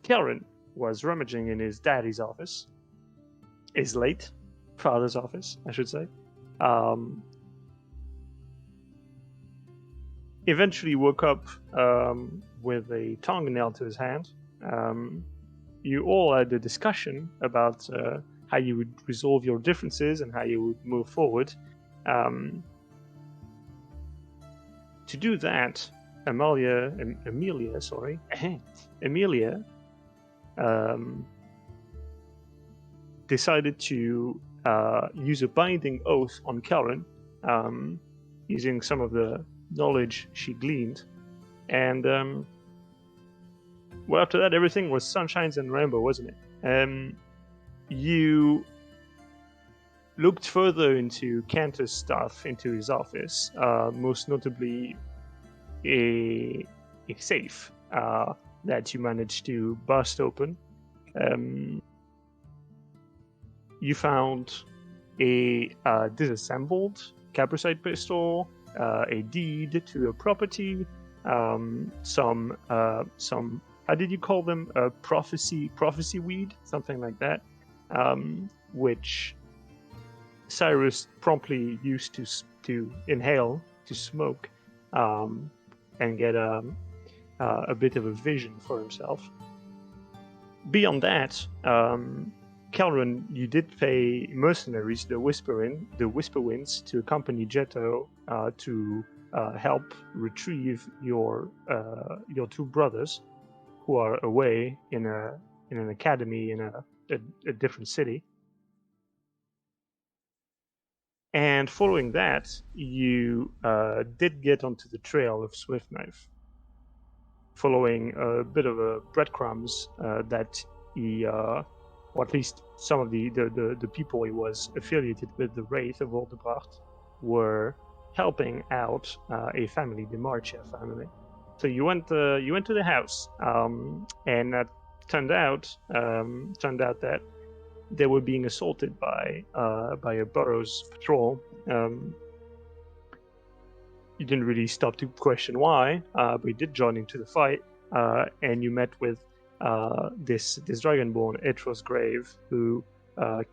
Karen was rummaging in his daddy's office, his late father's office, I should say. Eventually woke up with a tongue nailed to his hand. You all had a discussion about how you would resolve your differences and how you would move forward. To do that, Amelia decided to use a binding oath on Karen, using some of the knowledge she gleaned. And well, after that, everything was sunshines and rainbow, wasn't it? You looked further into Cantor's stuff, into his office, most notably a safe that you managed to bust open. You found a disassembled Kaprek pistol, a deed to a property, some how did you call them? Prophecy weed, something like that, which Cyrus promptly used to inhale, to smoke, and get a bit of a vision for himself. Beyond that, Kelron, you did pay mercenaries, the Whisperwinds, to accompany Jetto to help retrieve your two brothers, who are away in an academy in a different city. And following that, you did get onto the trail of Swiftknife, following a bit of a breadcrumbs that he, or at least some of the people he was affiliated with, the Wraith of Oldebracht, were helping out a family, the Marcia family. So you went to the house, and that turned out that they were being assaulted by a borough's patrol. You didn't really stop to question why, but you did join into the fight, and you met with this dragonborn, Etros Grave, who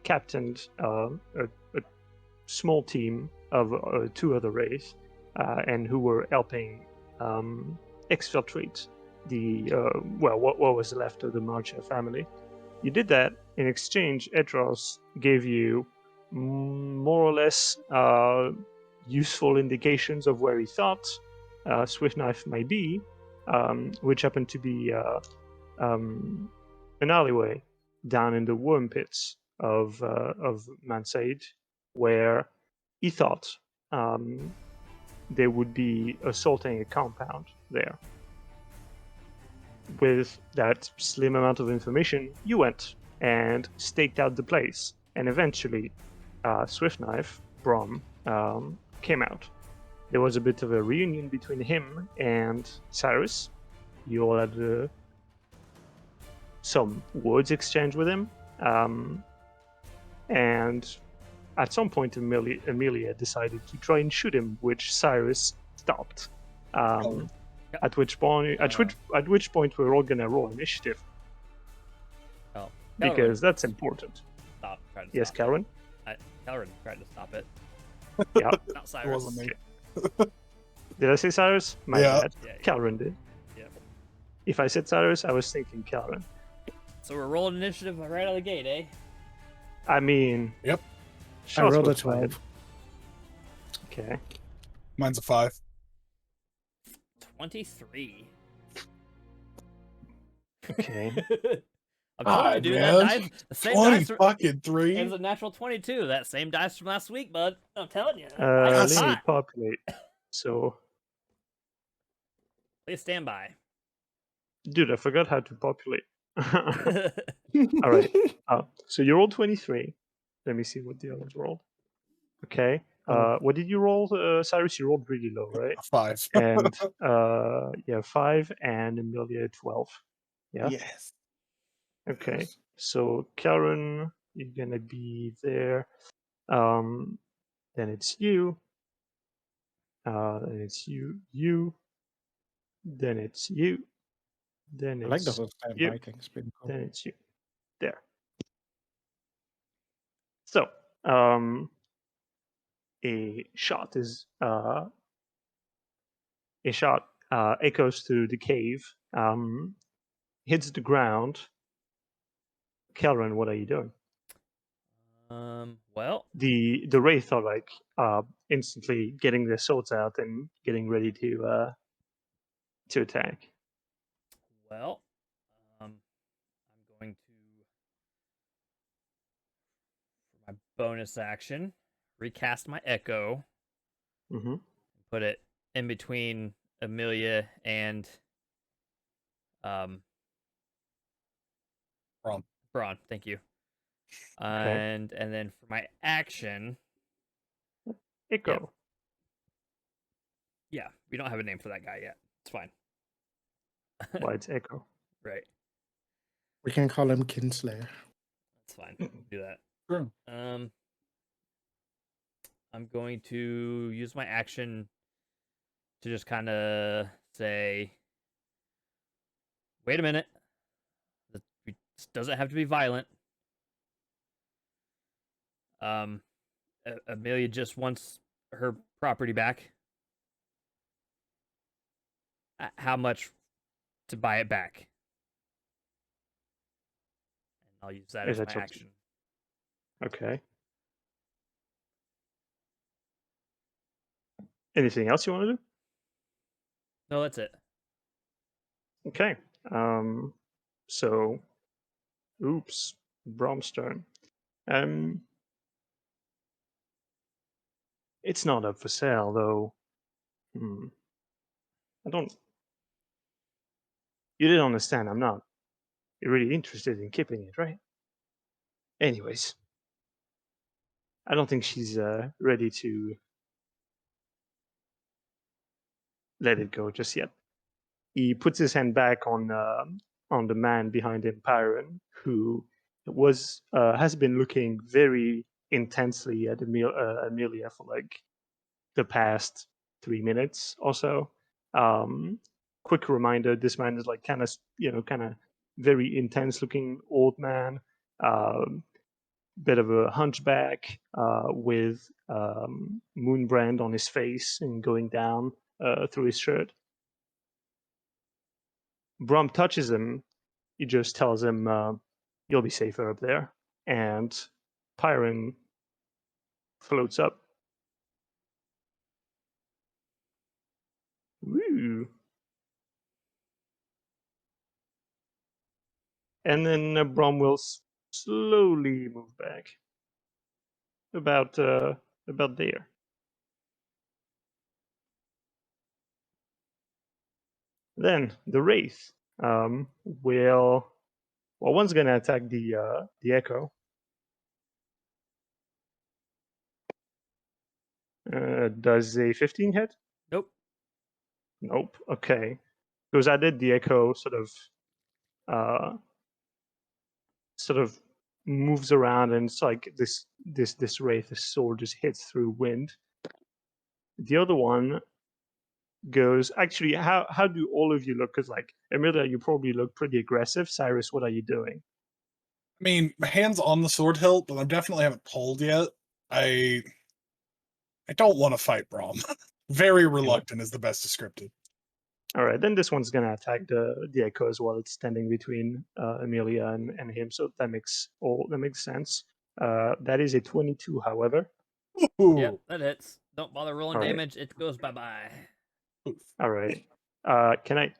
captained a small team of two other wraiths, and who were helping exfiltrate the what was left of the Marcia family. You did that. In exchange, Etros gave you more or less useful indications of where he thought Swiftknife might be, which happened to be an alleyway down in the worm pits of Mansaid, where he thought they would be assaulting a compound there. With that slim amount of information, you went and staked out the place, and eventually Swiftknife, Brom, came out. There was a bit of a reunion between him and Cyrus. You all had some words exchanged with him, and at some point Amelia decided to try and shoot him, which Cyrus stopped. At which point we're all gonna roll initiative. Oh, because that's important. Stop. Yes, Karen. Karen tried to stop it. Yeah. Not Cyrus. It wasn't me. Did I say Cyrus? My bad. Yeah. Karen did. Yeah. If I said Cyrus, I was thinking Karen. So we're rolling initiative right out of the gate, eh? I mean. Yep. I rolled a 12. Okay. Mine's a 5. 23. Okay. I'm telling you, dude, that man. dice, the same 20 dice. fucking 3. It was a natural 22. That same dice from last week, bud. I'm telling you. Let It's me hot. populate. So, Please stand by. dude, I forgot how to populate. All right. So you rolled 23. Let me see what the others rolled. Okay. What did you roll, Cyrus? You rolled really low, right? 5. And 5, and Amelia 12. Yeah. Yes. Okay. So Karen, you're gonna be there. Then it's you. Then it's you. Then it's you. Then I like the it's whole style you. Viking. It's pretty cool. Then it's you. There. So, a shot echoes through the cave, hits the ground. Kelran, what are you doing? Well, The wraith are like instantly getting their swords out and getting ready to attack. well, I'm going to, for my bonus action, recast my Echo, Mm-hmm. put it in between Amelia and Braun. Thank you. Okay. And then for my action, Echo. yeah, we don't have a name for that guy yet. It's fine. Well, it's Echo. Right. We can call him Kinslayer. That's fine. Do that. Sure. I'm going to use my action to just kind of say, wait a minute. This doesn't have to be violent. Amelia just wants her property back. How much to buy it back? And I'll use that as my action. Okay. Anything else you want to do? No, that's it. Okay. So, oops, Bromstone. It's not up for sale though. I don't. You didn't understand. I'm not. You're really interested in keeping it, right? Anyways, I don't think she's ready to let it go just yet. He puts his hand back on the man behind him, Pyron, who has been looking very intensely at Amelia for like the past 3 minutes or so. Quick reminder: this man is like kind of very intense looking old man. Bit of a hunchback with moonbrand on his face and going down through his shirt. Brom touches him. He just tells him, "You'll be safer up there." And Pyron floats up. Woo! And then Brom will slowly move back, about there. Then the wraith will. Well, one's gonna attack the echo. Does a 15 hit? Nope. Nope. Okay. Because I did the echo sort of moves around and it's like this wraith, this sword just hits through wind. The other one goes actually how do all of you look? Because like Emilia, you probably look pretty aggressive. Cyrus, what are you doing? I mean, my hand's on the sword hilt, but I definitely haven't pulled yet. I don't want to fight Brom. Very reluctant is the best descriptive. All right, then this one's gonna attack the echo as well. It's standing between Amelia and him, so that makes sense. That is a 22, however. Ooh. Yep, that hits. Don't bother rolling All right. damage. It goes bye-bye. All right. Can I?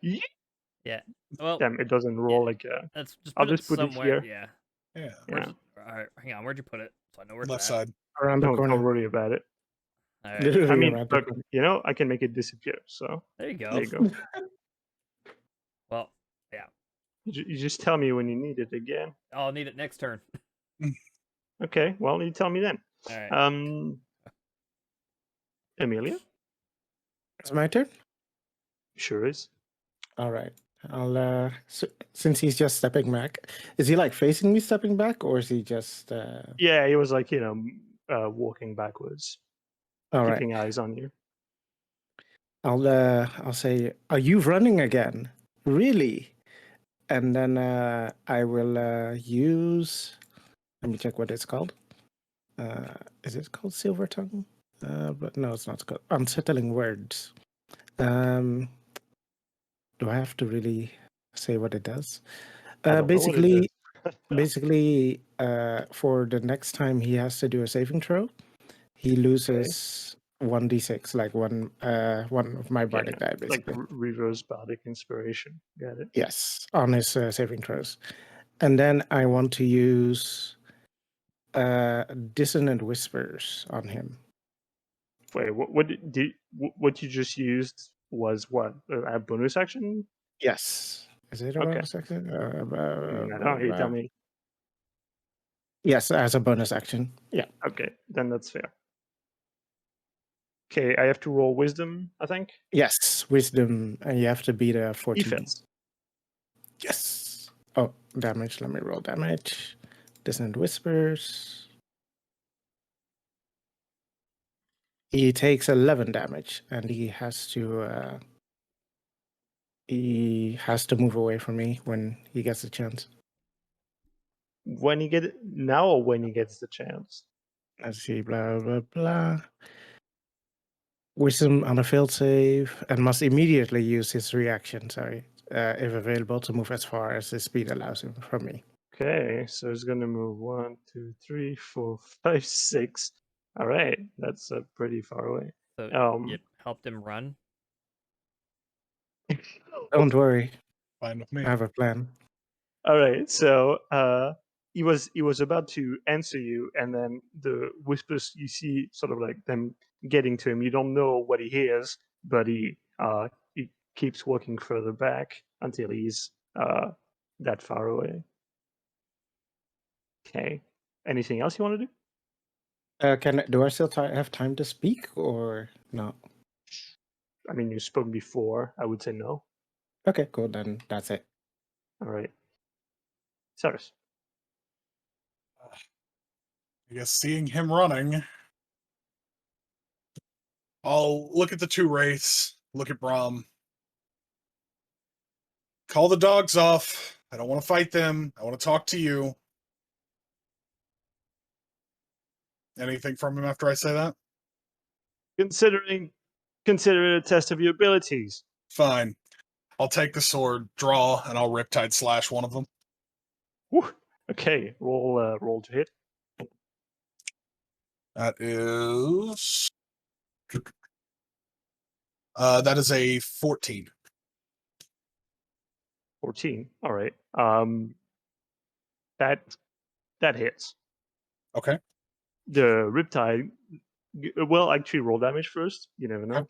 Yeah. Well, damn, it doesn't roll like. let's just I'll put it just put it somewhere. here. Yeah. Yeah. All right, hang on. Where'd you put it? So I know where Left it's at. side. Around the Don't corner. worry about it. All right. Literally I mean, around the look, corner. I can make it disappear. So There you go. there you go. Well, yeah. You just tell me when you need it again. I'll need it next turn. Okay. Well, you tell me then. All right. Amelia. It's my turn. Sure is. All right. I'll since he's just stepping back, is he like facing me stepping back, or is he just? Yeah, he was like walking backwards, All right. keeping eyes on you. I'll say, are you running again? Really? and then I will use. Let me check what it's called. Is it called Silver Tongue? But no, it's not called Unsettling Words. Do I have to really say what it does? I don't know what it is. Basically, for the next time he has to do a saving throw, he loses 1d6, like one of my bardic die, Like basically. reverse bardic inspiration. Got it. Yes, on his saving throws. And then I want to use Dissonant Whispers on him. Wait, what you just used was what, a bonus action? Yes. Is it a Okay. bonus action? I don't. You tell me. Yes, as a bonus action. Yeah. Okay, then that's fair. Okay, I have to roll wisdom, I think. Yes, wisdom, and you have to beat a 14. Defense. Yes. Oh, damage. Let me roll damage. Dissonant Whispers. He takes 11 damage, and he has to move away from me when he gets a chance. When you get it now, or when he gets the chance. Let's see. Blah blah blah. Wisdom on a failed save, and must immediately use his reaction. Sorry, if available, to move as far as his speed allows him from me. Okay, so he's gonna move 1, 2, 3, 4, 5, 6. All right, that's pretty far away. So you helped him run. Don't worry, Fine with I me. have a plan. All right, so he was about to answer you, and then the whispers, you see sort of like them getting to him. You don't know what he hears, but he keeps walking further back until he's that far away. Okay. Anything else you want to do? Do I still have time to speak or no? I mean, you spoke before. I would say no. Okay, cool. Then that's it. All right. Cyrus. I guess seeing him running, I'll look at the two wraiths, look at Brahm. Call the dogs off. I don't want to fight them. I want to talk to you. Anything from him after I say that? Consider it a test of your abilities. Fine. I'll take the sword, draw, and I'll riptide slash one of them. Whew. Okay, roll to hit. That is a 14. 14. All right. That hits. Okay. The riptide. Well, actually, roll damage first. You never know.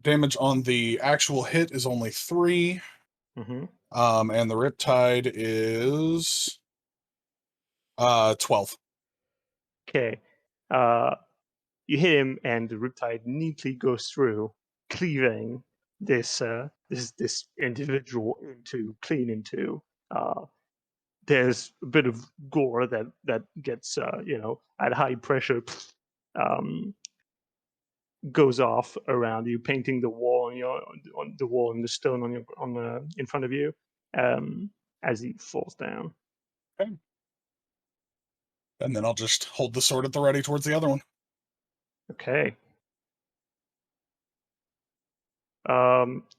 Damage on the actual hit is only 3. Mm-hmm. And the riptide is 12. Okay. You hit him, and the riptide neatly goes through, cleaving this individual clean into. There's a bit of gore that gets at high pressure, goes off around you, painting the wall on the wall and the stone in front of you, as he falls down. Okay. And then I'll just hold the sword at the ready towards the other one. Okay.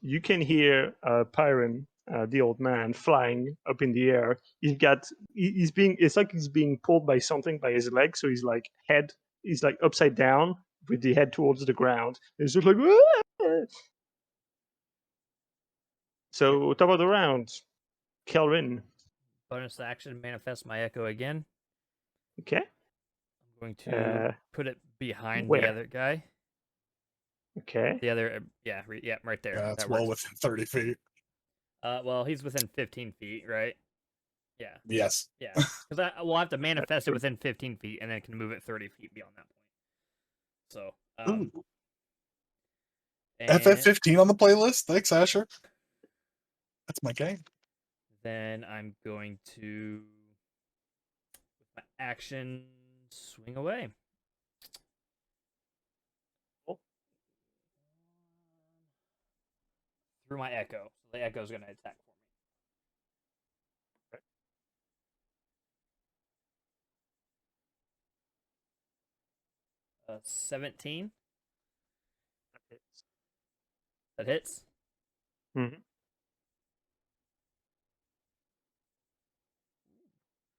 You can hear Pyron, the old man, flying up in the air. It's like he's being pulled by something by his leg, so he's like upside down with the head towards the ground. It's just like, "Aah!" So top of the round, Kelvin. Bonus action, manifest my echo again. Okay. I'm going to put it behind where? the other guy. Okay. The other, right there. Yeah, it's That well works. within 30 feet. Well, he's within 15 feet, right? Yeah. Yes. Yeah. Because we'll have to manifest it within 15 feet, and then can move it 30 feet beyond that point. So, Ooh. and FF15 on the playlist. Thanks, Asher. That's my game. then I'm going to, with my action, swing away. Through my echo. So the echo is going to attack for me. 17. That hits. Mhm.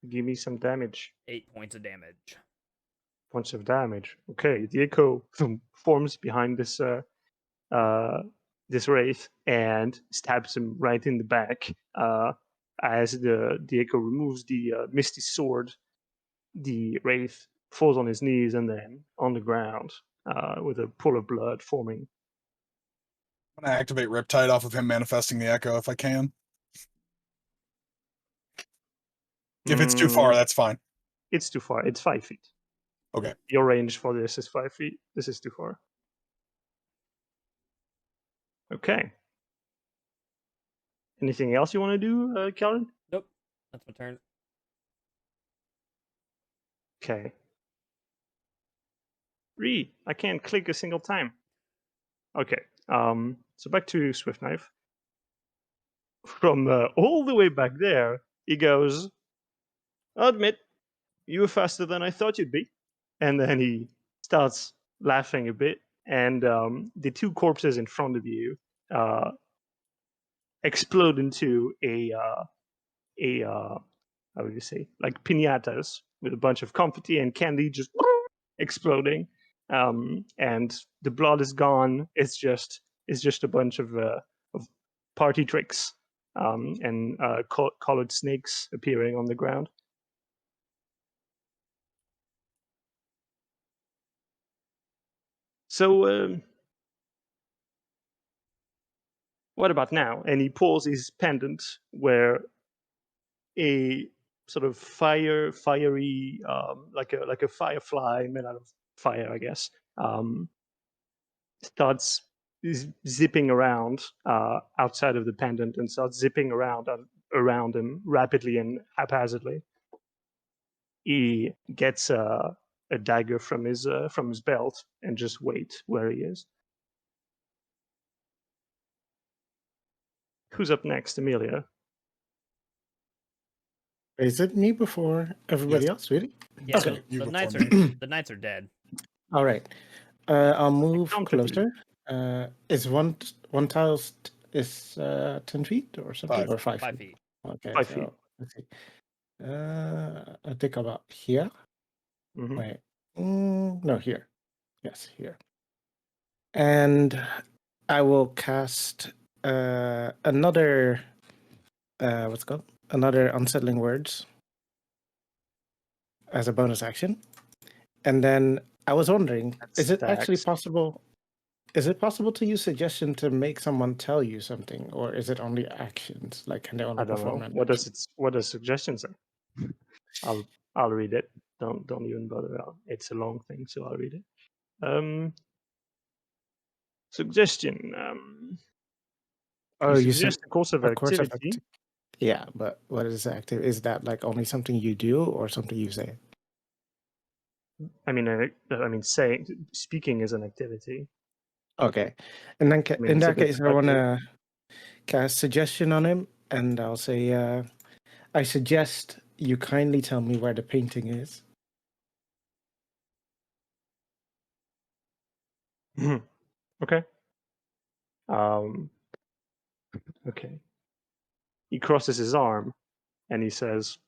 Give me some damage. 8 points of damage. Points of damage. Okay, the echo forms behind this this wraith and stabs him right in the back. As the echo removes the misty sword, the wraith falls on his knees and then on the ground with a pool of blood forming. I'm gonna activate Riptide off of him manifesting the echo if I can. If it's too far, that's fine. It's too far. It's 5 feet. Okay. Your range for this is 5 feet. This is too far. Okay. Anything else you want to do, Calvin? Nope. That's my turn. Okay. I can't click a single time. Okay. So back to Swift Knife. From all the way back there, he goes, I'll admit, you were faster than I thought you'd be. And then he starts laughing a bit, and the two corpses in front of you explode into a how would you say, like piñatas with a bunch of confetti and candy just exploding, and the blood is gone. It's just a bunch of party tricks and colored snakes appearing on the ground. So what about now? And he pulls his pendant where a sort of fiery, like a firefly made out of fire, I guess, starts zipping around outside of the pendant and starts zipping around him rapidly and haphazardly. He gets a dagger from his belt and just wait where he is. Who's up next, Amelia? Is it me before everybody Yes. else? Really? Yeah, Okay. You the before knights me. the knights are dead. All right. I'll move counted you. closer. Is one tile is 10 feet or something, 5. or 5 5 feet? feet. Okay, 5 so feet. let's see. I think about here. Mhm. Wait, no, here. Yes, here. And I will cast another what's it called? Another unsettling words as a bonus action. And then I was wondering, That is it actually stacks. possible? Is it possible to use suggestion to make someone tell you something, or is it only actions? Like, can they only I don't perform know. an What action? does suggestion say? I'll read it. Don't even bother. It's a long thing, so I'll read it. Suggestion. Oh, You you said suggest a course of a course of activity. activity. Yeah, but what is active? Is that like only something you do or something you say? I mean, speaking is an activity. Okay, and then I mean, in it's a that bit case, I want subjective. to cast suggestion on him, and I'll say, I suggest you kindly tell me where the painting is. Okay. Okay. He crosses his arm and he says,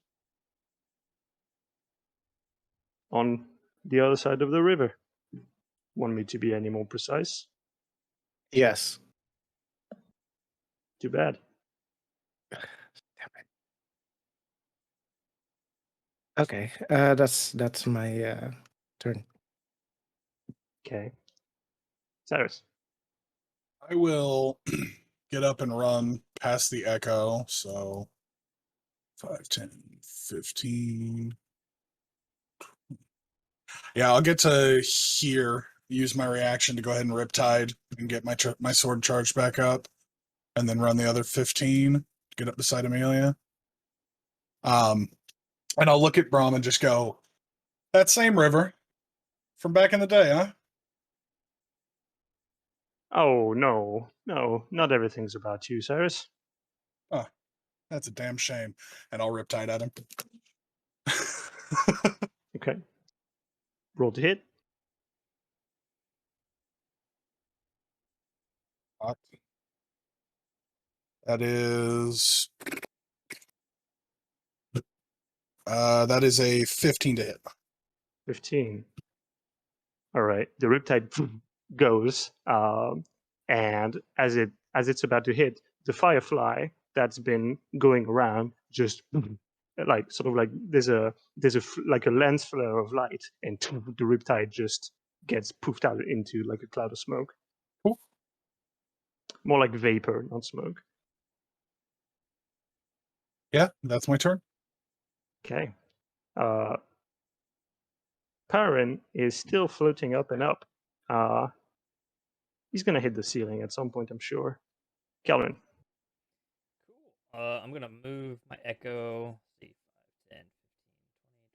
"On the other side of the river." Want me to be any more precise? Yes. Too bad. Damn it. Okay, that's my turn. Okay. Cyrus. I will get up and run past the echo. So 5, 10, 15. Yeah, I'll get to here, use my reaction to go ahead and Riptide and get my sword charged back up, and then run the other 15, get up beside Amelia. And I'll look at Brahm and just go, that same river from back in the day, huh? Oh, no. No, not everything's about you, Cyrus. Oh, that's a damn shame. And I'll Riptide at him. Okay. Roll to hit. Hot. That is a 15 to hit. 15. All right. The riptide goes, and as it's about to hit, the firefly that's been going around just like sort of like there's a like a lens flare of light, and the riptide just gets poofed out into like a cloud of smoke. Cool. More like vapor, not smoke. Yeah, that's my turn. Okay. Perrin is still floating up and up. He's gonna hit the ceiling at some point, I'm sure. Calvin. Cool. I'm gonna move my echo. Let's see, 5, 10, 15,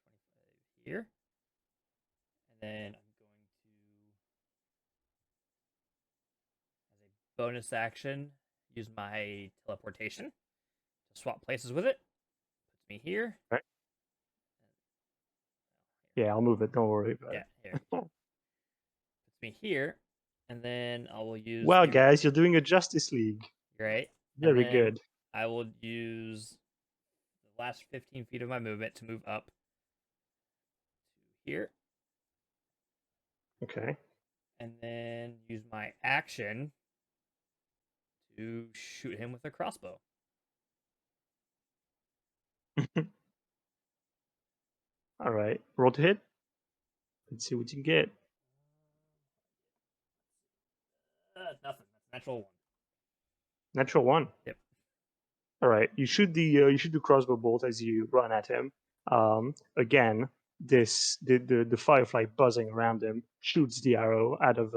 20, 25 here, and then I'm going to, as a bonus action, use my teleportation to swap places with it. Puts me here. Right. Yeah, I'll move it. Don't worry about Yeah, it. here. Puts me here, and then I will use. Wow, guys, you're doing a Justice League. Right. Very and then good. I will use the last 15 feet of my movement to move up to here, Okay. and then use my action to shoot him with a crossbow. All right. Roll to hit. Let's see what you get. Nothing. That's natural 1. Natural 1. Yep. All right. You shoot the crossbow bolt as you run at him. Again, the firefly buzzing around him shoots the arrow out of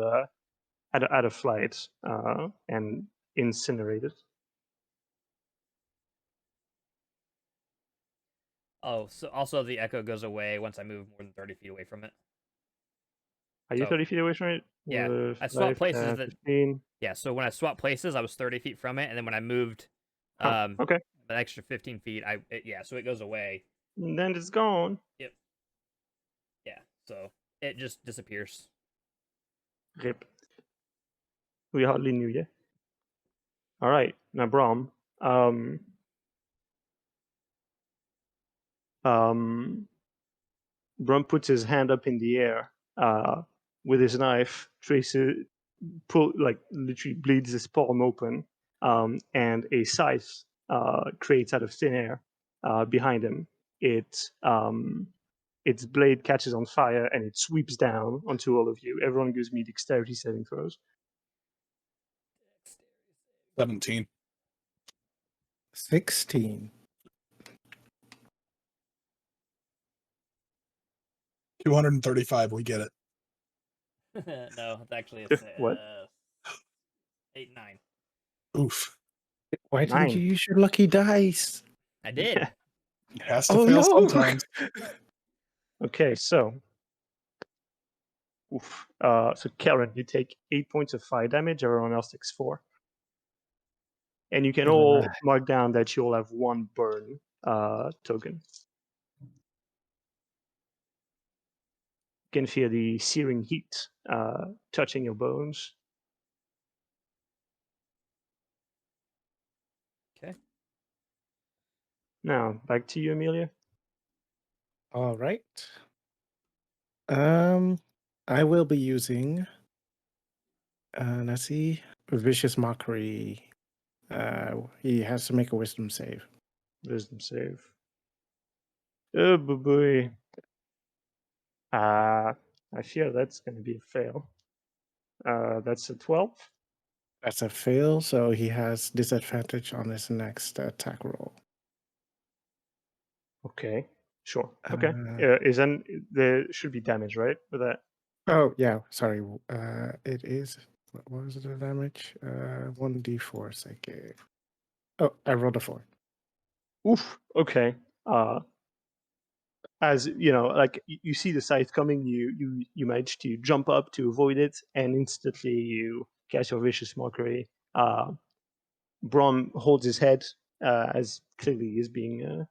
flight and incinerated. Oh, so also the echo goes away once I move more than 30 feet away from it. Are you So- 30 feet away from it? Yeah, I swapped places 15. Yeah, so when I swapped places, I was 30 feet from it, and then when I moved Okay. an extra 15 feet, so it goes away. And then it's gone. Yep. Yeah, so it just disappears. Rip. We hardly knew you. All right. Now, Brom. Brom puts his hand up in the air with his knife, literally bleeds his palm open, and a scythe creates out of thin air behind him. Its blade catches on fire and it sweeps down onto all of you. Everyone gives me dexterity saving throws. 17. 16. 235. We get it. No, it's actually a What? 8, 9. Oof. Why didn't 9. you use your lucky dice? I did. It has to Oh fail no! sometimes. Okay, so. So Karen, you take 8 points of fire damage. Everyone else takes 4. And you can all mark down that you all have 1 burn token. You can feel the searing heat touching your bones. Okay. Now, back to you, Amelia. All right. I will be using. Let's see, vicious mockery. He has to make a wisdom save. Wisdom save. Oh, boy. I fear that's going to be a fail. That's a 12. That's a fail, so he has disadvantage on his next attack roll. Okay, sure. Okay. There should be damage, right? With that. Oh yeah, sorry. It is. What was the damage? 1d4 psychic. Oh, I rolled a 4. Oof. Okay. As you know, like you see the scythe coming, you manage to jump up to avoid it, and instantly you cast your vicious mockery. Brom holds his head as clearly is being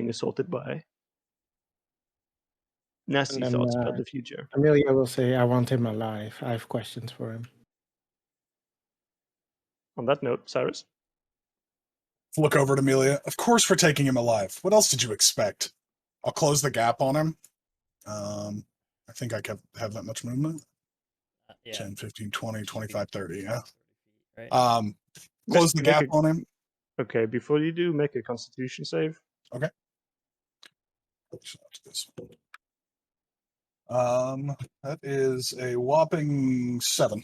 assaulted by nasty And then, thoughts about the future. Amelia will say, "I want him alive. I have questions for him." On that note, Cyrus. Look over at Amelia. Of course we're taking him alive. What else did you expect? I'll close the gap on him. I think I have that much movement. Yeah. 10, 15, 20, 25, 30, yeah. 30 feet, right? Close the Make gap on him. Okay, before you do, make a Constitution save. Okay. That is a whopping 7.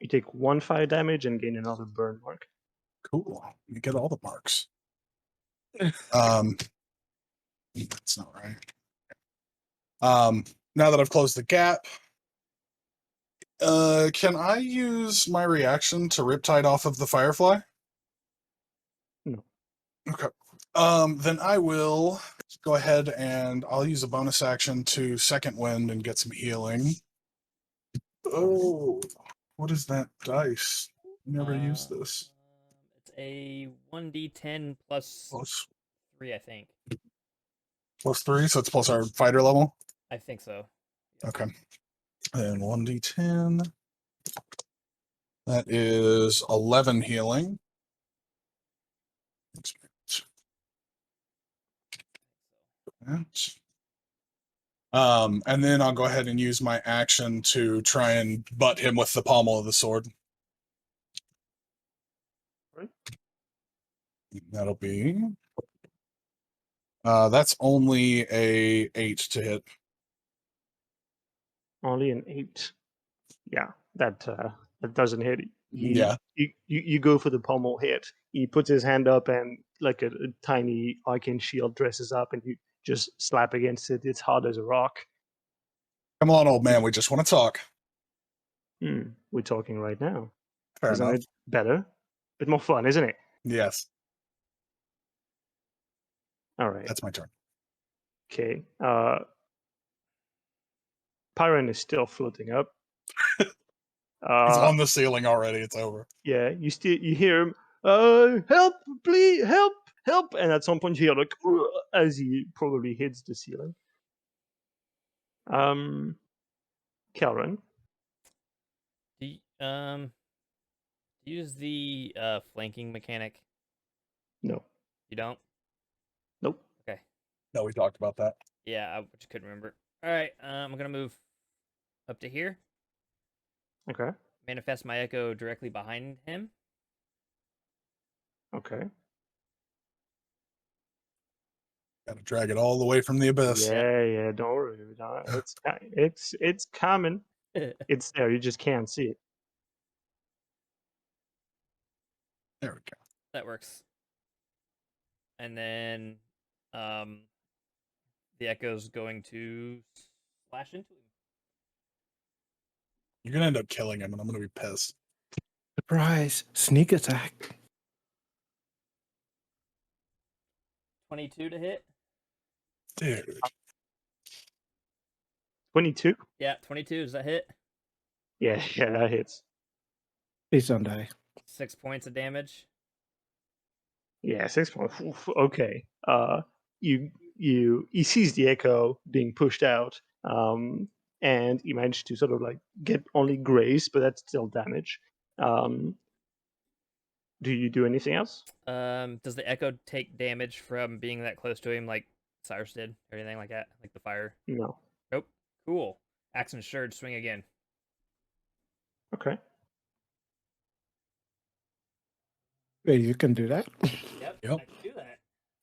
You take 1 fire damage and gain another burn mark. Cool. You get all the marks. That's not right. Now that I've closed the gap, can I use my reaction to Riptide off of the Firefly? No. Okay. Then I will go ahead and I'll use a bonus action to Second Wind and get some healing. Oh, what is that dice? Never used this. It's a 1d10 plus Plus 3, I think. +3, so it's plus our fighter level. I think so. Okay. And 1d10. That is 11 healing. And then I'll go ahead and use my action to try and butt him with the pommel of the sword. Right. That'll be. That's only a 8 to hit. Only an 8. Yeah, that doesn't hit. Yeah. You go for the pommel hit. He puts his hand up and like a tiny arcane shield dresses up, and you just slap against it. It's hard as a rock. Come on, old man. We just want to talk. We're talking right now. Fair Isn't enough. it better? A bit more fun, isn't it? Yes. All right. That's my turn. Okay. Pyron is still floating up. He's on the ceiling already. It's over. Yeah, you hear him. Help! Please, help! And at some point, you hear like as he probably hits the ceiling. Kelren. Use the flanking mechanic. No. You don't? Nope. Okay. No, we talked about that. Yeah, I just couldn't remember. All right, I'm gonna move up to here. Okay. Manifest my echo directly behind him. Okay. Got to drag it all the way from the abyss. Yeah. Don't worry. It's common. It's there. You just can't see it. There we go. That works. And then, the echo's going to slash into him. You're gonna end up killing him, and I'm gonna be pissed. Surprise! Sneak attack. 22 to hit. Dude. 22. Yeah, 22. Does that hit? Yeah, that hits. Please don't die. 6 points of damage. Yeah, 6 points. Okay. He sees the echo being pushed out, and he managed to sort of like get only grace, but that's still damage. Do you do anything else? Does the echo take damage from being that close to him, like Cyrus did, or anything like that, like the fire? No. Nope. Cool. Axe and Sherd, swing again. Okay. Wait, you can do that? Yep. Yep. I can do that.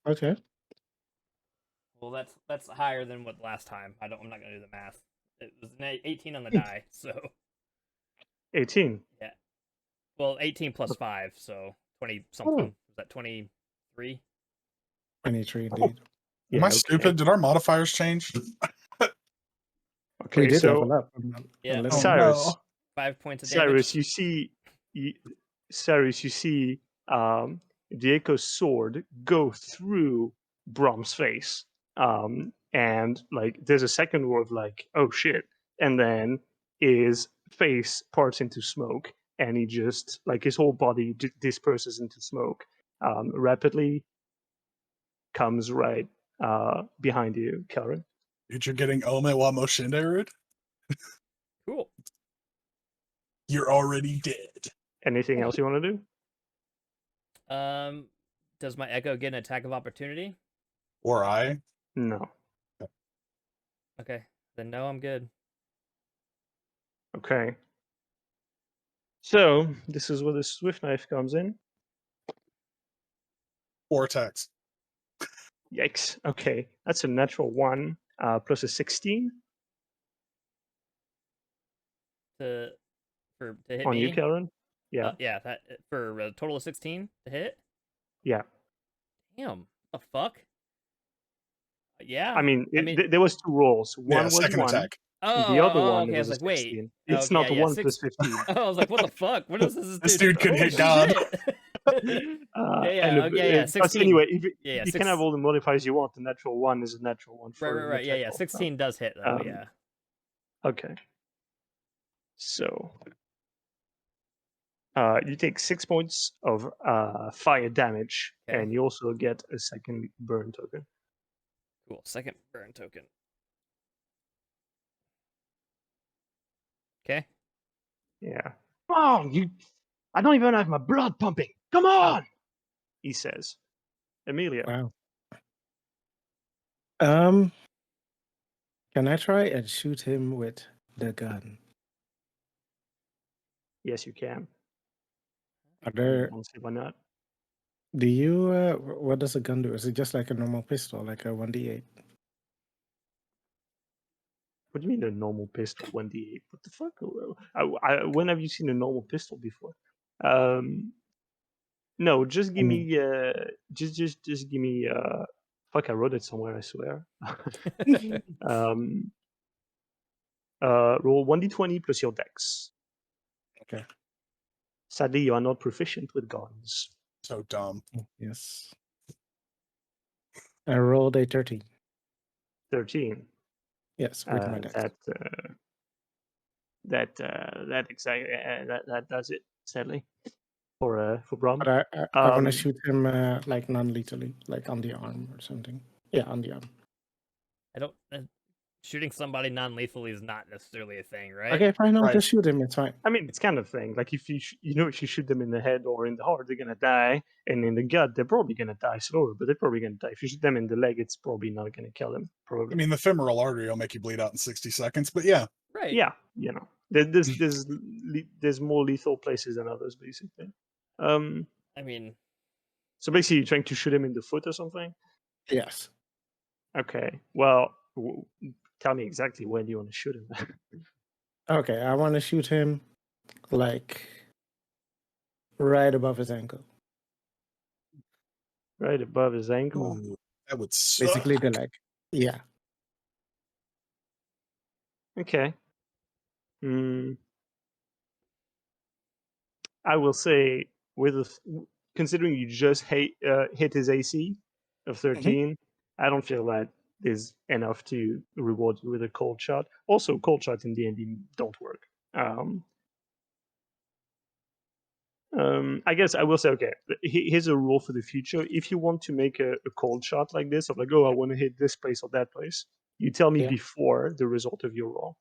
Okay. Well, that's higher than what last time. I'm not gonna do the math. It was an 18 on the die, so 18. yeah. Well, 18 plus 5, so 20 something. Oh. Was that 23? 23 indeed. Yeah, Am I okay. stupid? Did our modifiers change? Okay, We did so level up. Yeah. little. Cyrus, no. 5 points of damage. Cyrus, you see the echo's sword go through Brom's face, and like there's a second word like "oh shit," and then his face parts into smoke, and he just like his whole body disperses into smoke, rapidly. Comes right behind you, Kelren. Dude, you're getting Ome wa Moshinderu? Cool. You're already dead. Anything else you want to do? Does my Echo get an attack of opportunity? Or I. No. Okay, then no, I'm good. Okay. So this is where the swift knife comes in. 4 attacks. Yikes. Okay, that's a natural 1 plus a 16 To hit on you, me. Karen. Yeah. Yeah, that for a total of 16 to hit. Yeah. Damn, the fuck. Yeah, I mean, there was 2 rolls. Yeah, One was second 1. attack. The other one okay. I was was a like, wait. 16. It's Okay, not yeah, 1 plus 15. I was like, what the fuck? What is this? This dude could Holy hit God. Yeah, 16. Anyway, Yeah, you can have all the modifiers you want. The natural 1 is a natural 1 for Right. Yeah, check roll. 16 does hit though. Yeah. Okay. So you take 6 points of fire damage, Okay. and you also get a second burn token. Cool. Second burn token. Okay. Yeah. Oh, I don't even have my blood pumping. Come on, he says. Amelia. Wow. Can I try and shoot him with the gun? Yes, you can. Are there? Don't see why not. Do you? What does a gun do? Is it just like a normal pistol, like a 1d8? What do you mean a normal pistol? 1d8? What the fuck? When have you seen a normal pistol before? No, just give me. Just give me. Fuck, I wrote it somewhere. I swear. Roll 1d20 plus your dex. Okay. Sadly, you are not proficient with guns. So dumb. Yes. I rolled a 13. 13. Yes, with my dex. That exactly that does it. Sadly, for Brom. But I want to shoot him like non-lethally, like on the arm or something. Yeah, on the arm. I don't. Shooting somebody non-lethally is not necessarily a thing, right? Okay, fine. I'll Right. just shoot him. It's fine. I mean, it's kind of thing. Like if you if you shoot them in the head or in the heart, they're gonna die, and in the gut, they're probably gonna die slower, but they're probably gonna die. If you shoot them in the leg, it's probably not gonna kill them. Probably. I mean, the femoral artery will make you bleed out in 60 seconds, but yeah. Right. Yeah, there's more lethal places than others, basically. I mean, so basically, you're trying to shoot him in the foot or something. Yes. Okay. Well, tell me exactly when you want to shoot him. Okay, I want to shoot him like right above his ankle. Right above his ankle. Ooh, that would suck. Basically the leg. Yeah. Okay. I will say, considering you just hit his AC of 13, I don't feel that is enough to reward you with a cold shot. Also, cold shots in D&D don't work. I guess I will say, okay, here's a rule for the future. If you want to make a cold shot like this, of like, oh, I want to hit this place or that place, you tell me before the result of your roll.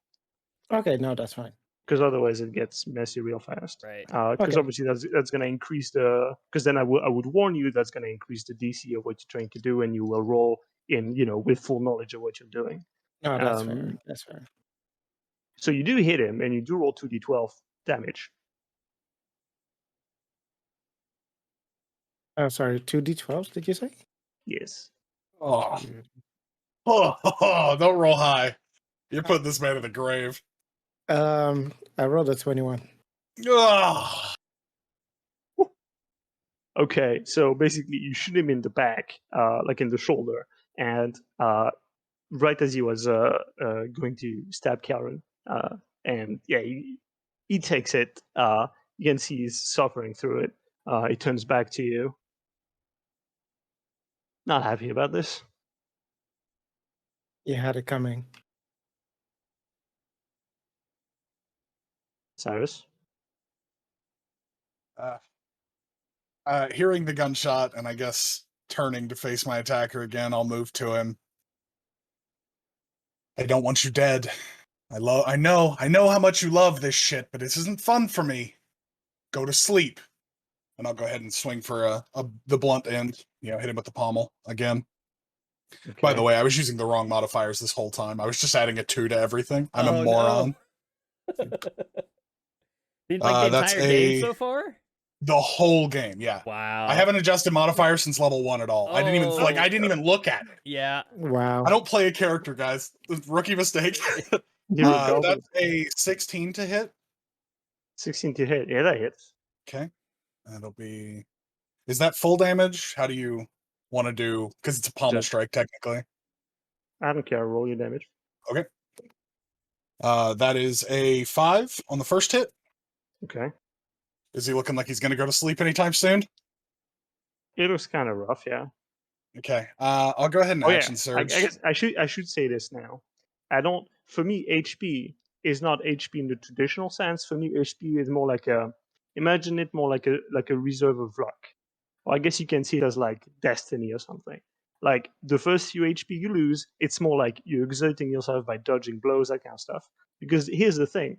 Okay, no, that's fine. Because otherwise it gets messy real fast. Right. Because obviously that's going to increase the. Because then I would warn you that's going to increase the DC of what you're trying to do, and you will roll in with full knowledge of what you're doing. No, that's fair. That's fair. So you do hit him, and you do roll 2d12 damage. Sorry, 2d12s, did you say? Yes. Oh, don't roll high. You're putting this man in the grave. I rolled a 21. Oh. Okay, so basically you shoot him in the back, like in the shoulder, and right as he was going to stab Karen, and yeah, he takes it. You can see he's suffering through it. He turns back to you. Not happy about this. You had it coming. Cyrus? Hearing the gunshot and I guess turning to face my attacker again, I'll move to him. I don't want you dead. I know how much you love this shit, but this isn't fun for me. go to sleep. And I'll go ahead and swing for the blunt end. Hit him with the pommel again. Okay. By the way, I was using the wrong modifiers this whole time. I was just adding a 2 to everything. I'm a Oh, moron. No. Like the That's entire game so far? The whole game, yeah. Wow. I haven't adjusted modifiers since level 1 at all. I didn't even Oh. I didn't even look at it. Yeah. Wow. I don't play a character, guys. Rookie mistake. You're a goblin. That's a 16 to hit. 16 to hit. Yeah, that hits. Okay. That'll be. Is that full damage? How do you want to do? Because it's a pommel strike, technically. I don't care. Roll your damage. Okay. That is a 5 on the first hit. Okay. Is he looking like he's going to go to sleep anytime soon? It looks kind of rough, yeah. Okay. I'll go ahead and action I surge. guess I should say this now. For me, HP is not HP in the traditional sense. For me, HP is more like imagine it more like a reserve of luck. Or I guess you can see it as like destiny or something. Like the first few HP you lose, it's more like you're exerting yourself by dodging blows, that kind of stuff. Because here's the thing: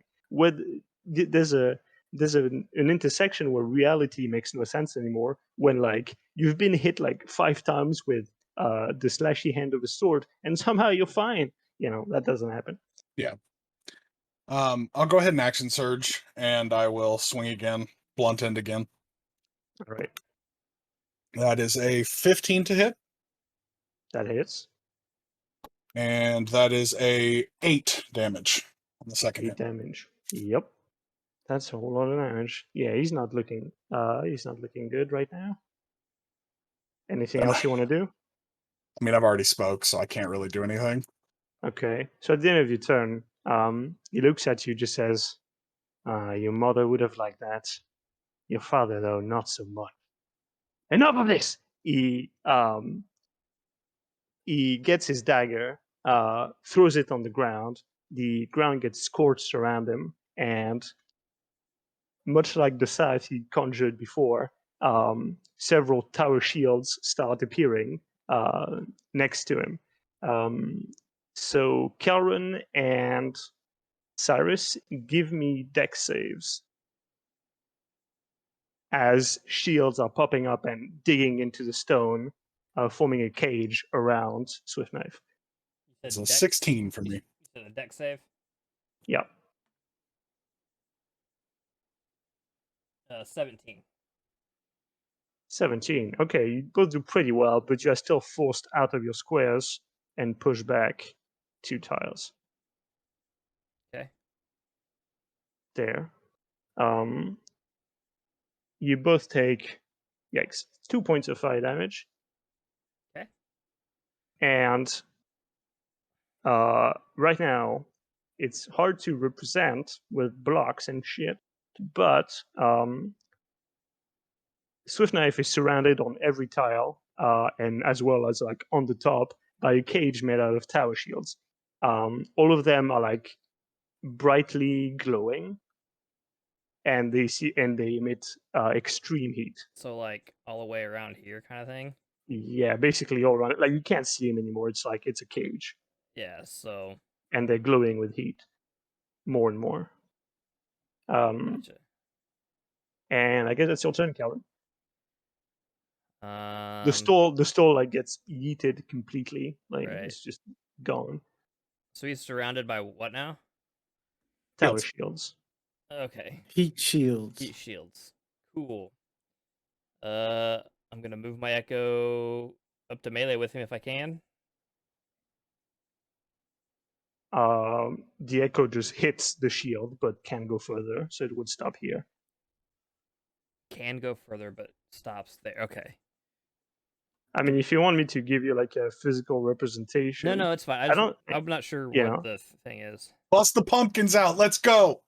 there's an intersection where reality makes no sense anymore. When like you've been hit like 5 times with the slashy hand of a sword, and somehow you're fine. That doesn't happen. Yeah. I'll go ahead and action surge, and I will swing again, blunt end again. All right. That is a 15 to hit. That hits. And that is a 8 damage on the second 8 hit. damage. Yep. That's a whole lot of damage. Yeah, he's not looking good right now. Anything else you want to do? I mean, I've already spoke, so I can't really do anything. Okay. So at the end of your turn, he looks at you, just says, your mother would have liked that. Your father, though, not so much. Enough of this! He gets his dagger, throws it on the ground. The ground gets scorched around him, and much like the scythe he conjured before, several tower shields start appearing next to him. So Kelron and Cyrus, give me dex saves as shields are popping up and digging into the stone, forming a cage around Swift Knife. It's a 16 for me. You said a dex save? Yeah. 17. 17. Okay, you both do pretty well, but you are still forced out of your squares and pushed back 2 tiles. Okay. There. You both take, 2 points of fire damage. Okay. And right now, it's hard to represent with blocks and shit, but Swift Knife is surrounded on every tile, and as well as like on the top by a cage made out of tower shields. All of them are like brightly glowing, and they emit extreme heat. So like all the way around here, kind of thing. Yeah, basically all around. Like you can't see them anymore. It's like it's a cage. Yeah. So. And they're glowing with heat, more and more. Gotcha. And I guess that's your turn, Calvin. The store like gets yeeted completely. Like right. It's just gone. So he's surrounded by what now? Tower shields. Okay. Heat shields. Heat shields. Cool. I'm gonna move my echo up to melee with him if I can. The echo just hits the shield, but can go further, so it would stop here. Can go further, but stops there. Okay. I mean, if you want me to give you like a physical representation, no, it's fine. I'm not sure what the thing is. Bust the pumpkins out. Let's go.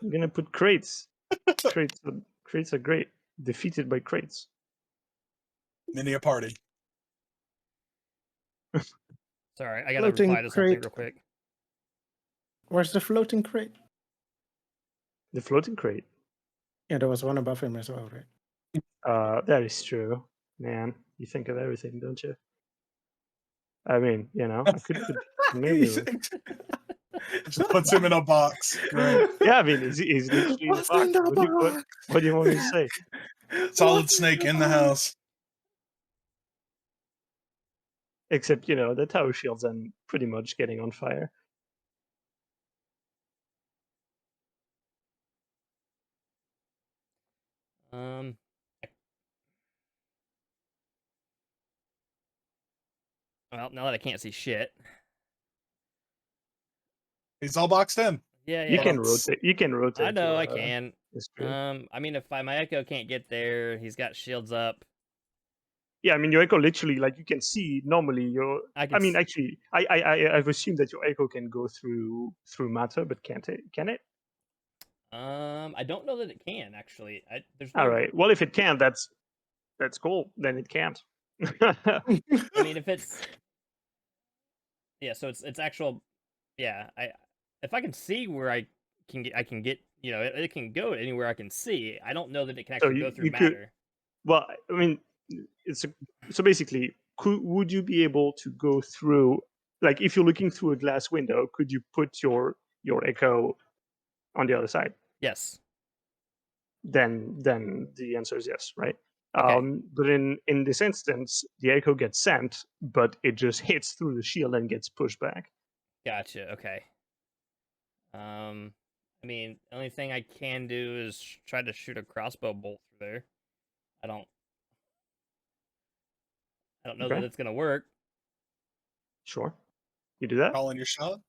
I'm gonna put crates. Crates are great. Defeated by crates. Mini a party. Sorry, I gotta reply to something real quick. Where's the floating crate? The floating crate. Yeah, there was one above him as well, right? That is true. Man, you think of everything, don't you? I mean, I could put maybe. Just puts him in a box. Great. Yeah, I mean, he's literally in the What's in box. the box? What do you want me to say? Solid What's Snake in the box? house. Except, you know, the tower shields and pretty much getting on fire. Um, well, now that I can't see shit. He's all boxed in. Yeah, You yeah. can That's- rotate. You can rotate. I know your, I can. history. I mean, if my echo can't get there, he's got shields up. Yeah, I mean, your echo literally, like, you can see normally your. I mean, s- actually, I've assumed that your echo can go through matter, but can't it? Can it? I don't know that it can actually. There's All no. right. Well, if it can, that's cool. Then it can't. I mean, if it's. Yeah, so it's actual. Yeah, if I can see where I can get. You know, it can go anywhere I can see. I don't know that it can So actually go through you could. matter. Well, I mean, so basically, would you be able to go through? Like, if you're looking through a glass window, could you put your echo on the other side? Yes. Then the answer is yes, right? Okay. But in this instance, the echo gets sent, but it just hits through the shield and gets pushed back. Gotcha. Okay. I mean, the only thing I can do is try to shoot a crossbow bolt through there. I don't know that Okay, it's gonna work. sure, you do that. Calling your shot.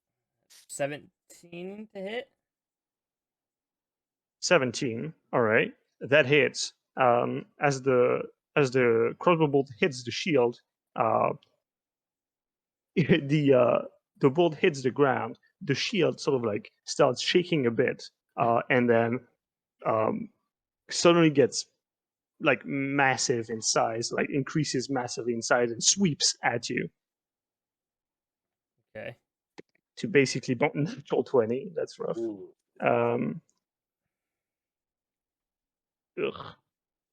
17 to hit. 17. All right, that hits. As the crossbow bolt hits the shield, uh, the bolt hits the ground. The shield sort of like starts shaking a bit, and then suddenly gets like massive in size, like increases massively in size and sweeps at you Okay. to basically natural 20. That's rough. Um, ugh,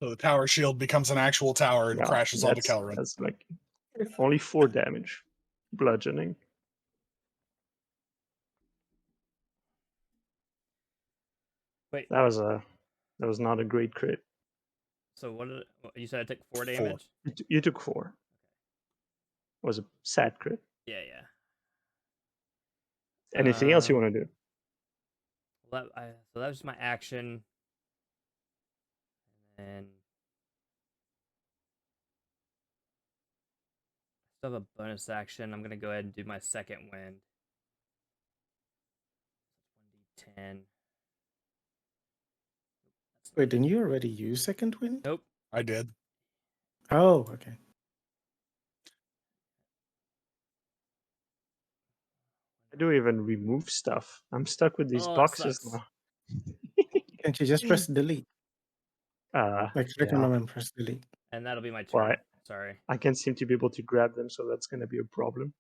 So the tower shield becomes an actual tower and yeah, crashes onto Kelrin. that's like only 4 damage, bludgeoning. Wait. That was not a great crit. So you said I took 4 damage? You took 4. It was a sad crit. Yeah, yeah. Anything else you want to do? Well, so that was my action. And I still have a bonus action. I'm gonna go ahead and do my second wind. 1d10. Wait, didn't you already use second wind? Nope. I did. Oh, okay. I do even remove stuff. I'm stuck with these Oh, that boxes sucks. now. Can't you just press delete? Like click on Yeah. them and press delete. And that'll be my turn. Well, Sorry. I can't seem to be able to grab them, so that's going to be a problem.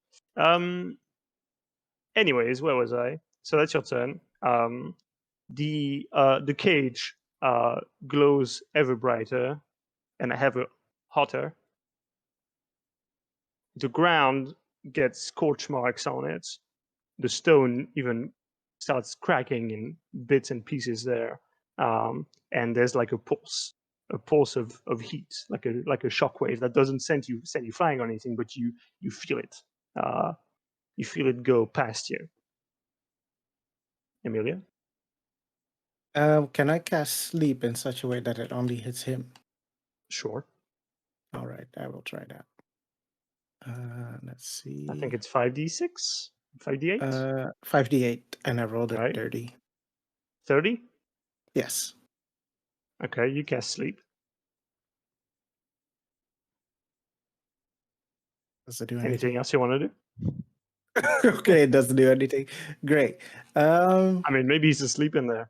Anyways, where was I? So that's your turn. The cage glows ever brighter and ever hotter. The ground gets scorch marks on it. The stone even starts cracking in bits and pieces there, and there's like a pulse of heat, like a shockwave that doesn't send you flying or anything, but you feel it. You feel it go past you. Emilia? Can I cast sleep in such a way that it only hits him? Sure. All right, I will try that. Let's see. I think it's 5d6, 5d8. 5d8, and I rolled it Right. 30. 30. Yes. Okay, you cast sleep. Does it do Anything anything? else you want to do? Okay, it doesn't do anything. Great. I mean, maybe he's asleep in there.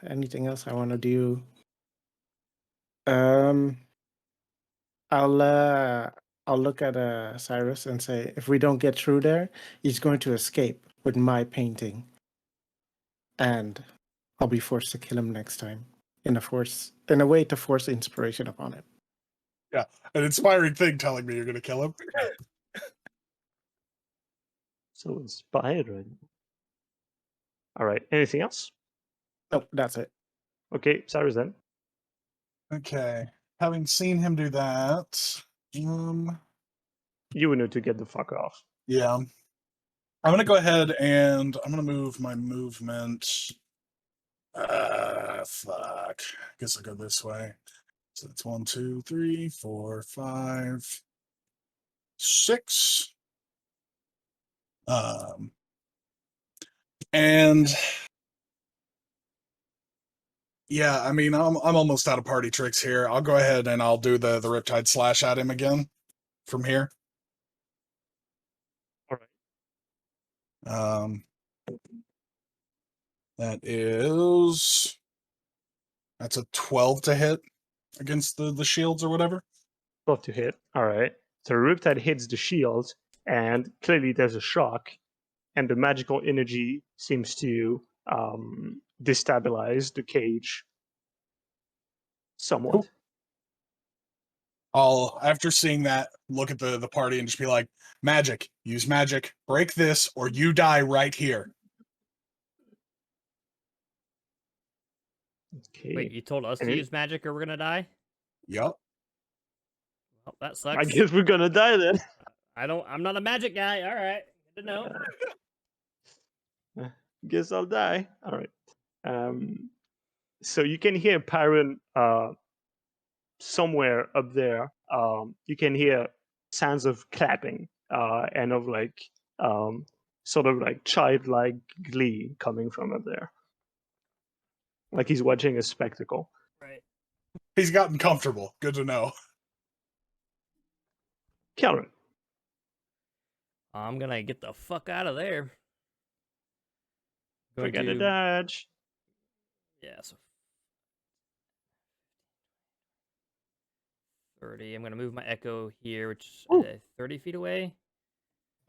Anything else I want to do? I'll look at Cyrus and say, if we don't get through there, he's going to escape with my painting, and I'll be forced to kill him next time in a way to force inspiration upon him. Yeah, an inspiring thing telling me you're going to kill him. So inspired right now. All right. Anything else? Nope, that's it. Okay, Cyrus then. Okay. Having seen him do that, You would know to get the fuck off. yeah. I'm gonna go ahead and I'm gonna move my movement. Fuck. Guess I'll go this way. So that's 1, 2, 3, 4, 5, 6. And yeah, I mean, I'm almost out of party tricks here. I'll go ahead and I'll do the Riptide Slash at him again from here. All right. That's a 12 to hit against the shields or whatever. 12 to hit. All right. So Riptide hits the shield, and clearly there's a shock, and the magical energy seems to destabilize the cage somewhat. Cool. I'll, after seeing that, look at the party and just be like, magic, use magic, break this, or you die right here. Okay. Wait, you told us to use magic or we're gonna die? Yup. Well, that sucks. I guess we're gonna die then. I'm not a magic guy. All right. Good to know. Guess I'll die. All right. So you can hear Pyron somewhere up there. You can hear sounds of clapping and of like sort of like childlike glee coming from up there. Like he's watching a spectacle. Right. He's gotten comfortable. Good to know. Karen. I'm gonna get the fuck out of there. Forget to dodge. Yeah, so 30. I'm gonna move my echo here, which is 30 feet away.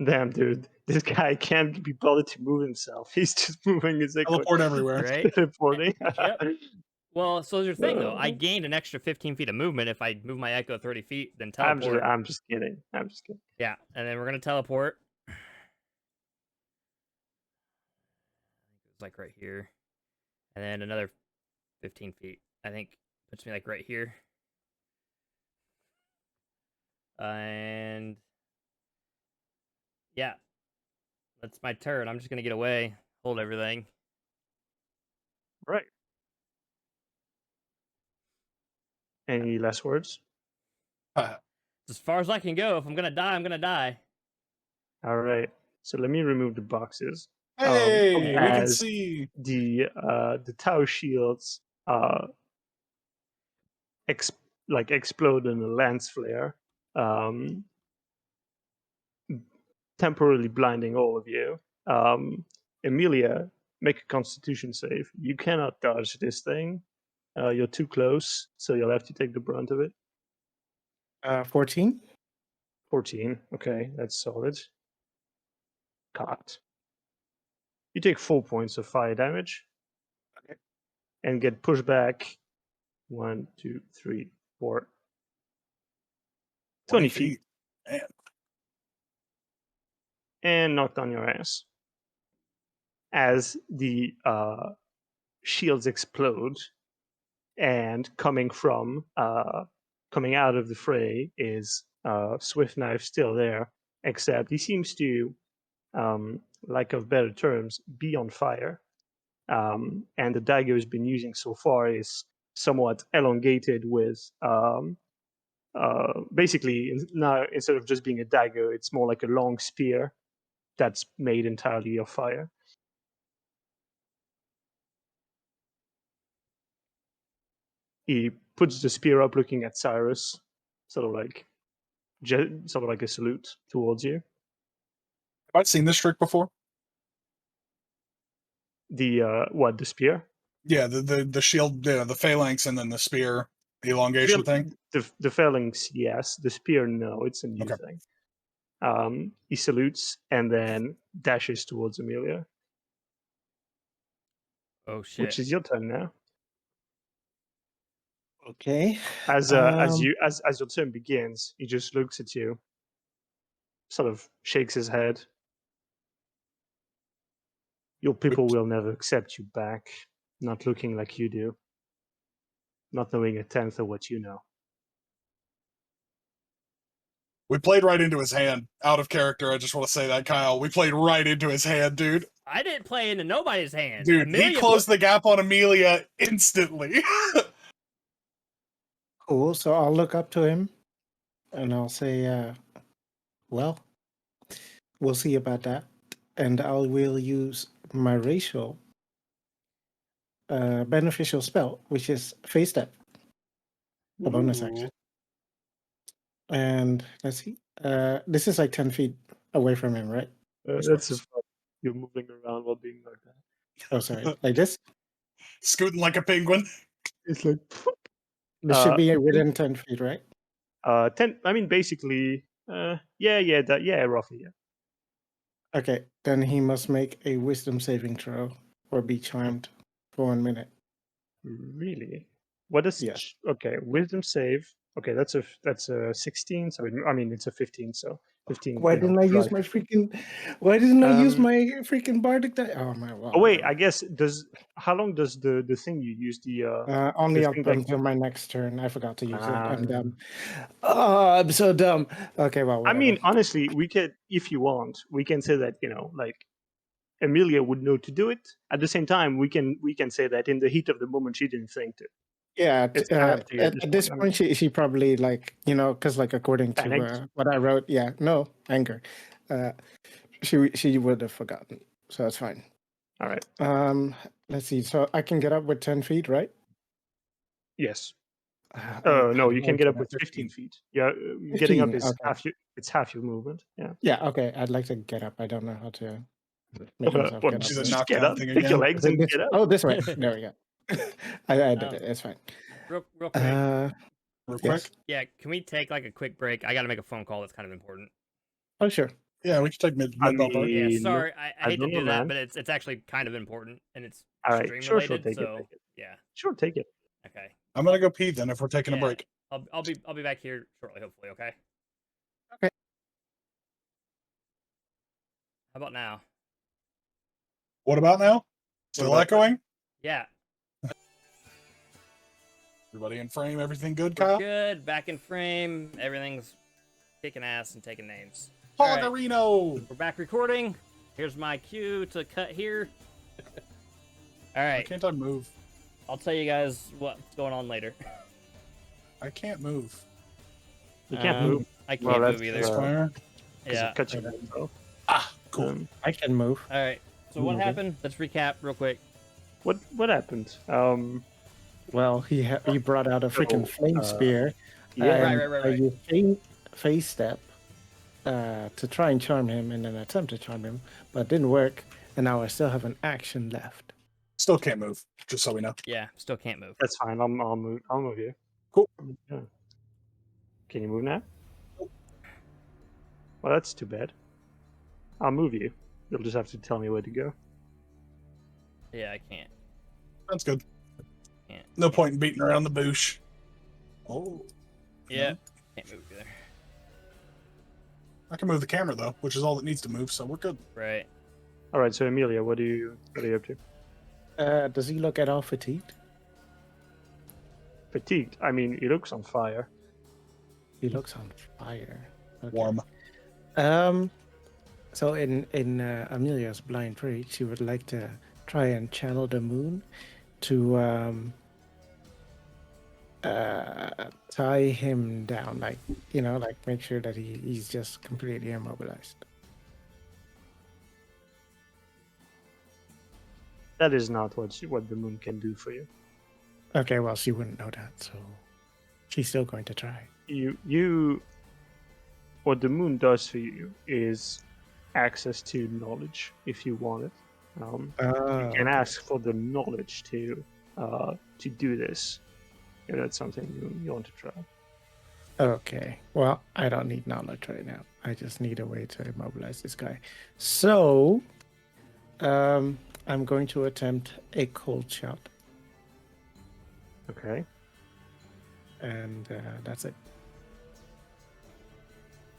Damn, dude. This guy can't be bothered to move himself. He's just moving his echo. Teleport everywhere. Right? Teleporting. Yep. Well, so here's the thing, though. I gained an extra 15 feet of movement if I move my echo 30 feet, then teleport. I'm just kidding. I'm just kidding. Yeah, and then we're gonna teleport. It's like right here, and then another 15 feet. I think puts me like right here. And yeah, that's my turn. I'm just gonna get away, hold everything. Right. Any last words? As far as I can go. If I'm gonna die, I'm gonna die. All right. So let me remove the boxes. Hey, we can as see the tower shields explode in a lens flare, temporarily blinding all of you. Emilia, make a Constitution save. You cannot dodge this thing. You're too close, so you'll have to take the brunt of it. 14. 14. Okay, that's solid. Cocked. You take 4 points of fire damage. Okay. And get pushed back 1, 2, 3, 4. 20 feet. Man. And knocked on your ass. As the shields explode, and coming out of the fray is Swift Knife still there, except he seems to, lack of better terms, be on fire. And the dagger he's been using so far is somewhat elongated with basically now instead of just being a dagger, it's more like a long spear that's made entirely of fire. He puts the spear up, looking at Cyrus, sort of like a salute towards you. Have I seen this trick before? The what? The spear? Yeah, the shield, the phalanx, and then the spear elongation thing. The phalanx, yes. The spear, no. It's a new thing. He salutes and then dashes towards Amelia. Oh shit! Which is your turn now. Okay. As your turn begins, he just looks at you, sort of shakes his head, Your people will never accept you back, not looking like you do, not knowing a tenth of what you know. We played right into his hand. Out of character, I just want to say that, Kyle. We played right into his hand, dude. I didn't play into nobody's hand. Dude, Amelia he closed the gap on Amelia instantly. Cool. So I'll look up to him, and I'll say, "Well, we'll see about that." And I will use my racial beneficial spell, which is Phase Step, a bonus action. And let's see. This is like 10 feet away from him, right? That's a fun. You're moving around while being like that. Oh, sorry. Like this? Scooting like a penguin. It's like This should be within 10 feet, right? 10. I mean, basically, roughly, yeah. Okay, then he must make a wisdom saving throw or be charmed for 1 minute. Really? What is? Yes. Okay, wisdom save. Okay, that's a 16. So it's a 15. So 15. Why didn't I use my freaking? Why didn't I use my freaking bardic die? Oh my! Wow, Oh wait, I guess how long does the thing you use only the up thing that- until my next turn. I forgot to use it. I'm dumb. Oh, I'm so dumb. Okay, well, I whatever. mean, honestly, we could, if you want, we can say that like Amelia would know to do it. At the same time, we can say that in the heat of the moment she didn't think to. yeah. It's kind of up to you At this point, she probably because according to Panicked. what I wrote, anger. She would have forgotten, so that's fine. All right. Let's see. So I can get up with 10 feet, right? Yes. No, you can get up with 15 feet. Yeah, getting up 15, is okay. half your movement. Yeah. Yeah. Okay. I'd like to get up. I don't know how to make myself What, get Do the up. just get knockdown up, thing pick your again. legs and get up. Oh, this way. There we go. I did it. It's fine. real quick. Real quick. Yes. Yeah, can we take like a quick break? I got to make a phone call that's kind of important. Oh, sure. Yeah, we can take mid I ball break. Yeah, mean, sorry, I hate to don't do know, that, man. but it's actually kind of important and it's All right, stream sure, related. take So it. yeah, Sure, take it. okay. I'm gonna go pee then if we're taking a Yeah. break. I'll be back here shortly, hopefully. Okay. Okay. How about now? What about now? Still about- echoing? Yeah, Everybody in frame? Everything good, we're Kyle? good. Back in frame. Everything's kicking ass and taking names. All right, Polgarino! we're back recording. Here's my cue to cut here. All Why right, can't I move? I'll tell you guys what's going on later. I can't move. You can't Um, move. I Well, can't move that's, either. Aspire? Yeah. Cut your legs off. Ah, cool. I can move. All right. So what Okay. happened? Let's recap real quick. What happened? Well, he brought out a freaking flame spear. Yeah. and Right. I used Phase Step to try and charm him in an attempt to charm him, but it didn't work. And now I still have an action left. Still can't move, just so we know. Yeah, still can't move. That's fine. I'll move. I'll move you. Cool. Yeah. Can you move now? Well, that's too bad. I'll move you. You'll just have to tell me where to go. Yeah, I can't. That's good. Can't. No point in beating around the bush. Oh. Yeah, can't move either. I can move the camera though, which is all that needs to move, so we're good. Right. All right. So Amelia, what are you up to? Does he look at all fatigued? Fatigued. I mean, he looks on fire. He looks on fire. Okay. Warm. So in Amelia's blind rage, she would like to try and channel the moon to tie him down, like make sure that he's just completely immobilized. That is not what the moon can do for you. Okay, well, she wouldn't know that, so she's still going to try. What the moon does for you is access to knowledge if you want it. You can ask for the knowledge to do this if that's something you want to try. Okay. Well, I don't need knowledge right now. I just need a way to immobilize this guy. So, I'm going to attempt a cold shot, Okay. and that's it.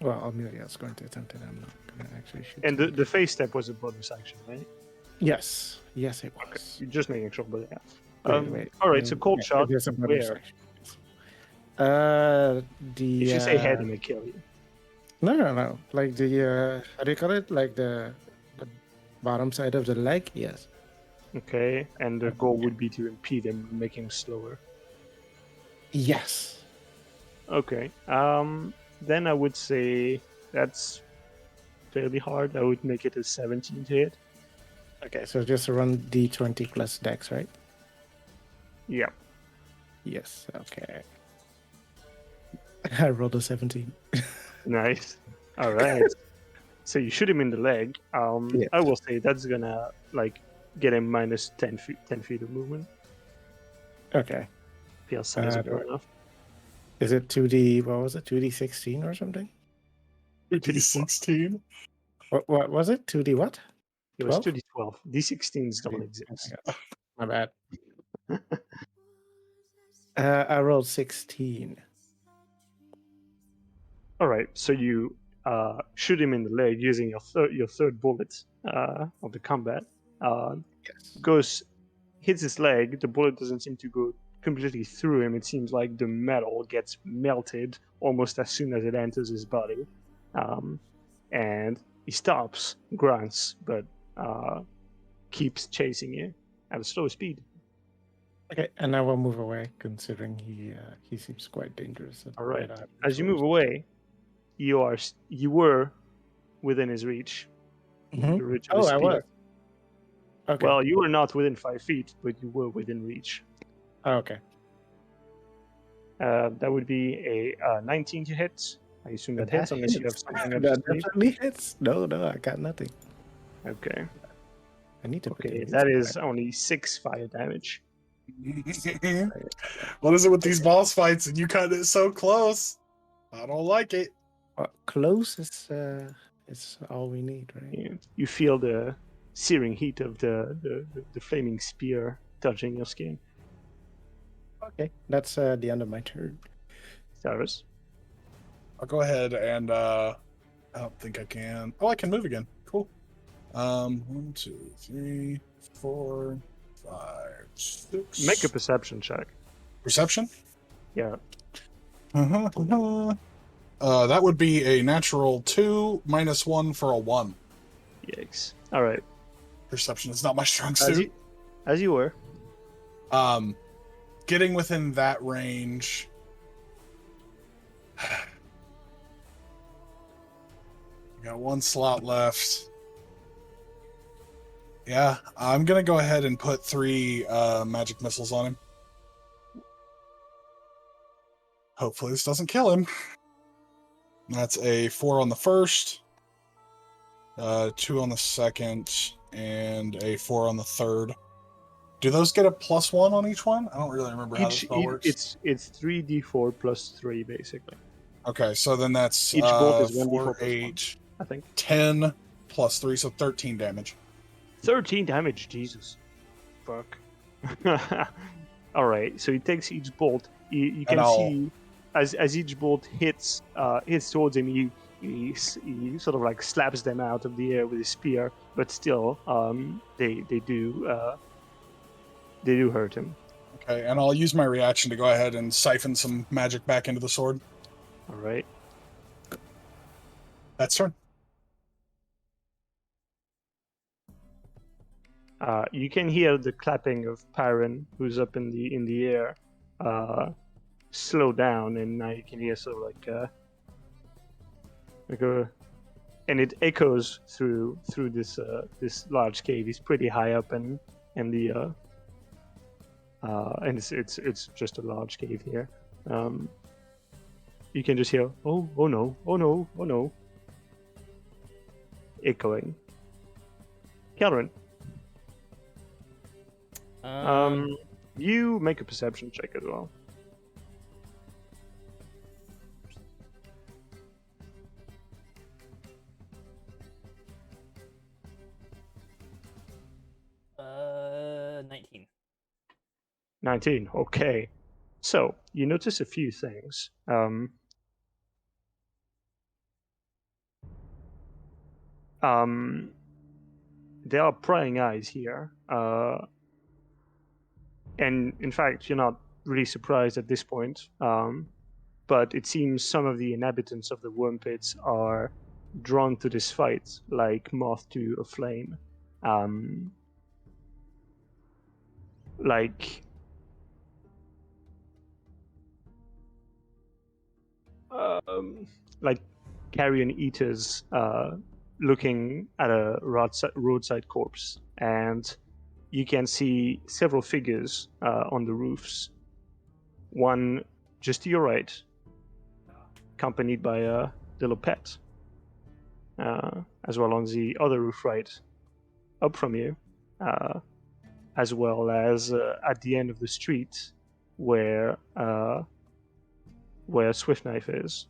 Well, Amelia's going to attempt it. I'm not going to actually shoot. And the phase step was a bonus action, right? Yes. Yes, it was. You're just making sure, but yeah. Wait. All right, so cold shot. There's a bonus Where? action. The If you say head, it may kill you. no. Like the how do you call it? Like the bottom side of the leg. Yes. Okay, and the goal would be to impede him, make him slower. Yes. Okay. Then I would say that's fairly hard. I would make it a 17 to hit. Okay, so just run d20 plus dex, right? Yeah. Yes. Okay. I rolled a 17. Nice. All right. So you shoot him in the leg. Yeah. I will say that's gonna like get him minus 10 feet of movement. Okay. Feels sizable enough. Is it 2d? What was it? 2d16 or something? 2d16. What was it? 2d what? It was 12? 2d12. D16s don't Oh my exist. God. My bad. I rolled 16. All right. So you shoot him in the leg using your third bullet of the combat. Yes. Hits his leg. The bullet doesn't seem to go completely through him. It seems like the metal gets melted almost as soon as it enters his body, and he stops, grunts, but keeps chasing you at a slow speed. Okay, and I will move away, considering he seems quite dangerous. All right. As you move away, you were within his reach. Mhm. The reach of Oh, his I spear. was. Okay. Well, you were not within 5 feet, but you were within reach. Oh, okay. That would be a 19 to hit. I assume that hits, unless you have something up your That sleeve. definitely hits. No, I got nothing. Okay. I need to. put Okay, in that these is only 6 fire damage. What is it with these boss fights and you cut it so close? I don't like it. Close is all we need, right? You feel the searing heat of the flaming spear touching your skin. Okay, that's the end of my turn. Cyrus. I'll go ahead and I don't think I can. Oh, I can move again. Cool. 1, 2, 3, 4, 5, 6. Make a perception check. Perception? Yeah. That would be a natural 2 minus 1 for a 1. Yikes. All right. Perception is not my strong suit. As you were. Getting within that range. Got 1 slot left. Yeah, I'm gonna go ahead and put 3 magic missiles on him. Hopefully this doesn't kill him. That's a 4 on the first, 2 on the second, and a 4 on the third. Do those get a +1 on each one? I don't really remember how the spell works. It's 3d4 plus 3 basically. Okay, so then that's Each bolt is 1d4 4, plus 1, 8, I think. 10 plus 3, so 13 damage. 13 damage, Jesus. Fuck. Alright, so he takes each bolt. You can see as each bolt hits towards him, he sort of like slaps them out of the air with his spear, but still, they do hurt him. Okay, and I'll use my reaction to go ahead and siphon some magic back into the sword. Alright. That's turn. You can hear the clapping of Pyron, who's up in the air, slow down, and now you can hear sort of and it echoes through this large cave. He's pretty high up in the and it's just a large cave here. You can just hear oh no, echoing. Calvin. You make a perception check as well. Uh, 19. 19. Okay. So you notice a few things. there are prying eyes here. And in fact, you're not really surprised at this point. But it seems some of the inhabitants of the worm pits are drawn to this fight like moth to a flame. Like like carrion eaters looking at a roadside corpse, and you can see several figures on the roofs. One just to your right, accompanied by a little pet, as well on the other roof right, up from you, as well as at the end of the street where Swift Knife is.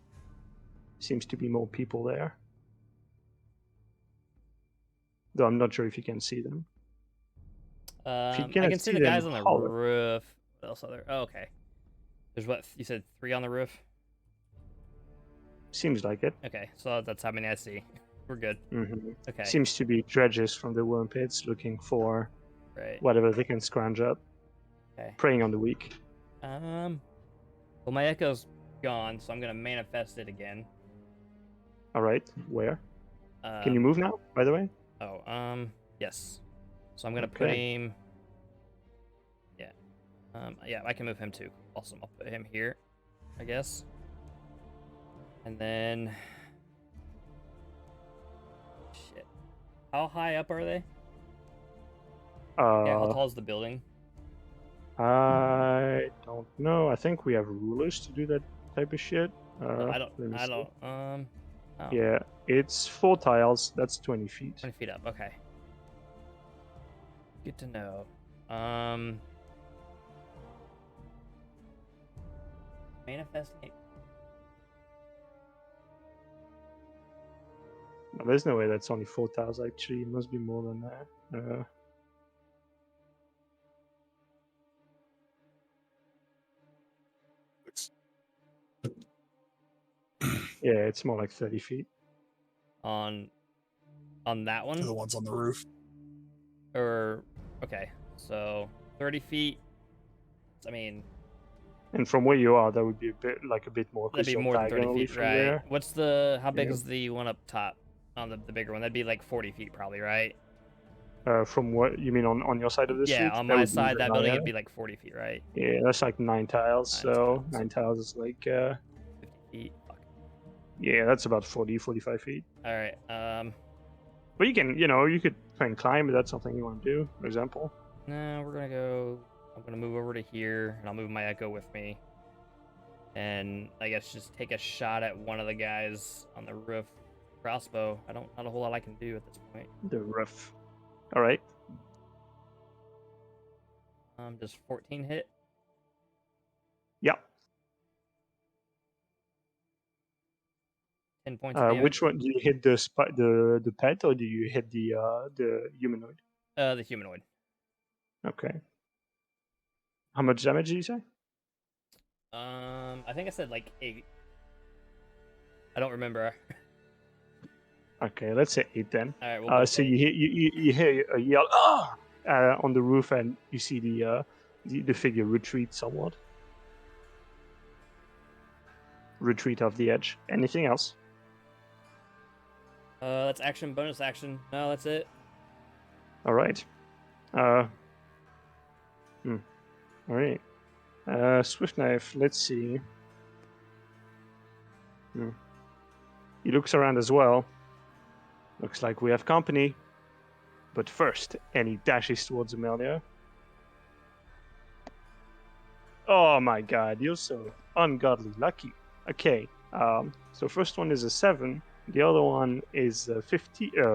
Seems to be more people there, though I'm not sure if you can see them. I cannot can see see the guys them, on the holler. roof. What else are there? Oh, okay. There's what you said, 3 on the roof. Seems like it. Okay, so that's how many I see. We're good. Mm-hmm. Okay. Seems to be dredges from the worm pits looking for Right. whatever they can scrounge up, Okay. preying on the weak. Well, my echo's gone, so I'm gonna manifest it again. All right, where? Can you move now, by the way? Oh, yes. So I'm gonna put Okay. him. Yeah. Yeah, I can move him too. Awesome. I'll put him here, I guess. And then. Shit. How high up are they? Yeah, how tall is the building? I don't know. I think we have rulers to do that type of shit. I let me see. don't. Oh, Yeah, it's 4 tiles. That's 20 feet. 20 feet up. Okay. Good to know. Manifesting. No, there's no way that's only 4 tiles. Actually, it must be more than that. Yeah, it's more like 30 feet. On that To one? the ones on the roof. Or okay, so 30 feet. I mean, And from where you are, that would be a bit more. that'd 'cause be you're more than 30 diagonally feet, from right? there. What's how big Yeah. is the one up top on the bigger one? That'd be like 40 feet, probably, right? From what you mean on your side of the street? Yeah, on That my would be side, even that building higher. would be like 40 feet, right? Yeah, that's like 9 tiles. 9 So tiles. 9 tiles is like 50 feet. Fuck. yeah, that's about 45 feet. All right. But you can, you could try and climb if that's something you want to do, for example. No, we're gonna go. I'm gonna move over to here, and I'll move my echo with me. And I guess just take a shot at one of the guys on the roof. Crossbow. Not a whole lot I can do at this point. The roof. All right. Does 14 hit? Yeah. 10 points of damage. Which one do you hit? The pet, or do you hit the humanoid? The humanoid. Okay. How much damage did you say? I think I said like 8. I don't remember. Okay, let's say 8 then. All right. We'll So you hear a yell on the roof, and you see the figure retreat somewhat. Retreat off the edge. Anything else? That's action, bonus action. No, that's it. All right. All right. Swift Knife. Let's see. He looks around as well. Looks like we have company. But first, and he dashes towards Amelia. Oh my god, you're so ungodly lucky. Okay, so first one is a 7. The other one is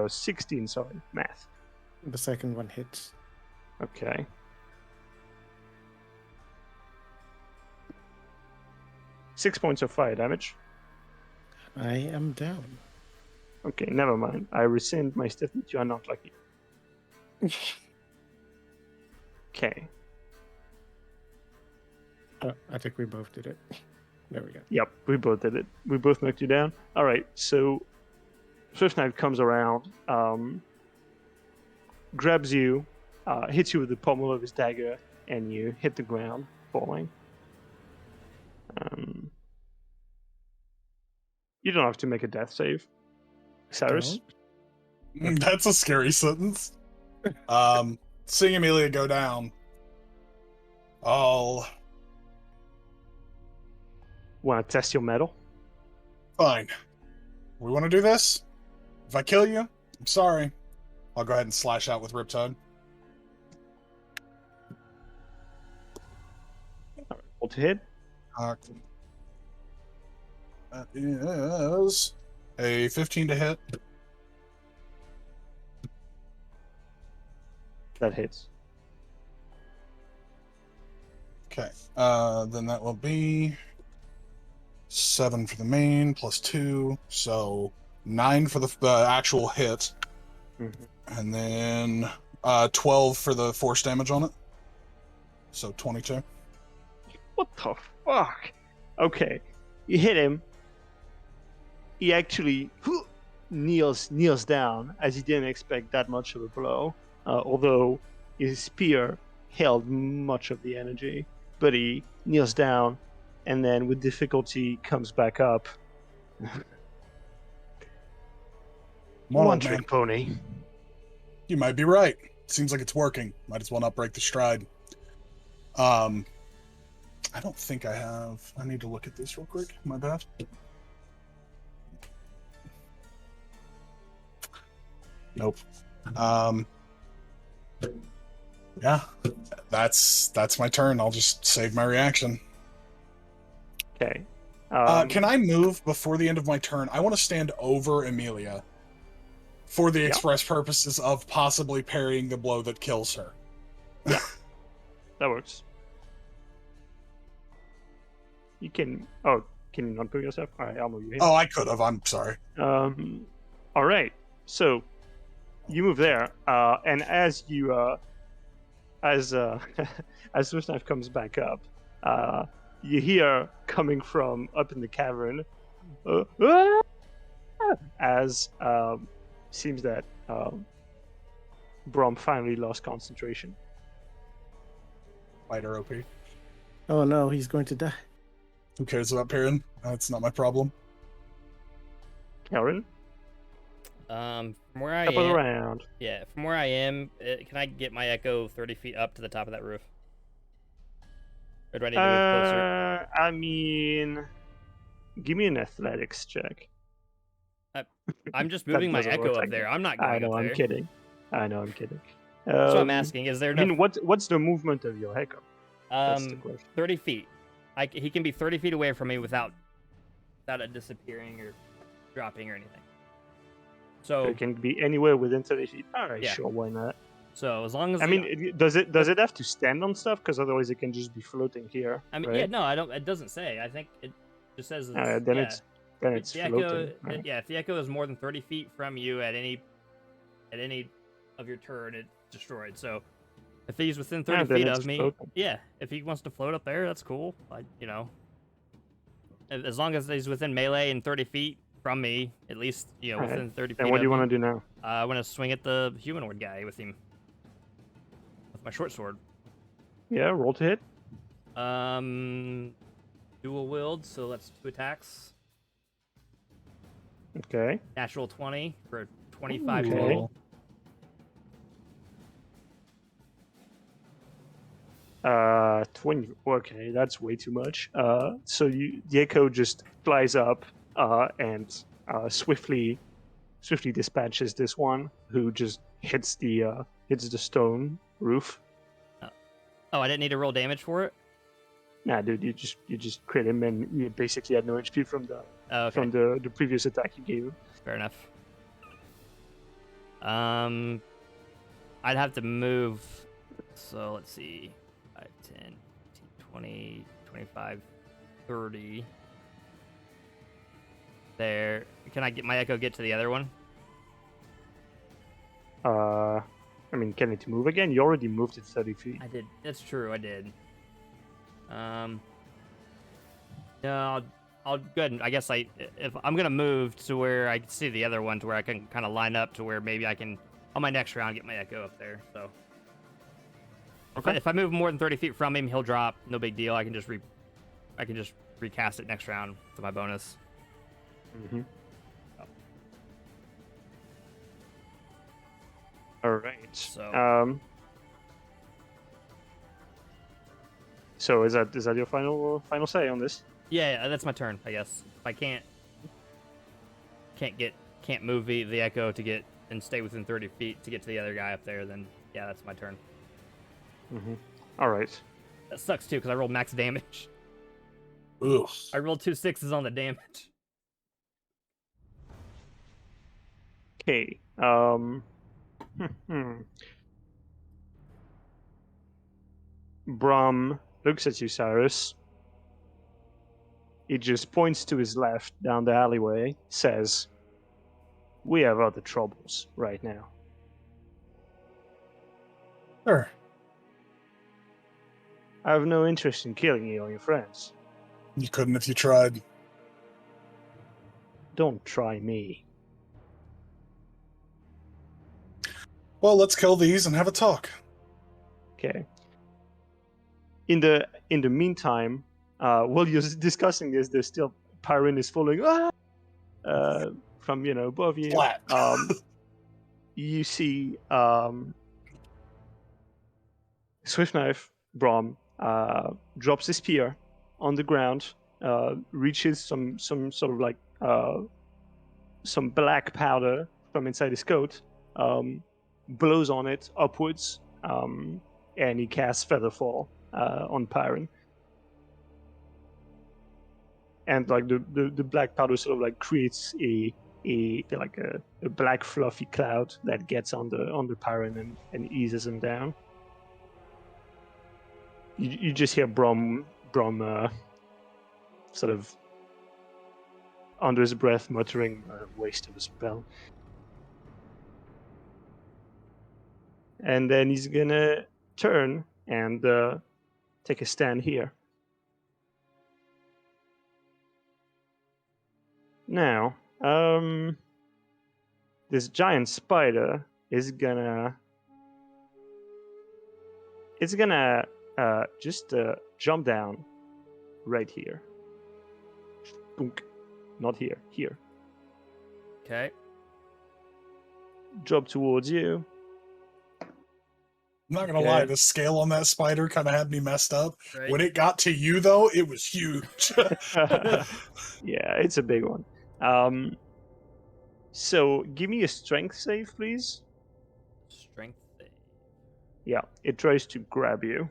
16, sorry, math. The second one hits. Okay. Six points of fire damage. I am down. Okay, never mind. I rescind my statement. You are not lucky. Okay. I think we both did it. There we go. Yep, we both did it. We both knocked you down. All right, so Swift Knife comes around, grabs you, hits you with the pommel of his dagger, and you hit the ground, falling. You don't have to make a death save. Cyrus? That's a scary sentence. Seeing Amelia go down, I'll... Want to test your metal? Fine. We want to do this? If I kill you, I'm sorry. I'll go ahead and slash out with Riptide. Roll to hit. That is a 15 to hit. That hits. Okay. Then that will be 7 for the main plus 2, so 9 for the actual hit, and then 12 for the force damage on it. So 22. What the fuck? Okay, you hit him. He actually kneels down, as he didn't expect that much of a blow. Although his spear held much of the energy, but he kneels down, and then with difficulty comes back up. One trick pony. You might be right. Seems like it's working. Might as well not break the stride. I don't think I have. I need to look at this real quick. My bad. Nope. Yeah, that's my turn. I'll just save my reaction. Okay. Can I move before the end of my turn? I want to stand over Amelia for the express purposes of possibly parrying the blow that kills her. Yeah, that works. You can... Oh, can you not move yourself? All right, I'll move you here. Oh, I could have. I'm sorry. All right. So you move there, and as you as Swift Knife comes back up, you hear coming from up in the cavern, as seems that Brom finally lost concentration. Fighter OP. Oh no, he's going to die. Who cares about Perrin? That's not my problem. Karen, From where I up am, around. yeah, from where I am, can I get my echo 30 feet up to the top of that roof? Or do I need to move closer? I mean, give me an athletics check. I'm just That moving my doesn't echo work up like there. that. I'm not I going know, up I'm there. kidding. I know, I'm kidding. So I'm asking, is there I enough? mean, what's the movement of your echo? That's the question. 30 feet. He can be 30 feet away from me without it disappearing or dropping or anything. So It can be anywhere within 30 feet. All right, Yeah. sure, why not? So as long as I mean, does it have to stand on stuff? Because otherwise, it can just be floating here. I mean, right? yeah, no, I don't. It doesn't say. I think it just says it's, Then yeah. it's the floating. echo, right? yeah. If the echo is more than 30 feet from you at any of your turn, it's destroyed. So if he's within 30 then feet it's of me, floating. yeah. If he wants to float up there, that's cool. As long as he's within melee and 30 feet from me, at least Alright. within 30 feet. Then what do you want want to do now? I want to swing at the humanoid guy with him with my short sword. Yeah, roll to hit. Dual wield, so that's 2 attacks. Okay. Natural 20 for 25 Ooh. total. 20. Okay, that's way too much. So the echo just flies up and swiftly dispatches this one who just hits the stone roof. Oh, I didn't need to roll damage for it. Nah, dude, you just crit him and you basically had no HP from the Oh, okay. from the previous attack you gave him. Fair enough. I'd have to move. So let's see. 5, 10, 20, 25, 30. There. Can I get my echo get to the other one? I mean, can it move again? You already moved it 30 feet. I did. That's true. I did. No, I'll go ahead and I guess if I'm gonna move to where I can see the other one, to where I can kind of line up to where maybe I can on my next round, get my echo up there. So Okay. if I move more than 30 feet from him, he'll drop. No big deal. I can just recast it next round to my bonus. Mm-hmm. All right. So- So is that your final say on this? Yeah, that's my turn, I guess. If I can't move the echo to get and stay within 30 feet to get to the other guy up there, then yeah, that's my turn. Mm-hmm. All right. That sucks too because I rolled max damage. Ugh. I rolled 2 6s on the damage. Okay. Brom looks at you, Cyrus. He just points to his left down the alleyway, says, "We have other troubles right now." Sure. I have no interest in killing you or your friends. You couldn't if you tried. Don't try me. Well, let's kill these and have a talk. Okay. In the meantime, while you're discussing this, there's still Pyrin is following from above you. Flat. You see Swift Knife Brom drops his spear on the ground, reaches some sort of like some black powder from inside his coat, blows on it upwards, and he casts Featherfall on Pyron. And like the black powder sort of like creates a black fluffy cloud that gets on the Pyron and eases him down. You just hear Brom sort of under his breath muttering, "Waste of a spell." And then he's gonna turn and take a stand here. Now, this giant spider is gonna just jump down right here. Boonk. Not here, here. Okay. Drop towards you. I'm not gonna lie, Okay. the scale on that spider kind of had me messed up. Right. When it got to you, though, it was huge. Yeah, it's a big one. So give me a strength save, please. Strength save. Yeah, it tries to grab you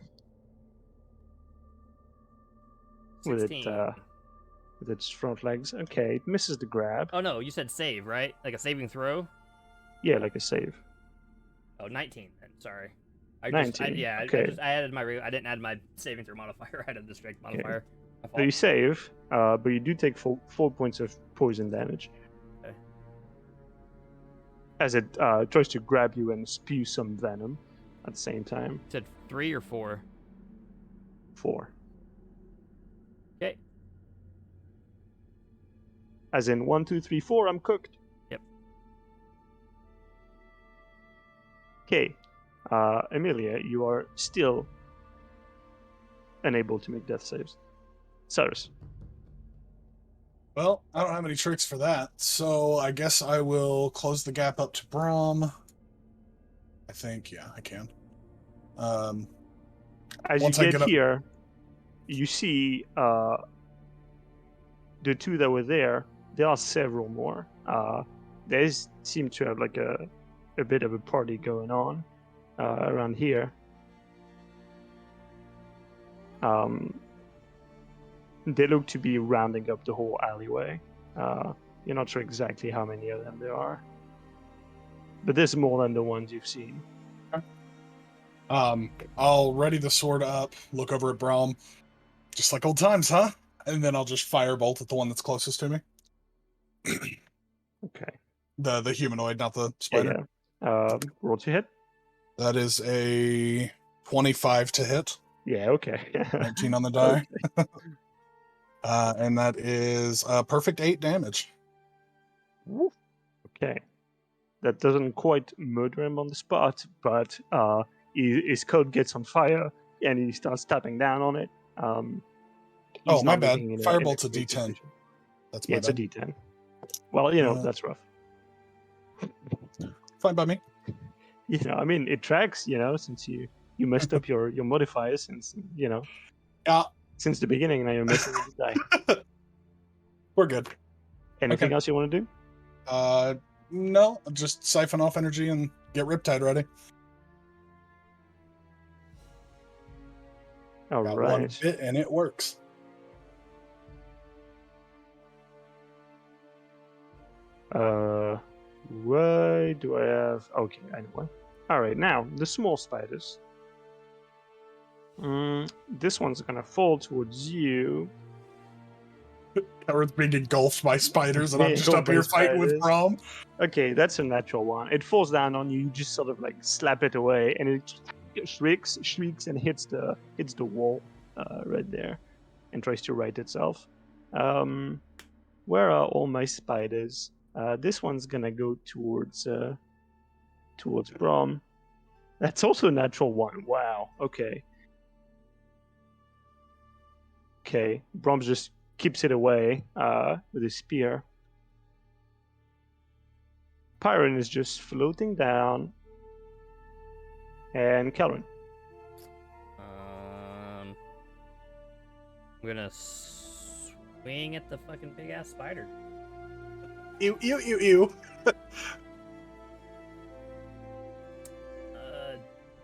16. with its front legs. Okay, it misses the grab. Oh no, you said save, right? Like a saving throw? Yeah, like a save. Oh, 19 then. Sorry. 19, I okay. added I didn't add my saving throw modifier. I added the strength modifier. My So you fault. save, but you do take 4 points of poison damage. Okay. As it tries to grab you and spew some venom at the same time. You said 3 or 4? 4. Okay. As in 1, 2, 3, 4, I'm cooked. Yep. Okay. Amelia, you are still unable to make death saves. Cyrus. Well, I don't have any tricks for that, so I guess I will close the gap up to Brom. I think, yeah, I can. As Once you I get get up- here, you see the two that were there. There are several more. They seem to have like a bit of a party going on around here. They look to be rounding up the whole alleyway. You're not sure exactly how many of them there are, but there's more than the ones you've seen. I'll ready the sword up, look over at Brom, just like old times, huh? And then I'll just firebolt at the one that's closest to me. Okay. The humanoid, not the Yeah, spider. yeah. Roll to hit. That is a 25 to hit, Yeah, okay. 19 on the die. And that is a perfect 8 damage. Okay. that doesn't quite murder him on the spot, but his coat gets on fire and he starts tapping down on it. He's my not bad. looking in Firebolt's a great D10. position. That's Yeah, my it's a bad. D10. Well, that's rough. Fine by me. I mean, it tracks. Since you messed up your modifiers since Yeah, since the beginning. Now you're messing with the die. we're good. Anything Okay. else you want to do? No, just siphon off energy and get Riptide ready. All Got right. one bit and it works. Why do I have? Okay, I know one. All right, now the small spiders. This one's gonna fall towards you. Howard's being engulfed by spiders, and I'm just up here fighting with Brom. Okay, that's a natural one. It falls down on you. You just sort of like slap it away, and it shrieks, and hits the wall right there, and tries to right itself. Where are all my spiders? This one's gonna go towards Brom. That's also a natural one. Wow. Okay. Okay. Brom just keeps it away with his spear. Pyron is just floating down. And Kelvin. I'm gonna swing at the fucking big ass spider. Ew, ew, ew, ew.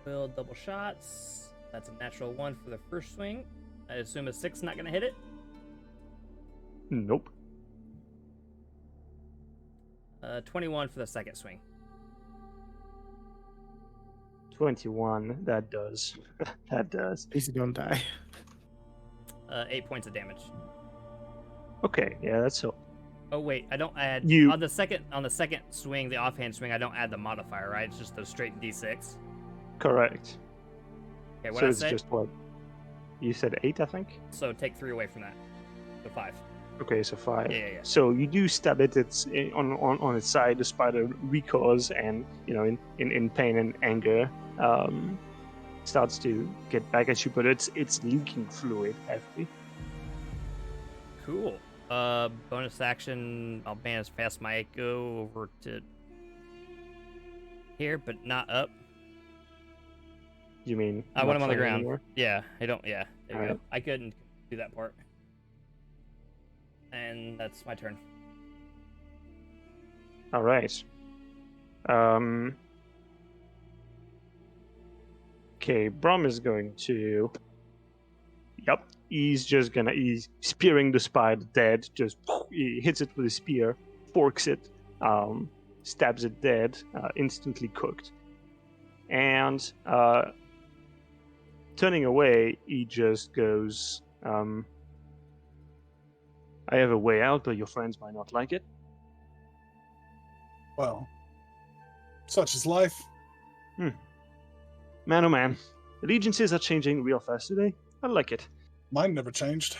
Will double shots. That's a natural 1 for the first swing. I assume a 6 not gonna hit it. Nope. 21 for the second swing. 21. That does. That does. Please don't die. 8 points of damage. Okay. Yeah, that's so. Oh wait, I don't add on the second swing, the offhand swing. I don't add the modifier, right? It's just the straight D6. Correct. Okay, what so I it's say? just what? You said 8, I think? So take 3 away from that. So 5. Okay, so 5. Yeah. So you do stab it. It's on its side. The spider recoils and in pain and anger starts to get back at you, but it's leaking fluid heavily. Cool. Bonus action. I'll manage fast my echo over to here, but not up. You mean? I want him on the ground. Anymore? Yeah, I don't. Yeah, there you Alright. go. I couldn't do that part. And that's my turn. All right. Okay, Brom is going to. Yep, he's spearing the spider dead. He hits it with a spear, forks it, stabs it dead, instantly cooked. And turning away, he just goes. I have a way out, but your friends might not like it. Well, such is life. Man, oh man. Allegiances are changing real fast today. I like it. Mine never changed.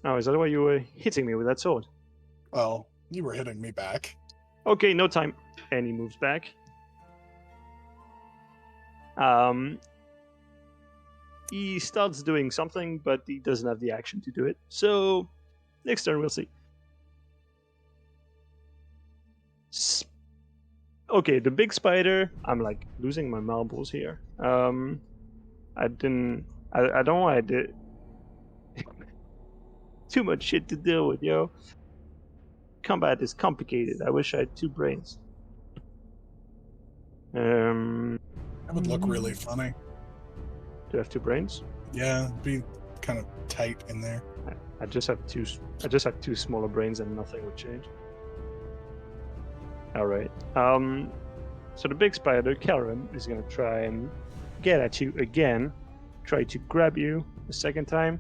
Oh, is that why you were hitting me with that sword? Well, you were hitting me back. Okay, no time. And he moves back. He starts doing something, but he doesn't have the action to do it. So, next turn we'll see. Okay, the big spider. I'm like losing my marbles here. I don't know why I did. Too much shit to deal with, yo. Combat is complicated. I wish I had 2 brains. That would look really funny. Do I have 2 brains? Yeah, be kind of tight in there. I just have 2. I just have 2 smaller brains, and nothing would change. All right. So the big spider, Karen, is gonna try and get at you again. Try to grab you a second time,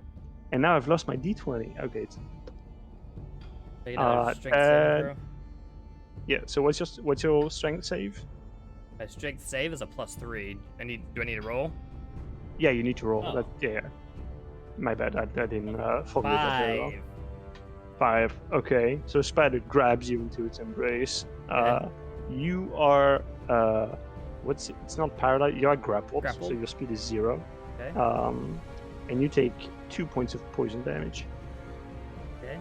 and now I've lost my D20. Okay. So you know, strength saving throw. Yeah. So what's your strength save? My strength save is a +3. Do I need to roll? Yeah, you need to roll. Oh. Yeah. My bad. I didn't formulate that very well. 5. 5. Okay. So spider grabs you into its embrace. You are it's not paralyzed. You are grappled, so Grappled. your speed is 0. Okay. And you take 2 points of poison damage. Okay.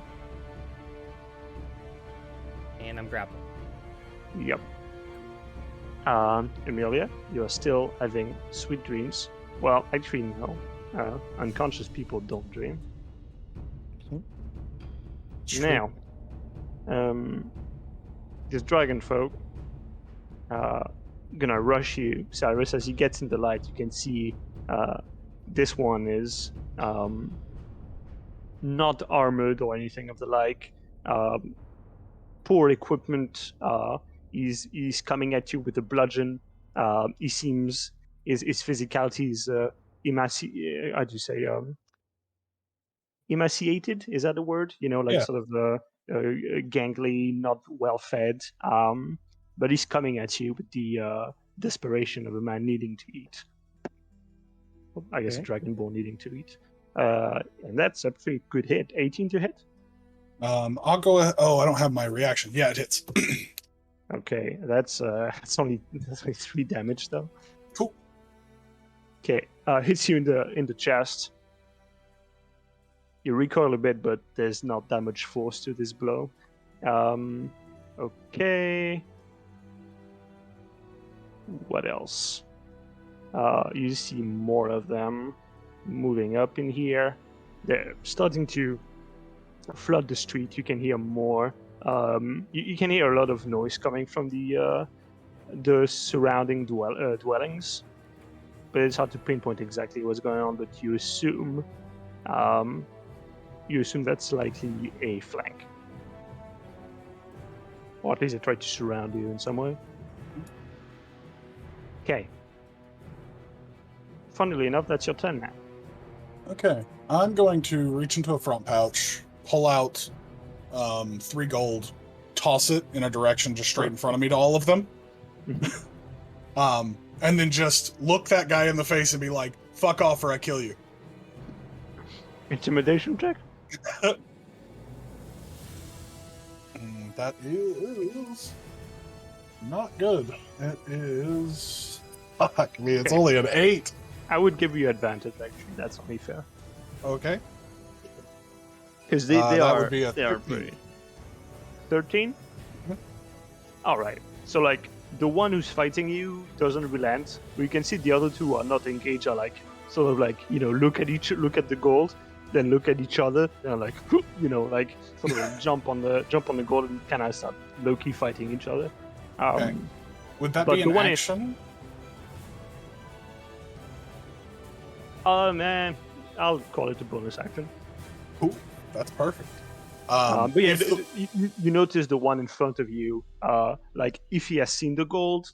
And I'm grappled. Yep. Amelia, you are still having sweet dreams. Well, actually, no. Unconscious people don't dream. True. Now, this dragon folk gonna rush you, Cyrus. As he gets in the light, you can see this one is not armored or anything of the like. Poor equipment. He's coming at you with a bludgeon. He seems his physicality is how do you say emaciated? Is that a word? You know, like Yeah. sort of gangly, not well fed. But he's coming at you with the desperation of a man needing to eat. I guess a Okay. dragonborn needing to eat. And that's a pretty good hit. 18 to hit. I'll go. Oh, I don't have my reaction. Yeah, it hits. Okay, that's only 3 damage though. Cool. Okay, hits you in the chest. You recoil a bit, but there's not that much force to this blow. Okay. What else? You see more of them moving up in here. They're starting to flood the street. You can hear more. You can hear a lot of noise coming from the surrounding dwellings, but it's hard to pinpoint exactly what's going on. But you assume that's likely a flank, or at least they try to surround you in some way. Okay. Funnily enough, that's your turn now. Okay. I'm going to reach into a front pouch, pull out 3 gold, toss it in a direction just straight in front of me to all of them. And then just look that guy in the face and be like, fuck off or I kill you. Intimidation check? That is not good. It is... Fuck me, it's only an 8. I would give you advantage, actually. That's only fair. Okay. Because they that are... would be a they are 13. pretty... 13? Alright. So, like, the one who's fighting you doesn't relent. But you can see the other two are not engaged, are like, sort of like, look at the gold, then look at each other, and like, like, sort of like jump on the gold and kind of start low-key fighting each other. Okay. Would that but be the an one action? Man, I'll call it a bonus action. Cool. That's perfect. But yeah, if- you notice the one in front of you. Like if he has seen the gold,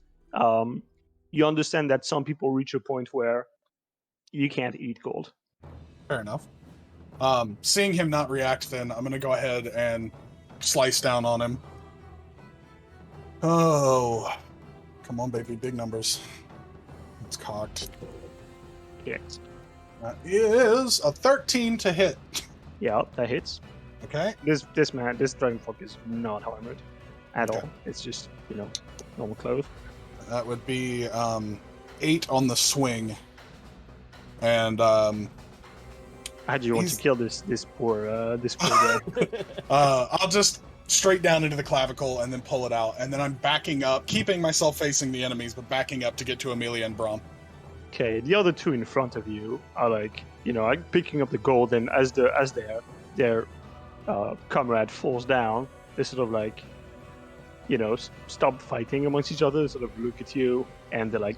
you understand that some people reach a point where you can't eat gold. Fair enough. Seeing him not react, then I'm going to go ahead and slice down on him. Oh, come on, baby, big numbers. It's cocked. Yeah. That is a 13 to hit. Yeah, that hits. Okay. This dragon folk is not armored at Okay. all. It's just normal clothes. That would be 8 on the swing. And How do you want to He's- kill this poor guy? I'll just straight down into the clavicle and then pull it out. And then I'm backing up, keeping myself facing the enemies, but backing up to get to Amelia and Brom. Okay, the other two in front of you are like, like picking up the gold, and as their comrade falls down, they sort of like, stop fighting amongst each other, sort of look at you, and they like,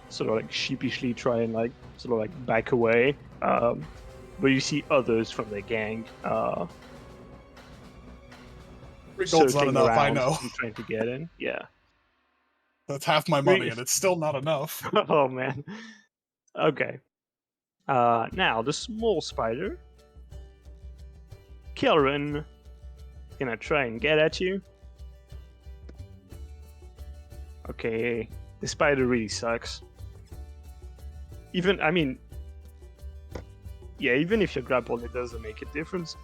sort of like sheepishly try and like, sort of like back away. But you see others from the gang 3 gold's not circling enough, I around know. and trying to get in. Yeah. That's half my money, and it's still not enough. Oh man. Okay. Now the small spider, Kelrin, gonna try and get at you. Okay, the spider really sucks. Even if you're grappled, it doesn't make a difference.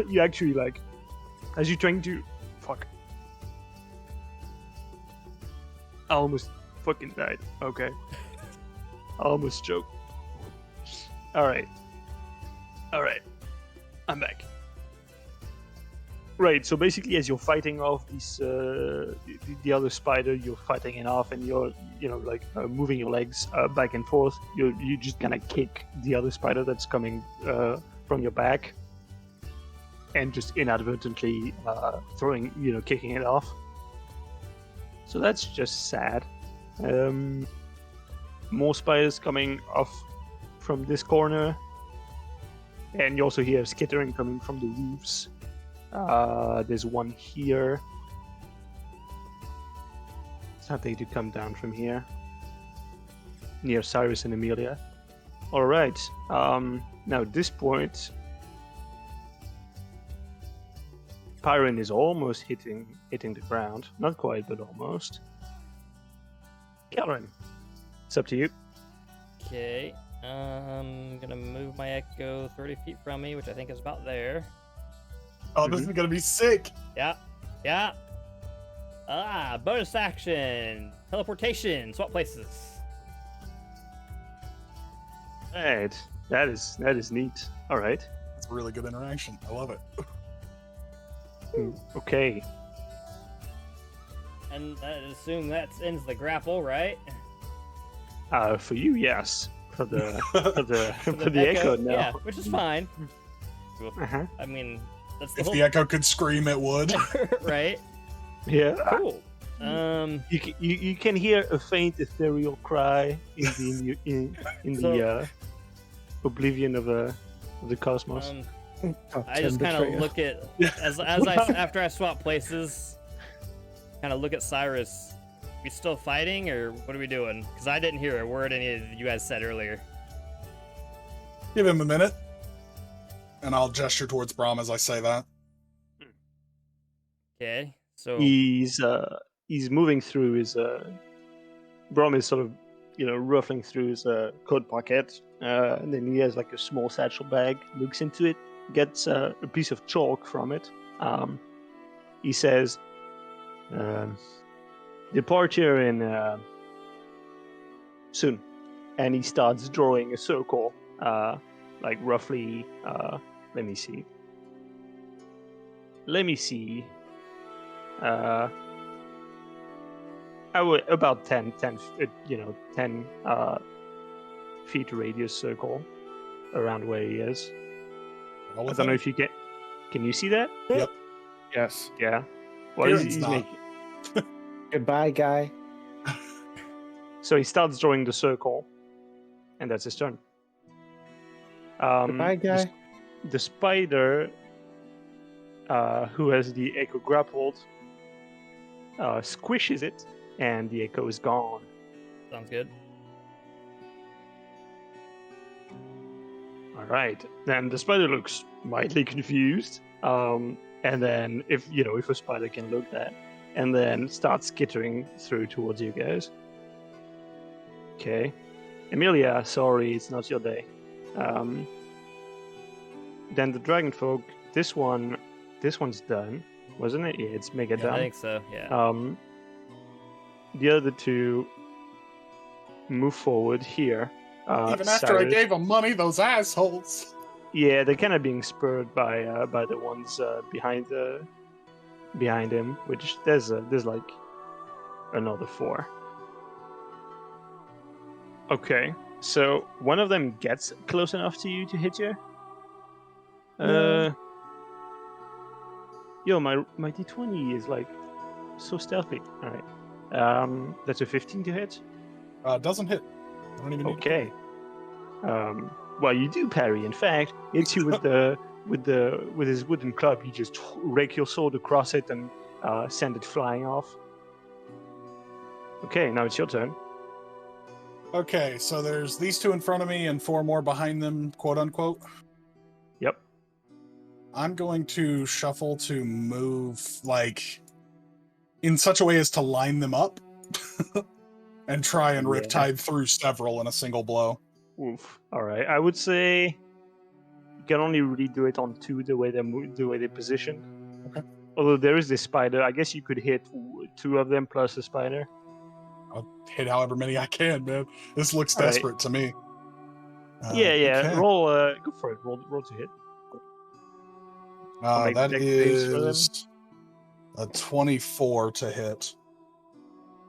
You actually like, as you're trying to, I almost fucking died. Okay. I almost choked. Alright. Alright. I'm back. Right, so basically as you're fighting off these, the other spider, you're fighting it off and you're, moving your legs back and forth. You just gonna kick the other spider that's coming from your back and just inadvertently kicking it off. So that's just sad. More spiders coming off from this corner. And you also hear skittering coming from the roofs. There's one here. Something to come down from here. Near Cyrus and Amelia. Alright. Now at this point, Pyron is almost hitting the ground. Not quite, but almost. Karen, it's up to you. Okay. I'm gonna move my echo 30 feet from me, which I think is about there. Oh, this is gonna be sick. Yeah. Yeah. Bonus action. Teleportation. Swap places. Right. That is neat. Alright. That's a really good interaction. I love it. Okay. And I assume that ends the grapple, right? For you, yes. For the for the echo, no. Yeah, which is fine. Uh-huh. I mean, that's the If whole the echo could scream, it would. right. Yeah. Cool. You can hear a faint ethereal cry in the oblivion of the cosmos. I just kind of look at after I swap places, kind of look at Cyrus. We still fighting, or what are we doing? Because I didn't hear a word any of you guys said earlier. Give him a minute, and I'll gesture towards Brahm as I say that. Okay, so He's moving through his. Brom is sort of, ruffling through his coat pocket, and then he has like a small satchel bag. Looks into it, gets a piece of chalk from it. He says, "Departure in soon," and he starts drawing a circle, like roughly. Let me see. I would about 10 feet radius circle around where he is. I don't know if you can you see that? Yep. Yes. Yeah. What is Kieran's he's not. making? Goodbye, guy. So he starts drawing the circle, and that's his turn. Goodbye, guy. The spider, who has the echo grappled, squishes it, and the echo is gone. sounds good. All right. Then the spider looks mildly confused. And then if a spider can look that, and then starts skittering through towards you guys. Okay. Amelia, sorry, it's not your day. Then the dragon folk, this one's done, wasn't it? Yeah, it's mega Yeah, done. I think so. Yeah. The other two move forward here. Even after I Cyrus- gave them money, those assholes. Yeah, they're kind of being spurred by the ones behind him, which there's like another 4. Okay, so one of them gets close enough to you to hit you. No. Yo, my D20 is like so stealthy. All right, that's a 15 to hit. Doesn't hit. I don't even need to Okay. Well, you do parry. In fact, hits you with with his wooden club. You just rake your sword across it and send it flying off. Okay, now it's your turn. Okay, so there's these 2 in front of me and 4 more behind them, quote unquote. Yep. I'm going to shuffle to move, like, in such a way as to line them up and try and riptide through several in a single blow. Oof. All right. I would say you can only really do it on 2 the way they move, the way they position. Okay. Although there is this spider, I guess you could hit 2 of them plus a spider. I'll hit however many I can, man. This looks All right. desperate to me. Yeah. Okay. Roll. Go for it. Roll to hit. make That dex saves for them. is a 24 to hit.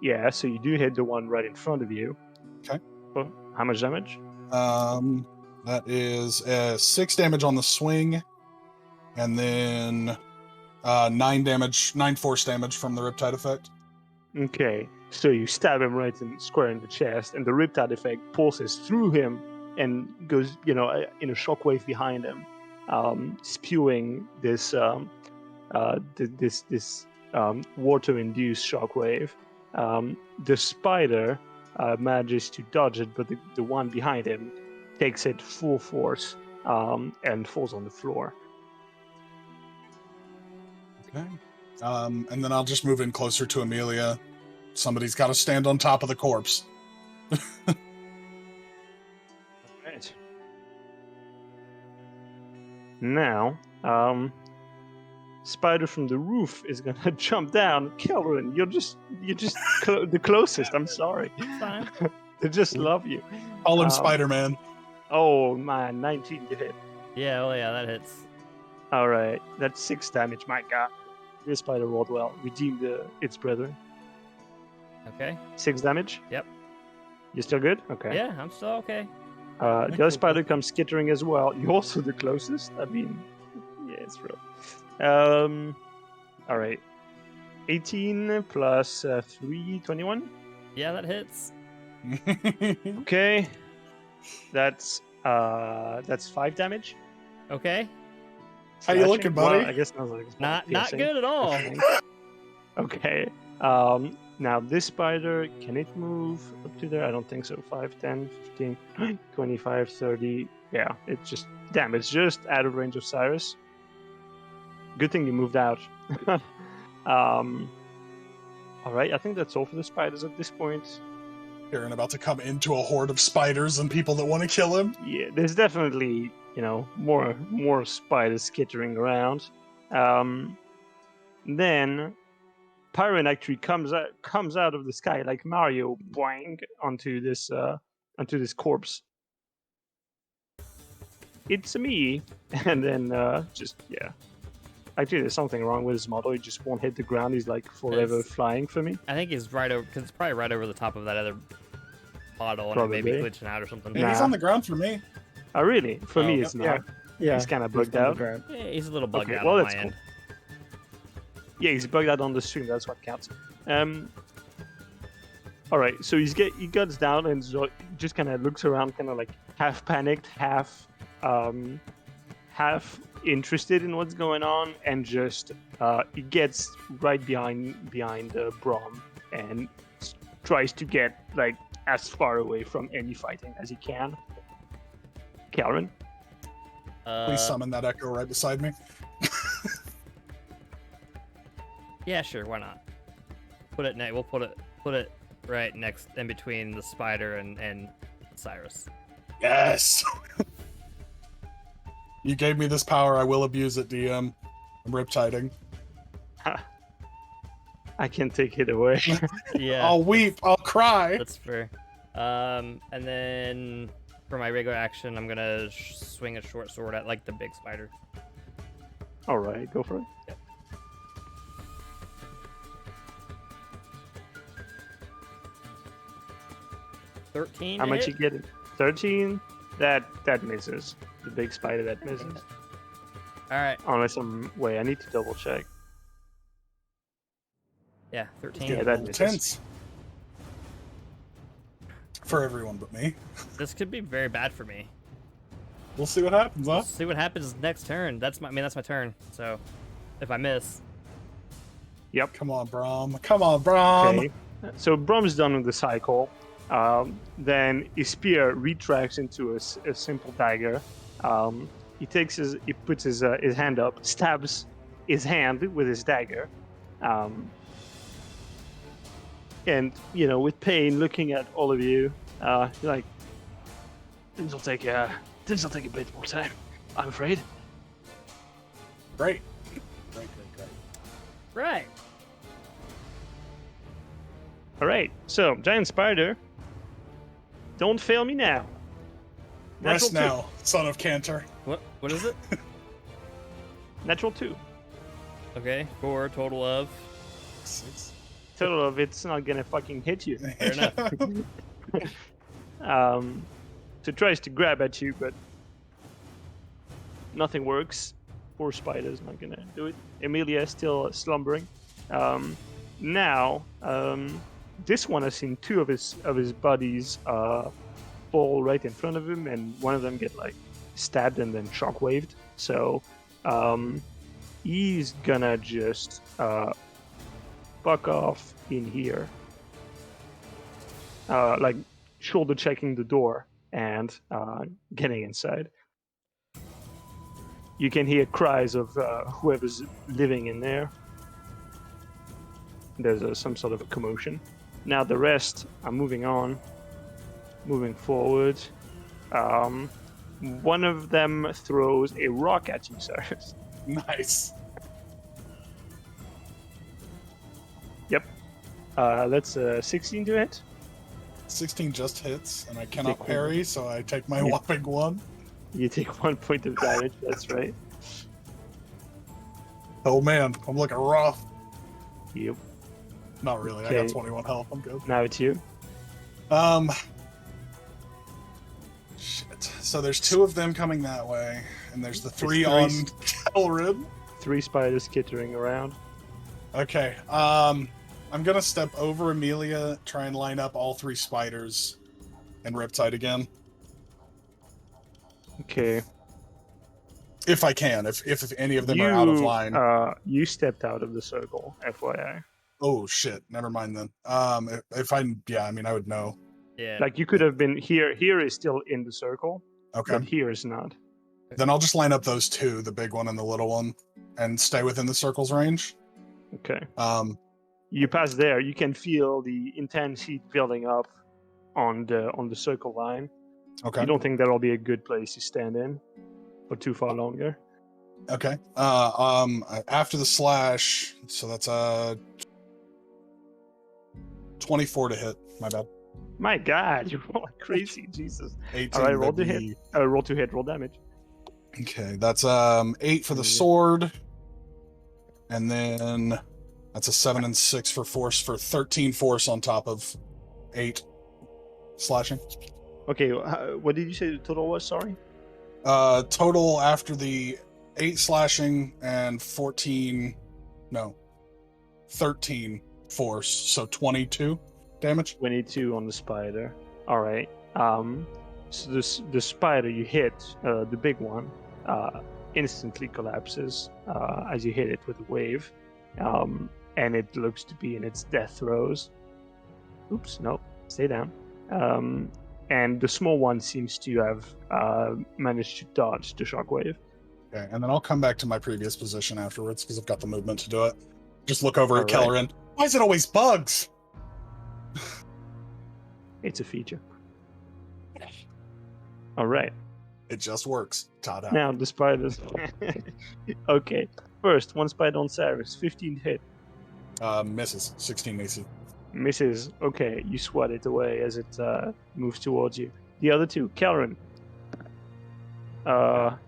Yeah. So you do hit the one right in front of you. Okay. Well, how much damage? That is 6 damage on the swing, and then 9 force damage from the Riptide effect. Okay, so you stab him right square in the chest, and the Riptide effect pulses through him and goes, in a shockwave behind him, spewing this water-induced shockwave. The spider manages to dodge it, but the one behind him takes it full force and falls on the floor. Okay. And then I'll just move in closer to Amelia. Somebody's got to stand on top of the corpse. Right. Now, Spider from the roof is gonna jump down. Kelvin, you're just the closest. I'm sorry. Fine. They just love you. Call him Spider-Man. Oh man, 19 to hit. Yeah, oh yeah, that hits. All right, that's 6 damage. My God, this spider rolled well. Redeemed its brethren. Okay. 6 damage. Yep. You still good? Okay. Yeah, I'm still okay. The other spider comes skittering as well. You're also the closest. I mean, yeah, it's real. All right. 18 plus 3, 21. Yeah, that hits. Okay. That's 5 damage. Okay. How you looking, buddy? Well, I guess Not piercing. good at all. Okay. Now this spider, can it move up to there? I don't think so. 5, 10, 15, 25, 30. Yeah, it's just it's just out of range of Cyrus. Good thing you moved out. All right, I think that's all for the spiders at this point. Aaron about to come into a horde of spiders and people that want to kill him. Yeah, there's definitely, more spiders skittering around. Then Pyron actually comes out of the sky like Mario, boing, onto this corpse. It's me, and then Actually, there's something wrong with his model. He just won't hit the ground. He's like forever flying for me. I think he's right over, because it's probably right over the top of that other model, and it may be glitching out or something. Yeah, he's on the ground for me. Oh, really? For me, it's yeah. not. Yeah, He's kind of bugged out. Yeah, he's a little bugged Okay, out well, on that's my end. Yeah, he's bugged out on the stream. That's what counts. All right, so he gets down and just kind of looks around, kind of like half panicked, half interested in what's going on, and just he gets right behind Brom and tries to get like as far away from any fighting as he can. Calvin, Please summon that echo right beside me. Yeah, sure. Why not? We'll put it right next, in between the spider and Cyrus. Yes. You gave me this power. I will abuse it, DM. I'm riptiding. I can't take it away. Yeah. I'll weep. I'll cry. That's fair. And then for my regular action, I'm gonna swing a short sword at like the big spider. All right, go for it. Yep. $13. How much you get? 13. That misses. The big spider that misses. All right. Unless wait, I need to double check. Yeah, 13. Yeah, that misses. Tense. For everyone but me. This could be very bad for me. We'll see what happens, huh? We'll see what happens next turn. That's my turn. So, if I miss, Yep. Come on, Brom. Come on, Brom. Okay. So Brom's done with the cycle. Then his spear retracts into a simple dagger. He puts his hand up, stabs his hand with his dagger, and with pain, looking at all of you, you're like, "This will take a bit more time, I'm afraid." Great. right. All right. So giant spider. Don't fail me now. Rest Natural now, son of Cantor. What is it? 2. Natural 2. Okay, for a total of 6. Total of it's not gonna fucking hit you. fair enough. So it tries to grab at you, but nothing works. Poor spider's not gonna do it. Emilia is still slumbering. Now, this one has seen 2 of his buddies fall right in front of him, and one of them get like stabbed and then shockwaved. So he's gonna just fuck off in here, like shoulder checking the door and getting inside. You can hear cries of whoever's living in there. There's some sort of a commotion. Now the rest are moving on, moving forward. One of them throws a rock at you, Cyrus. Nice. Yep. That's 16 to hit. 16 just hits, and I cannot Take one. parry, so I take my Yeah. whopping 1. You take 1 point of damage. That's right. Oh man, I'm looking rough. Yep. Not really. I Okay. got 21 health. I'm good. Now it's you. Shit. So there's 2 of them coming that way, and there's the 3 three on s- Kelrin. 3 spiders skittering around. Okay. I'm gonna step over Amelia, try and line up all 3 spiders, and Riptide again, Okay. if I can. If any of them are out of line. You stepped out of the circle, FYI. Oh shit. Never mind then. If I I would know. Yeah. Like you could have been here. Here is still in the circle, Okay. but here is not. Then I'll just line up those 2, the big one and the little one, and stay within the circle's range. Okay. Um, You pass there. You can feel the intense heat building up on the circle line. okay. You don't think that'll be a good place to stand in for too far longer. Okay. After the slash, so that's 24 to hit. My bad. My God, you roll like crazy, Jesus! 18. All right, roll to that'd hit. be- Roll to hit. Roll damage. Okay, that's 8 for the Yeah. sword, and then that's a 7 and 6 for force, for 13 force on top of 8 slashing. Okay, what did you say the total was? Sorry. Total after the 8 slashing and 13 force, so 22 damage. 22 on the spider. All right. So the spider you hit, the big one, instantly collapses as you hit it with a wave, and it looks to be in its death throes. Oops, no, stay down. And the small one seems to have managed to dodge the shockwave. Okay, and then I'll come back to my previous position afterwards because I've got the movement to do it. Just look over at All right. Kellerin. Why is it always bugs? It's a feature. All right. It just works. Ta-da. Now the spiders. Okay. First, one spider on Cyrus, 15 hit. Misses. 16 AC. Misses. Okay, you swat it away as it moves towards you. The other 2, Kellerin.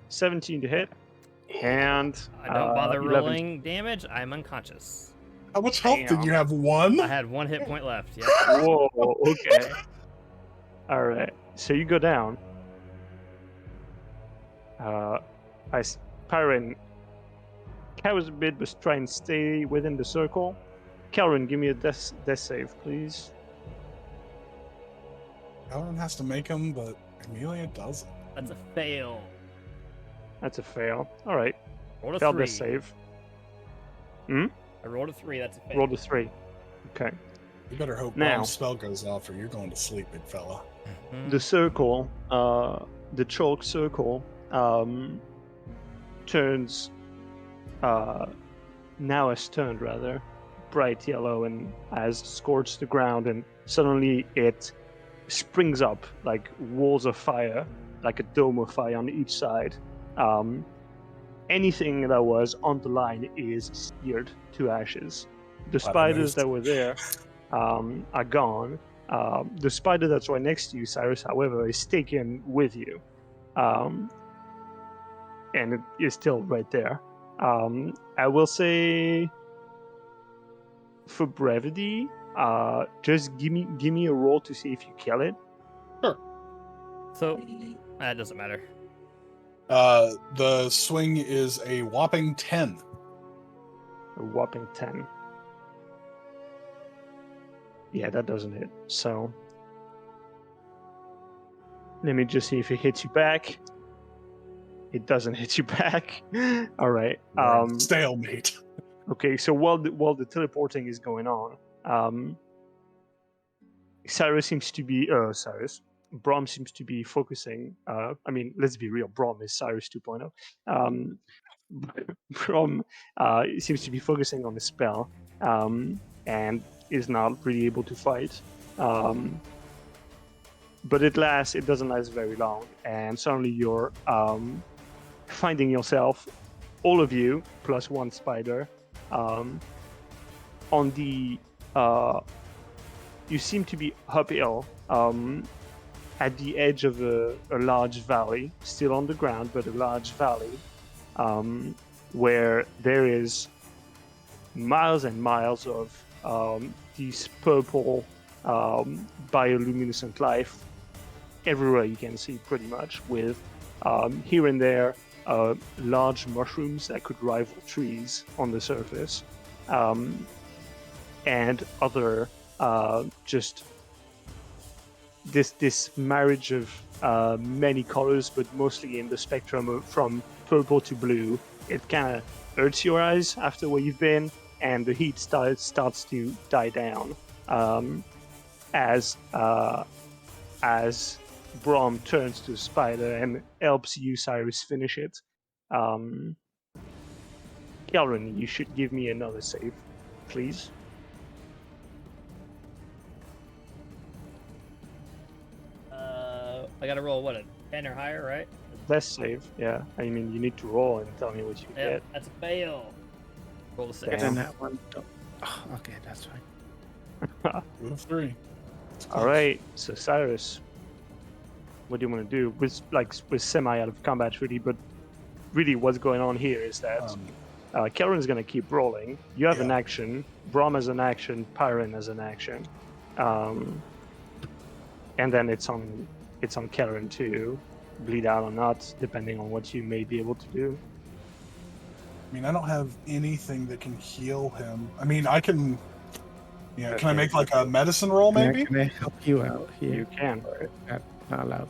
17 to hit. And I don't bother 11. rolling damage. I'm unconscious. How much health did Damn. you have? 1? I had 1 hit point left. Yeah. Whoa, okay. Alright, so you go down. Pyrin cowers a bit, but try and stay within the circle. Kellerin, give me a death save, please. Kellerin has to make them, but Amelia doesn't. That's a fail. That's a fail. Alright, Rolled a failed 3. death save. I rolled a 3. That's a fail. Rolled a 3. Okay. You better hope Now. one spell goes off or you're going to sleep, big fella. Mhm. The circle, the chalk circle, turns, now has turned rather, bright yellow and has scorched the ground, and suddenly it springs up like walls of fire, like a dome of fire on each side. Anything that was on the line is seared to ashes. The spiders moved. that were there are gone. The spider that's right next to you, Cyrus, however, is taken with you. And it is still right there. I will say, for brevity, just give me a roll to see if you kill it. So that doesn't matter. The swing is a whopping 10. A whopping 10. Yeah, that doesn't hit. So let me just see if it hits you back. It doesn't hit you back. All right. Stalemate. Okay, so while the teleporting is going on, Cyrus seems to be Brom seems to be focusing. I mean, let's be real. Brom is Cyrus 2.0. Brom seems to be focusing on the spell and is not really able to fight. But it doesn't last very long, and suddenly you're finding yourself, all of you plus one spider, on the you seem to be uphill at the edge of a large valley, still on the ground, but a large valley, where there is miles and miles of these purple bioluminescent life everywhere you can see, pretty much, with here and there large mushrooms that could rival trees on the surface, and other just this marriage of many colors, but mostly in the spectrum from purple to blue. It kind of hurts your eyes after where you've been, and the heat starts to die down as Brom turns to Spider and helps you, Cyrus, finish it. Kelrin, you should give me another save, please. I gotta roll what, a 10 or higher, right? Best save, yeah. I mean, you need to roll and tell me what you Yeah, get. that's a fail. Roll a 6. Damn. Then that one. Oh, okay, that's fine. 3. All right, so Cyrus, what do you want to do? With semi out of combat, really, but really, what's going on here is that Kelrin's gonna keep rolling. You have an Yeah. action. Brom has an action. Pyron has an action, and then it's on Kelrin to bleed out or not, depending on what you may be able to do. I mean, I don't have anything that can heal him. I mean, I can. Yeah, can I Okay. make like a medicine roll, maybe? Can I help you out here? You can. Or not allowed.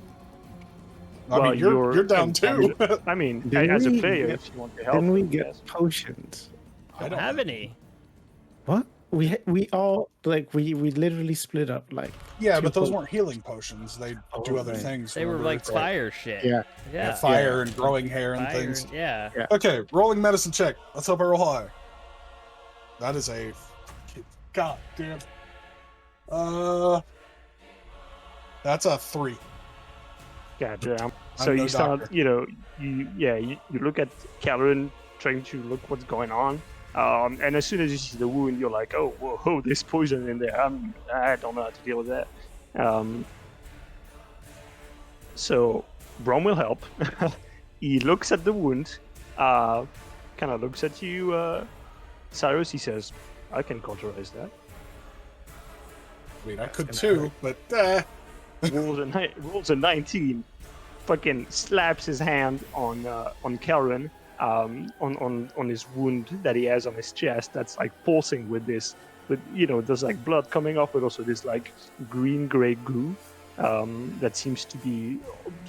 I mean, you're down too. I mean, Didn't as a we player, get- if you want to help, Then we I get guess. potions. I don't have any. What? We all we literally split up like. Yeah, two but those po- weren't healing potions. They do Oh, other right. things. They were remember? like It's fire shit. Yeah. Yeah. fire and growing hair and Fire things. yeah. Okay, rolling medicine check. Let's hope I roll high. That is a god damn. That's a 3. Goddamn. I'm So no you start, doctor. you look at Kelrin, trying to look what's going on. And as soon as you see the wound, you're like, oh, whoa, there's poison in there. I don't know how to deal with that. So Brom will help. He looks at the wound, kind of looks at you, Cyrus. He says, I can cauterize that. I mean, I could gonna too, but rolls a 19, fucking slaps his hand on Kelrin, on his wound that he has on his chest that's like pulsing with there's like blood coming off, but also this like green gray goo that seems to be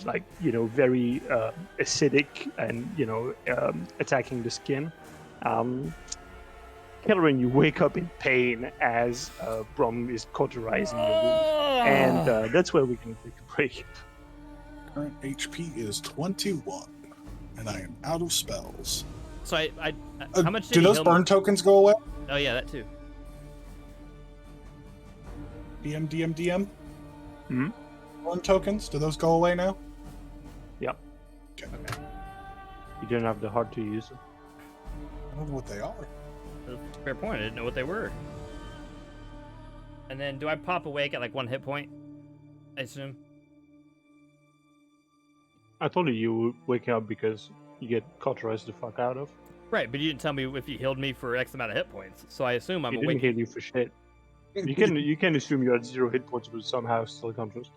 like very acidic and attacking the skin. Kelrin, you wake up in pain as Brom is cauterizing your wound. And that's where we can take a break. current HP is 21, and I am out of spells. So I how much did Do he those heal burn me? tokens go away? Oh yeah, that too. DM. Hmm? Burn tokens, do those go away now? Yep. Okay. You don't have the heart to use it. I don't know what they are. That's a fair point. I didn't know what they were. And then do I pop awake at like 1 hit point? I assume. I told you would wake up because you get cauterized the fuck out of. Right, but you didn't tell me if you healed me for X amount of hit points. So I assume I'm He didn't awake. heal you for shit. You can assume you're at 0 hit points, but somehow still conscious.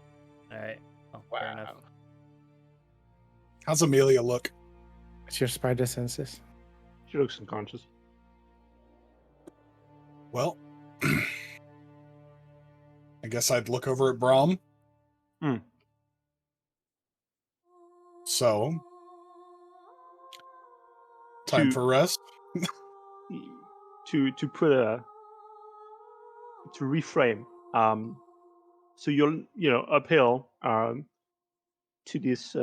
All right. Oh, fair enough. How's Amelia look? It's your spider senses. She looks unconscious. Well, I guess I'd look over at Brahm. Hmm. So, time To- for rest. To put a to reframe. So you're uphill to this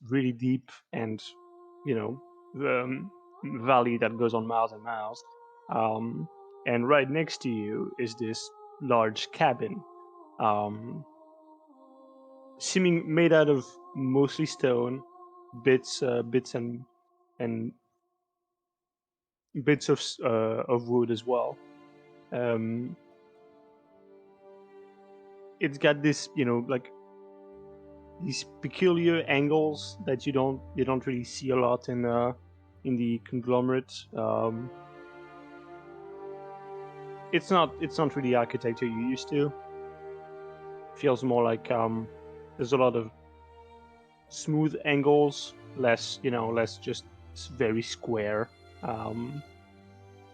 really deep and valley that goes on miles and miles. And right next to you is this large cabin, seeming made out of mostly stone, bits and bits of wood as well. It's got this, like these peculiar angles that you don't really see a lot in the conglomerate. It's not really architecture you're used to. Feels more like there's a lot of smooth angles, less just very square.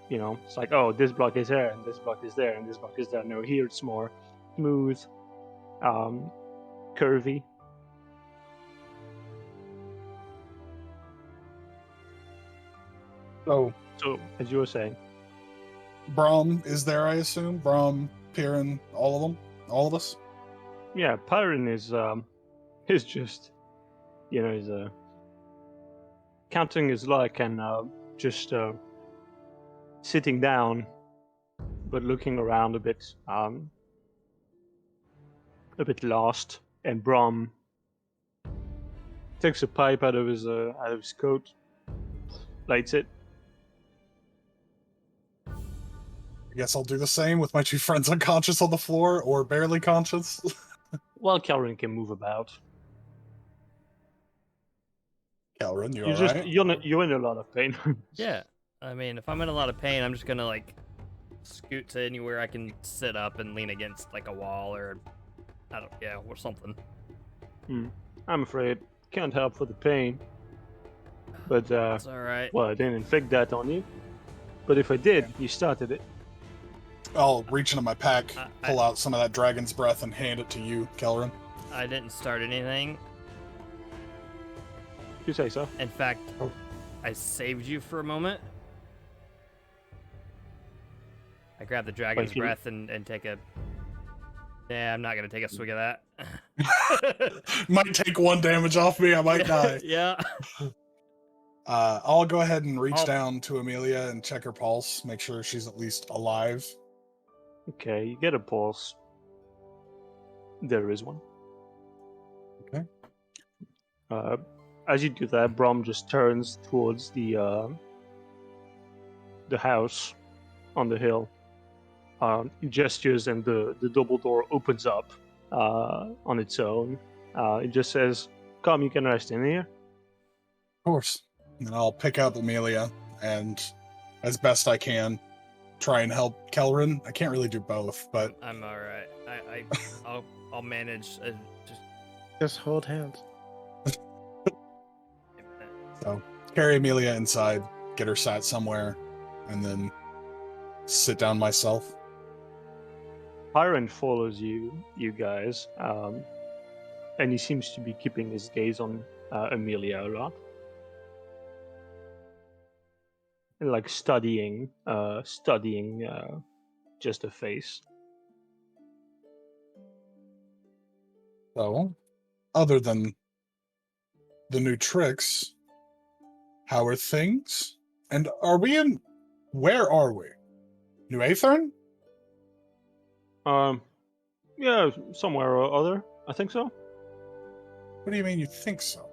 It's like, oh, this block is there, and this block is there, and this block is there. No, here it's more smooth, curvy. So, So, as you were saying, Brahm is there, I assume? Brahm, Piran, all of them? All of us? yeah, Pyron is just, he's counting his luck and just sitting down, but looking around a bit lost. And Brom takes a pipe out of his coat, lights it. I guess I'll do the same with my two friends unconscious on the floor or barely conscious. While Kelrin can move about. Kelrin, you You're just alright? you're in a lot of pain. Yeah. I mean, if I'm in a lot of pain, I'm just gonna like scoot to anywhere I can sit up and lean against like a wall or or something. I'm afraid can't help for the pain. But It's all right. well, I didn't inflict that on you. But if I did, you started it. I'll reach into my pack, I- pull out some of that dragon's breath, and hand it to you, Kelrin. I didn't start anything. You say so. In fact, Oh. I saved you for a moment. I grabbed the dragon's Thank you. breath and take a. Yeah, I'm not gonna take a swig of that. Might take 1 damage off me, I might die. Yeah. I'll go ahead and reach I'll- down to Amelia and check her pulse, make sure she's at least alive. Okay, you get a pulse. There is one. Okay. As you do that, Brom just turns towards the house on the hill. He gestures, and the double door opens up on its own. It just says, "Come, you can rest in here." Of course. And I'll pick up Amelia and, as best I can, try and help Kelrin. I can't really do both, but I'm all right. I'll manage. Just hold hands. so carry Amelia inside, get her sat somewhere, and then sit down myself. Pyron follows you guys, and he seems to be keeping his gaze on Amelia a lot, and like studying just a face. So, other than the new tricks, how are things? And are we in... Where are we? New Aethern? Yeah, somewhere or other. I think so. What do you mean you think so?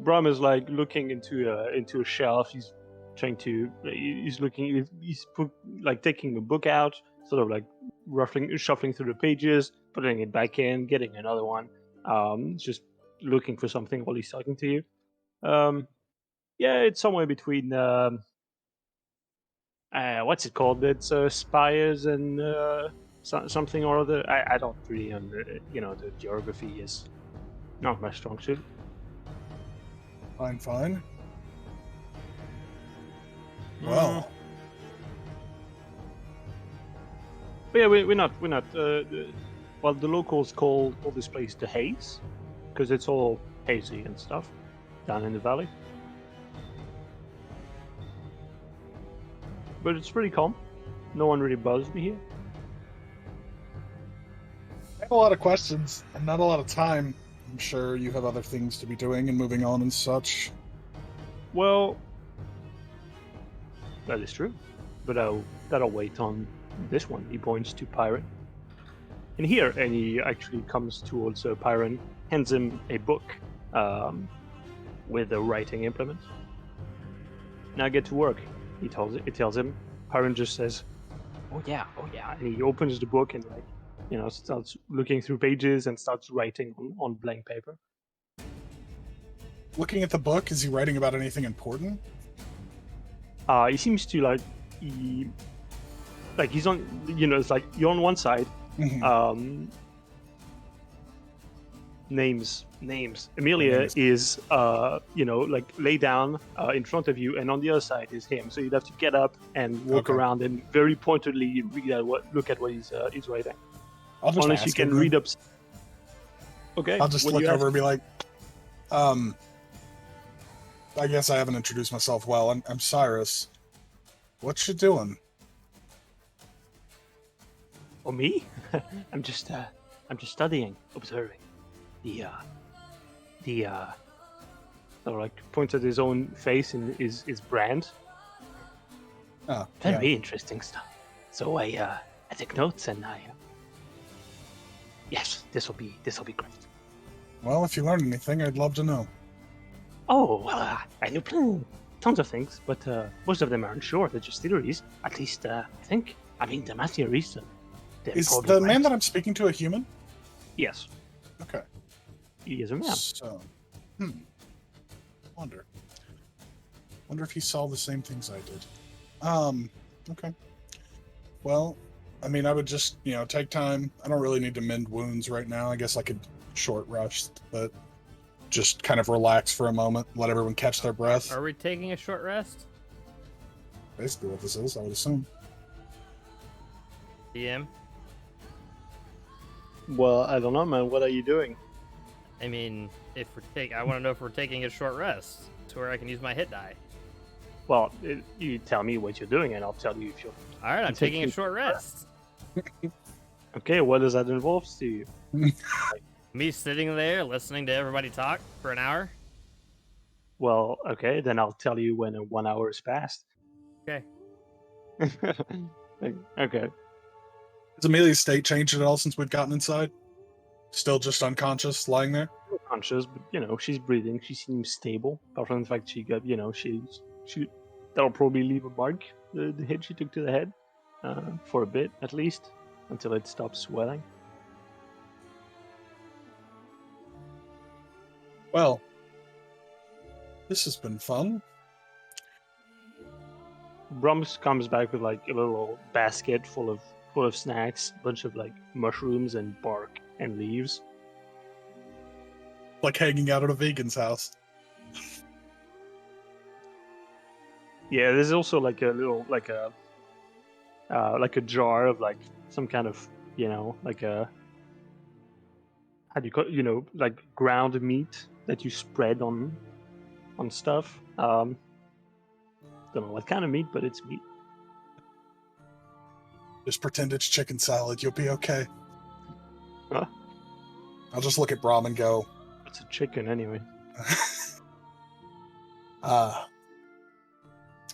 Brom is like looking into a shelf. He's trying to. He's looking. He's like taking a book out, sort of like shuffling through the pages, putting it back in, getting another one, just looking for something while he's talking to you. Yeah, it's somewhere between what's it called? It's spires and something or other. I don't really the geography is not my strong suit. Fine. Well, But yeah, we're not. Well, the locals call this place the Haze because it's all hazy and stuff down in the valley. But it's pretty calm. No one really bothers me here. I have a lot of questions and not a lot of time. I'm sure you have other things to be doing and moving on and such. Well, that is true. But that'll wait on this one. He points to Pyron. And here, and he actually comes towards Pyron, hands him a book with a writing implement. Now get to work. It tells him. Pyron just says, "Oh yeah," and he opens the book and starts looking through pages and starts writing on blank paper. Looking at the book, is he writing about anything important? He seems to he's on. It's like you're on one side. Mhm. Names. Amelia is lay down in front of you, and on the other side is him. So you'd have to get up and walk around and very pointedly look at what he's writing. I'll just Unless you can read up. Okay. I'll just look over and be like, I guess I haven't introduced myself well. I'm Cyrus. What you doing? Oh, me? I'm just studying, observing. Points at his own face and his brand. Oh, Very interesting stuff. So I take notes and yes, this will be great. Well, if you learned anything, I'd love to know. Oh well, I knew tons of things, but most of them aren't sure. They're just theories. At least I think. I mean, they're my theories. So is the man that I'm speaking to a human? Yes. Okay. He is a man. So, Wonder if he saw the same things I did. Okay. Well, I mean, I would just, take time. I don't really need to mend wounds right now. I guess I could short rest, but just kind of relax for a moment, let everyone catch their breath. Are we taking a short rest? Basically what this is, I would assume. DM? Well, I don't know, man. What are you doing? I mean, I want to know if we're taking a short rest to where I can use my hit die. Well, you tell me what you're doing, and I'll tell you if you're. All right, I'm taking a short rest. Okay, what does that involve to you? Me sitting there listening to everybody talk for an hour. Well, okay, then I'll tell you when 1 hour has passed. Okay. Okay. Has Amelia's state changed at all since we've gotten inside? Still just unconscious, lying there? Conscious, but she's breathing. She seems stable. Apart from the fact she got, she that'll probably leave a mark. The hit she took to the head, for a bit at least, until it stops swelling. Well, this has been fun. Brums comes back with like a little basket full of snacks, a bunch of like mushrooms and bark and leaves. Like hanging out at a vegan's house. Yeah, there's also like a little like a jar of like some kind of like a how do you call it? Like ground meat that you spread on stuff. Don't know what kind of meat, but it's meat. Just pretend it's chicken salad. You'll be okay. Huh? I'll just look at Brahm and go, It's a chicken anyway.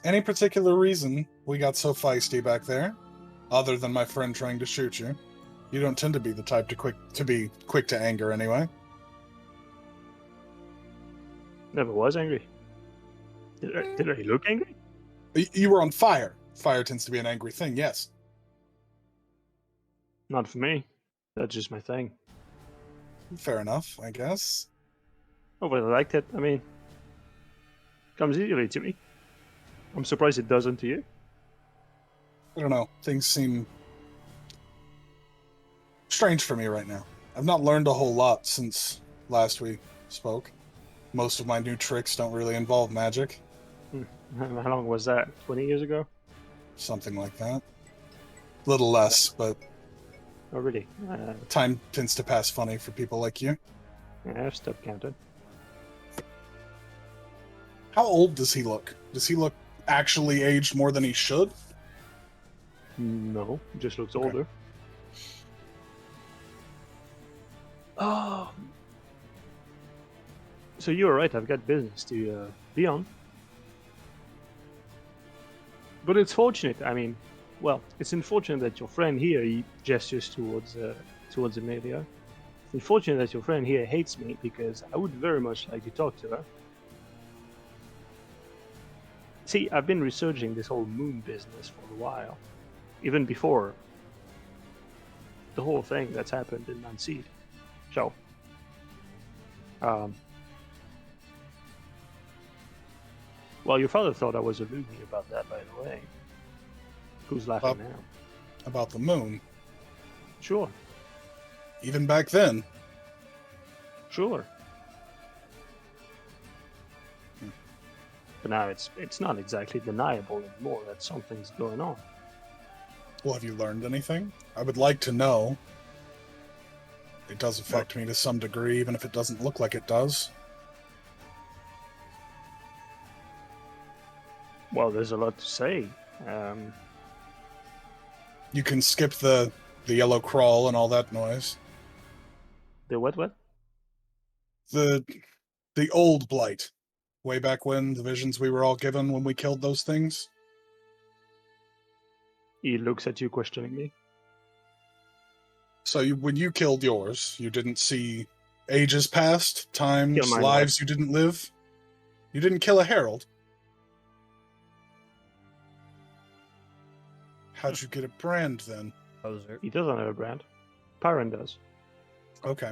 Any particular reason we got so feisty back there? Other than my friend trying to shoot you? You don't tend to be the type to be quick to anger anyway. Never was angry. Did I look angry? You were on fire. Fire tends to be an angry thing, yes. Not for me. That's just my thing. Fair enough, I guess. I really liked it. I mean, comes easily to me. I'm surprised it doesn't to you. I don't know. Things seem strange for me right now. I've not learned a whole lot since last we spoke. Most of my new tricks don't really involve magic. How long was that? 20 years ago? Something like that. Little less, but Oh, really? time tends to pass funny for people like you. Yeah, I've stopped counting. How old does he look? Does he look actually aged more than he should? No, just looks Okay. older. Oh. So you're right, I've got business to be on. But it's fortunate, I mean, well, it's unfortunate that your friend here, he gestures towards Amelia. It's unfortunate that your friend here hates me because I would very much like to talk to her. See, I've been researching this whole moon business for a while, even before the whole thing that's happened in Nancy. So, well, your father thought I was a loony about that, by the way. Who's laughing now? About the moon. Sure, Even back then. sure. But now it's not exactly deniable anymore that something's going on. Well, have you learned anything? I would like to know. It does affect me to some degree, even if it doesn't look like it does. Well, there's a lot to say. You can skip the yellow crawl and all that noise. The what? The old blight. Way back when, the visions we were all given when we killed those things. He looks at you questioningly. So when you killed yours, you didn't see ages past, times, Kill mine lives you didn't live? You didn't kill a herald? How'd you get a brand, then? Poser. He doesn't have a brand. Pyron does. Okay.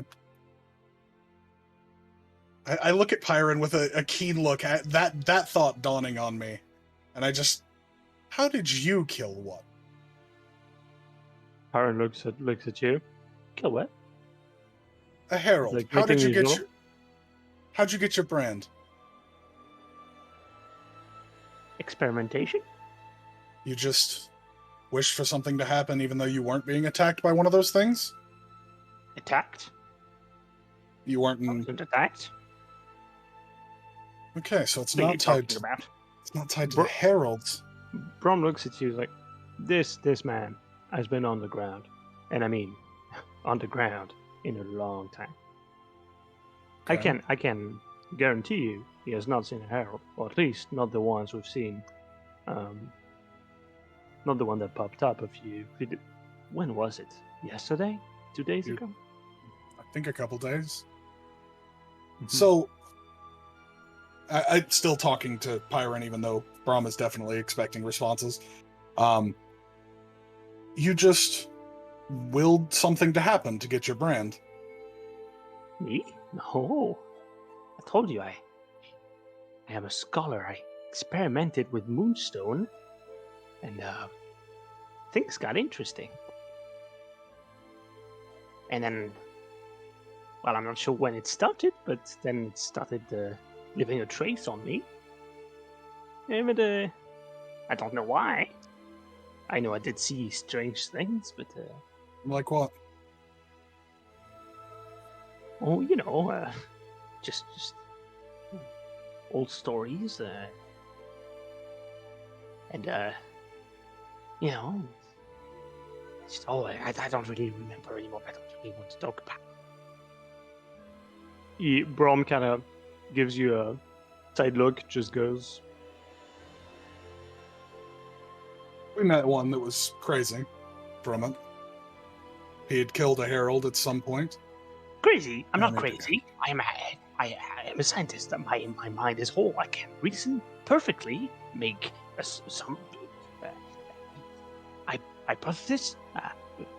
I look at Pyron with a keen look at that thought dawning on me. And I just... How did you kill what? Pyron looks at you. Kill what? A herald. Like How did you greeting get usual? How'd you get your brand? Experimentation? You just wished for something to happen even though you weren't being attacked by one of those things? Attacked? You weren't in... Wasn't attacked? Okay, so it's What are not you tied talking to, about? it's not tied to Bro- the heralds. Brom looks at you like, this man has been on the ground, and I mean, on the ground in a long time. Okay. I can guarantee you he has not seen a herald, or at least not the ones we've seen. Not the one that popped up a few. When was it? Yesterday? 2 days You- ago? I think a couple days. Mhm. So, I'm still talking to Pyron, even though Brahm is definitely expecting responses. You just willed something to happen to get your brand. Me? No. I told you I am a scholar. I experimented with moonstone, and things got interesting. And then, well, I'm not sure when it started, but then it started leaving a trace on me. Yeah, but I don't know why. I know I did see strange things, but Like what? oh, you know, just old stories, and you know, just I don't really remember anymore. I don't really want to talk about. Brom kind of gives you a side look, just goes, We met one that was crazy from it. He had killed a herald at some point. crazy. I'm not Yeah, crazy. I am a scientist. My mind is whole. I can reason perfectly, make some hypothesis,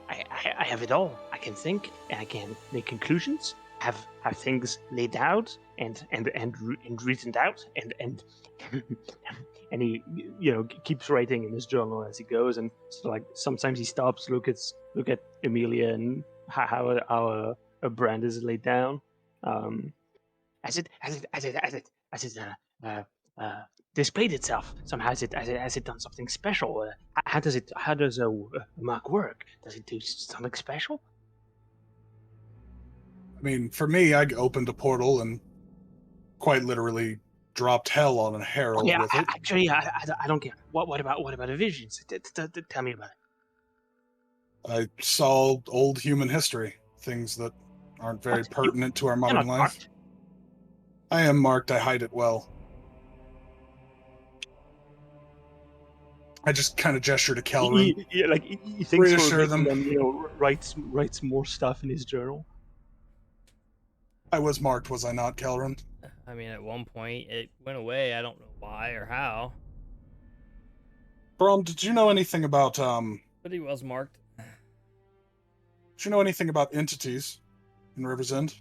I have it all. I can think, and I can make conclusions. Have things laid out and reasoned out, and and he keeps writing in his journal as he goes, and so like sometimes he stops, look at Amelia and how our brand is laid down. As it displayed itself somehow. Has it done something special? How does a mark work? Does it do something special? I mean, for me, I opened a portal and quite literally dropped hell on a herald Yeah, with it. actually, I don't care. What about the visions? Tell me about it. I saw old human history, things that aren't very What? pertinent to our You're modern not life. marked. I am marked, I hide it well. I just kind of gesture to Kelrin. He thinks for a Reassure bit them. and then writes more stuff in his journal. I was marked, was I not, Kelrin? I mean, at one point it went away. I don't know why or how, Brom, did you know anything about but he was marked. did you know anything about entities in River's End?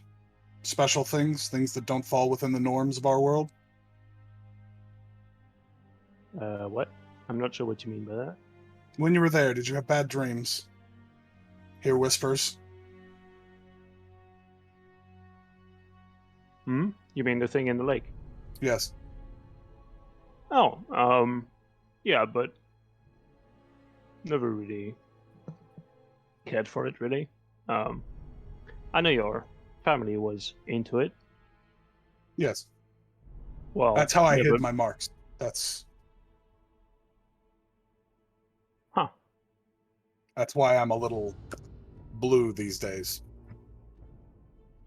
Special things that don't fall within the norms of our world? What? I'm not sure what you mean by that. When you were there, did you have bad dreams? Hear whispers? Hmm? You mean the thing in the lake? Yes. Oh, yeah, but never really cared for it, really. I know your family was into it. Yes. Well, That's how I yeah, hid but, my marks. That's huh. that's why I'm a little blue these days.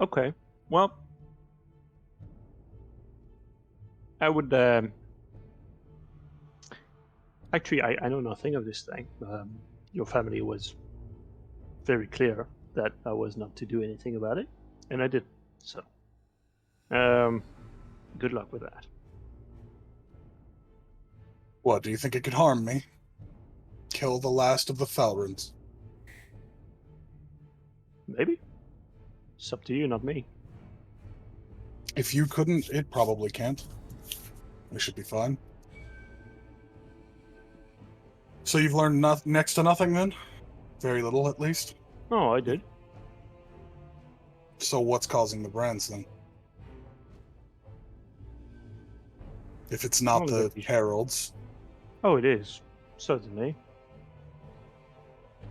Okay. Well, I would, actually, I know nothing of this thing. Your family was very clear that I was not to do anything about it, and I did. So, good luck with that. What, do you think it could harm me? Kill the last of the Felrons? Maybe. It's up to you, not me. If you couldn't, it probably can't. We should be fine. So you've learned next to nothing then? Very little, at least? Oh, I did. So what's causing the brands then? If it's not Well, the the- heralds, Oh, it is. Certainly.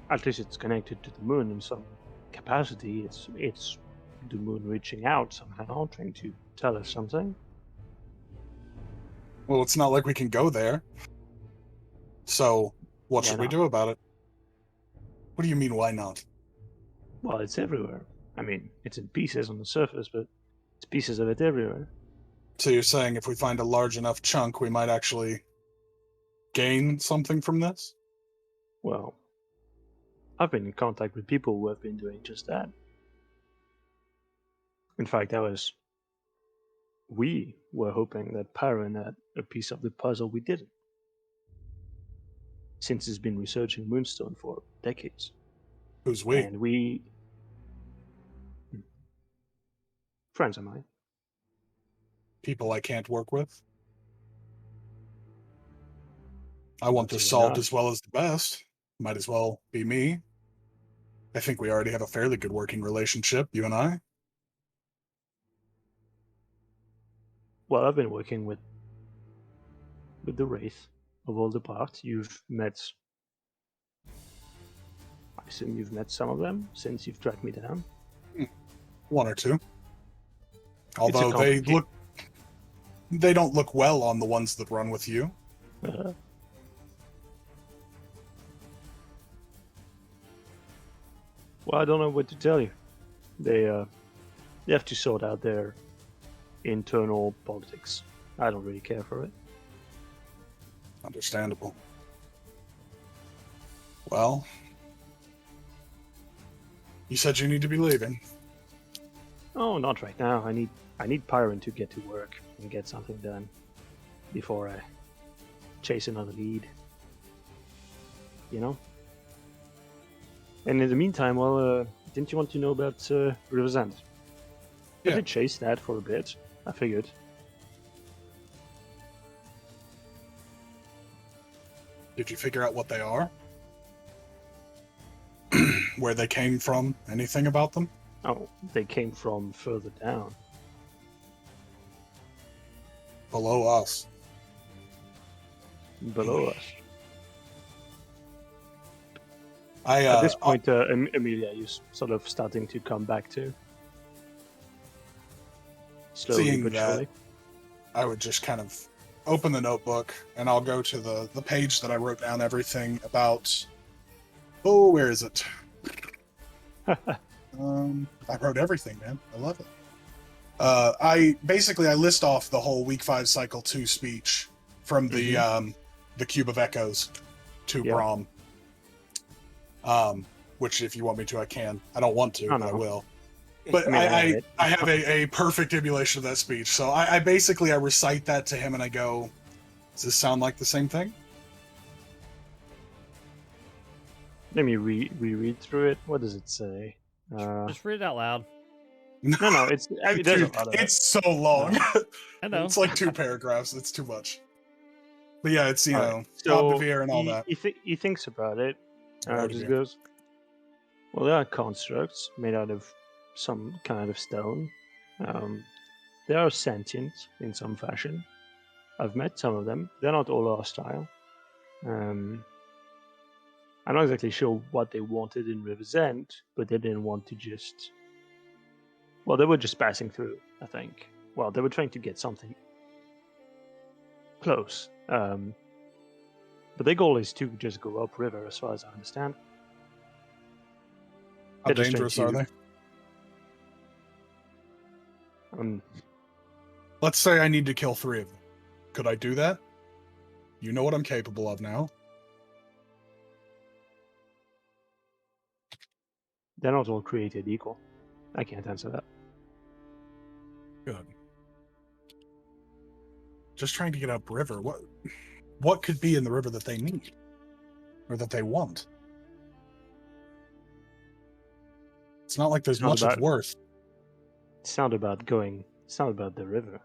At least it's connected to the moon in some capacity. It's the moon reaching out somehow, trying to tell us something. well, it's not like we can go there. So what Why should we not? do about it? What do you mean, why not? Well, it's everywhere. I mean, it's in pieces on the surface, but it's pieces of it everywhere. So you're saying if we find a large enough chunk, we might actually gain something from this? Well, I've been in contact with people who have been doing just that. In fact, we were hoping that Pyron had a piece of the puzzle we didn't, since he's been researching Moonstone for decades. Who's we? And we... Friends of mine. People I can't work with? I want this Absolutely solved not. as well as the best. Might as well be me. I think we already have a fairly good working relationship, you and I. Well, I've been working with the Wraith of all the parts. You've met... I assume you've met some of them since you've tracked me down. One or two. It's a Although complicated... they don't look well on the ones that run with you. Well, I don't know what to tell you. They have to sort out their internal politics. I don't really care for it. Understandable. Well, you said you need to be leaving. Oh, not right now. I need Pyron to get to work and get something done before I chase another lead. You know? And in the meantime, well, didn't you want to know about River's End? I Yeah. did chase that for a bit. I figured. Did you figure out what they are? Where they came from? Anything about them? Oh, they came from further down. Below us. Below us. At At this point, Amelia is sort of starting to come back to. Slowly seeing but that, surely. I would just kind of open the notebook and I'll go to the page that I wrote down everything about. Oh, where is it? I wrote everything, man. I love it. I list off the whole week 5 cycle 2 speech from the Cube of Echoes to Brahm. Which if you want me to, I can. I don't want to, but I will. But I have a perfect emulation of that speech. So I basically recite that to him and I go, does this sound like the same thing? Let me reread through it. What does it say? Just read it out loud. No, it's there's a lot of it's so long. I know. It's like 2 paragraphs. It's too much. But yeah, it's so Bob DeVere and all that. He thinks about it. Oh, Just dear. goes. Well, there are constructs made out of some kind of stone. They are sentient in some fashion. I've met some of them. They're not all hostile. I'm not exactly sure what they wanted in River's End, but they didn't want to just. Well, they were just passing through, I think. Well, they were trying to get something close. But their goal is to just go upriver, as far as I understand. How dangerous are they? Let's say I need to kill 3 of them. Could I do that? You know what I'm capable of now. They're not all created equal. I can't answer that. Good. Just trying to get upriver. What could be in the river that they need? Or that they want? It's not like there's much of worth. It's not about going. It's not about the river.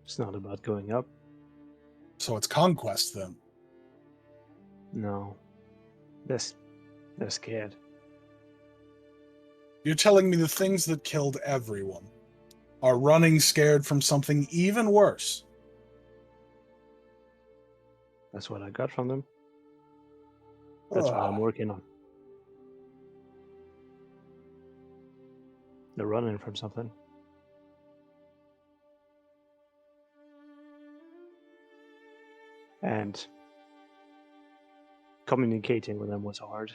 It's not about going up. So it's conquest then? No. They're scared. You're telling me the things that killed everyone are running scared from something even worse? That's what I got from them. That's what I'm working on. They're running from something. And communicating with them was hard.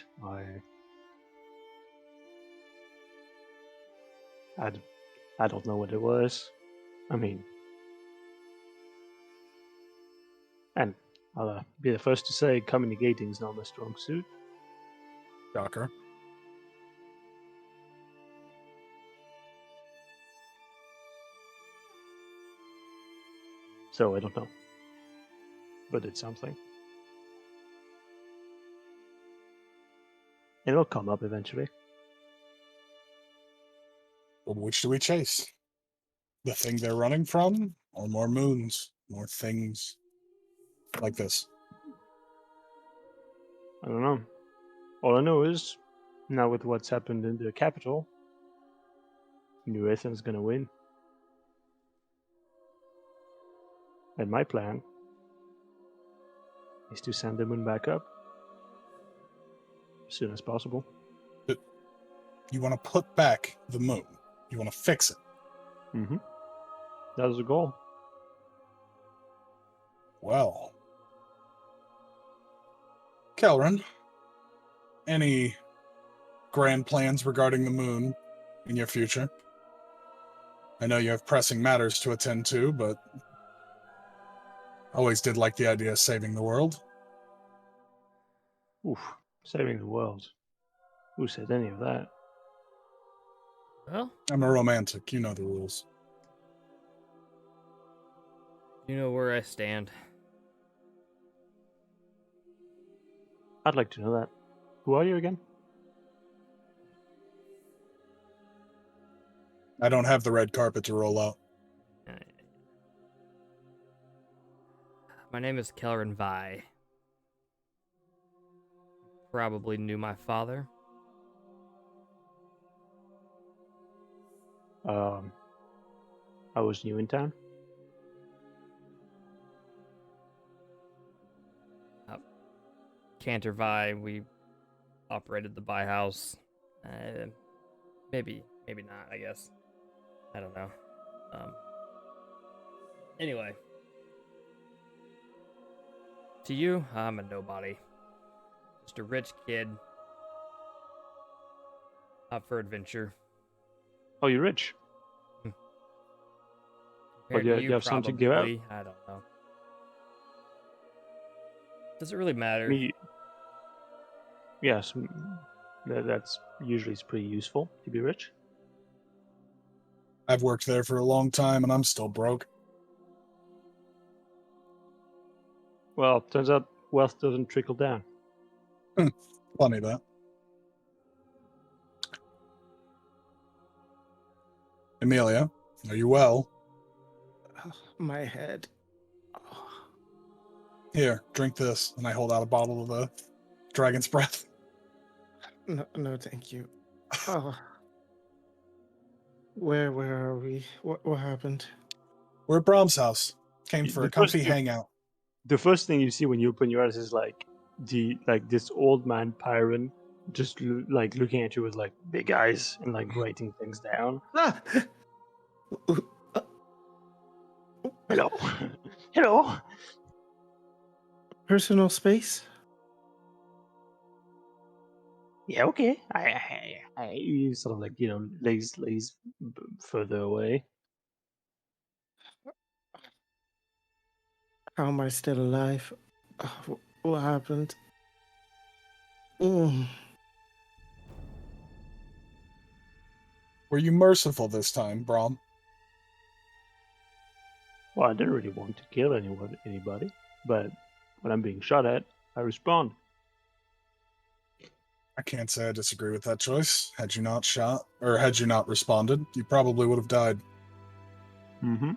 I don't know what it was. I mean, and I'll be the first to say communicating is not my strong suit. Shocker. So I don't know. But it's something. It'll come up eventually. Well, which do we chase? The thing they're running from? Or more moons? More things like this? I don't know. All I know is, now with what's happened in the capital, New Ethan's gonna win. And my plan is to send the moon back up as soon as possible. But you want to put back the moon. You want to fix it. Mm-hmm. That was the goal. Well. Kelrin, any grand plans regarding the moon in your future? I know you have pressing matters to attend to, but always did like the idea of saving the world. Oof, saving the world. Who said any of that? Well, I'm a romantic. You know the rules. you know where I stand. I'd like to know that. Who are you again? I don't have the red carpet to roll out. My name is Kelrin Vi. Probably knew my father. I was new in town. Cantor Vi, we operated the buy house. Maybe not, I guess. I don't know. Anyway. To you, I'm a nobody. Just a rich kid. Up for adventure. Oh, you're rich. Compared you- to you have something to give out? probably, I don't know. Does it really matter? Yes, that's usually it's pretty useful to be rich. I've worked there for a long time, and I'm still broke. Well, turns out wealth doesn't trickle down. Funny that. Amelia, are you well? My head. Oh, Here, drink this. And I hold out a bottle of the dragon's breath. no, thank you. Oh. Where are we? What happened? We're at Brahm's house. Came Y- for the a comfy first- hangout. The first thing you see when you open your eyes is like this old man Pyron just looking at you with like big eyes and like writing things down. Ah! Hello, hello. Personal space? Yeah, okay. You sort of like lays further away. How am I still alive? What happened? Mm. Were you merciful this time, Brahm? Well, I didn't really want to kill anybody, but when I'm being shot at, I respond. I can't say I disagree with that choice. Had you not shot, or had you not responded, you probably would have died. Mm-hmm.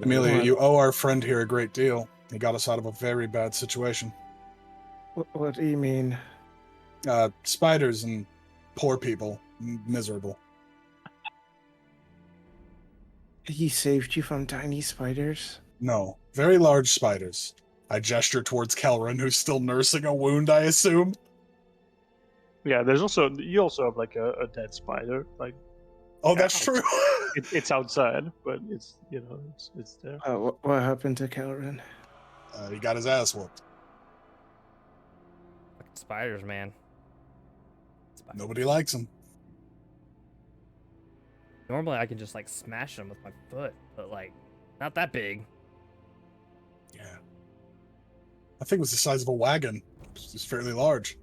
Amelia, What? you owe our friend here a great deal. He got us out of a very bad situation. What do you mean? Spiders and poor people. Miserable. He saved you from tiny spiders? No, very large spiders. I gesture towards Kelrin, who's still nursing a wound, I assume. Yeah, you also have like a dead spider. Like Oh, that's true. it's outside, but it's it's there. What happened to Kelrin? He got his ass whooped. Fucking spiders, man. Spiders. Nobody likes him. Normally I can just like smash them with my foot, but like not that big. Yeah. I think it was the size of a wagon. It's fairly large.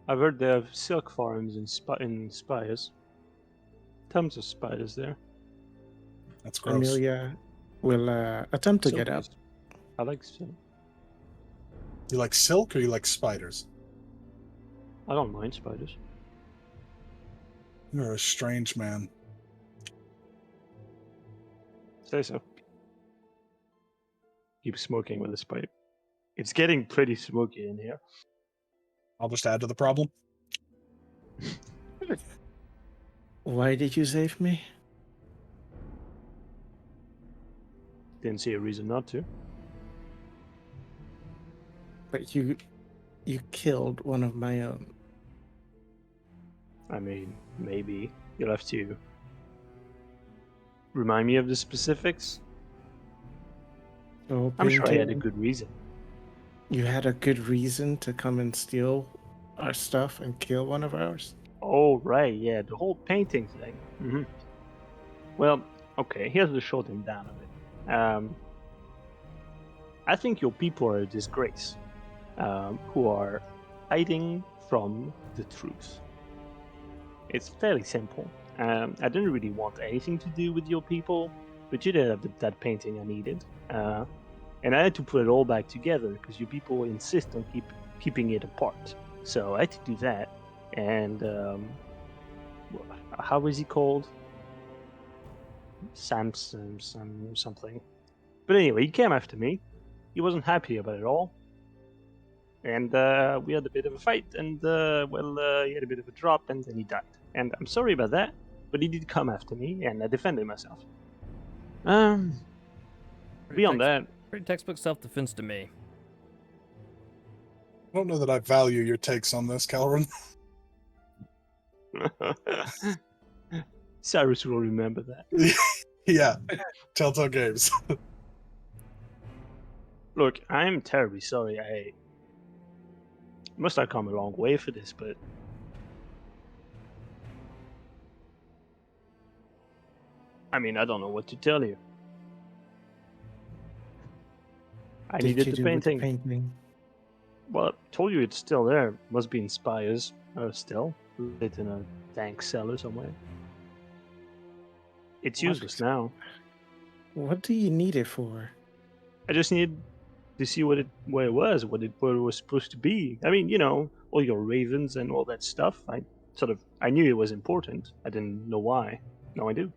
I've heard they have silk farms in Spires. Tons of spiders there. That's gross. Amelia will attempt to Silk get up. is- I like silk. You like silk or you like spiders? I don't mind spiders. You're a strange man. Say so. Keep smoking with this pipe. It's getting pretty smoky in here. I'll just add to the problem. Why did you save me? Didn't see a reason not to. But you killed one of my own. I mean, maybe you'll have to remind me of the specifics. So I'm sure I had a painting- good reason. You had a good reason to come and steal our stuff and kill one of ours? Oh, right, yeah, the whole painting thing. Mm-hmm. Well, okay, here's the short and down of it. I think your people are a disgrace, who are hiding from the truth. It's fairly simple. I didn't really want anything to do with your people, but you did have that painting I needed. And I had to put it all back together because you people insist on keeping it apart. So I had to do that, and how is he called? Samson, something. But anyway, he came after me. He wasn't happy about it all. And we had a bit of a fight, and he had a bit of a drop, and then he died. And I'm sorry about that, but he did come after me, and I defended myself. Beyond that, Pretty textbook self-defense to me. I don't know that I value your takes on this, Calvin. Cyrus will remember that. Yeah, Telltale Games. Look, I'm terribly sorry. I must have come a long way for this, but I mean, I don't know what to tell you. I Did needed you the do with the painting. painting? Well, I told you it's still there. Must be in Spires. Still. Lit in a tank cellar somewhere. It's What useless is- now. What do you need it for? I just need to see where it was, what it was supposed to be. I mean, all your ravens and all that stuff. I knew it was important. I didn't know why. Now I do.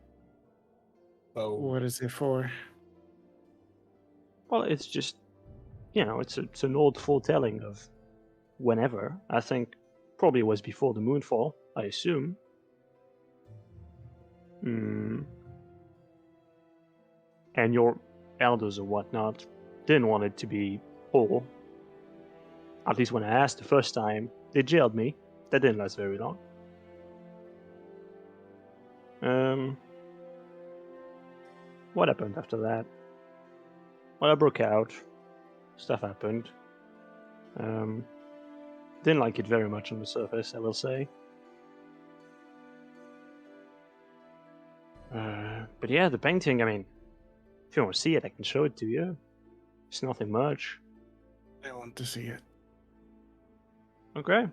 So, What is it for? Well, it's just, it's an old foretelling of whenever. I think probably it was before the moonfall, I assume. And your elders or whatnot didn't want it to be whole. At least when I asked the first time, they jailed me. That didn't last very long. What happened after that? Well, I broke out. Stuff happened. Didn't like it very much on the surface, I will say. But yeah, the painting, I mean, if you want to see it, I can show it to you. It's nothing much. I want to see it. Okay.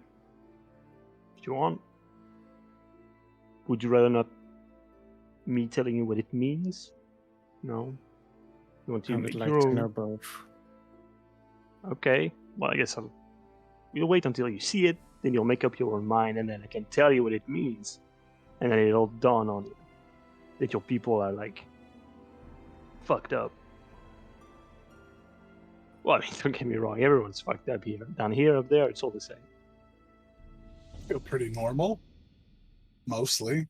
If you want. Would you rather not me telling you what it means? No. You want to I make would like your to own? know both. Okay. Well, I guess you'll wait until you see it, then you'll make up your own mind, and then I can tell you what it means. And then it'll dawn on you that your people are, like, fucked up. Well, I mean, don't get me wrong, everyone's fucked up here. Down here, up there, it's all the same. I feel pretty normal. Mostly.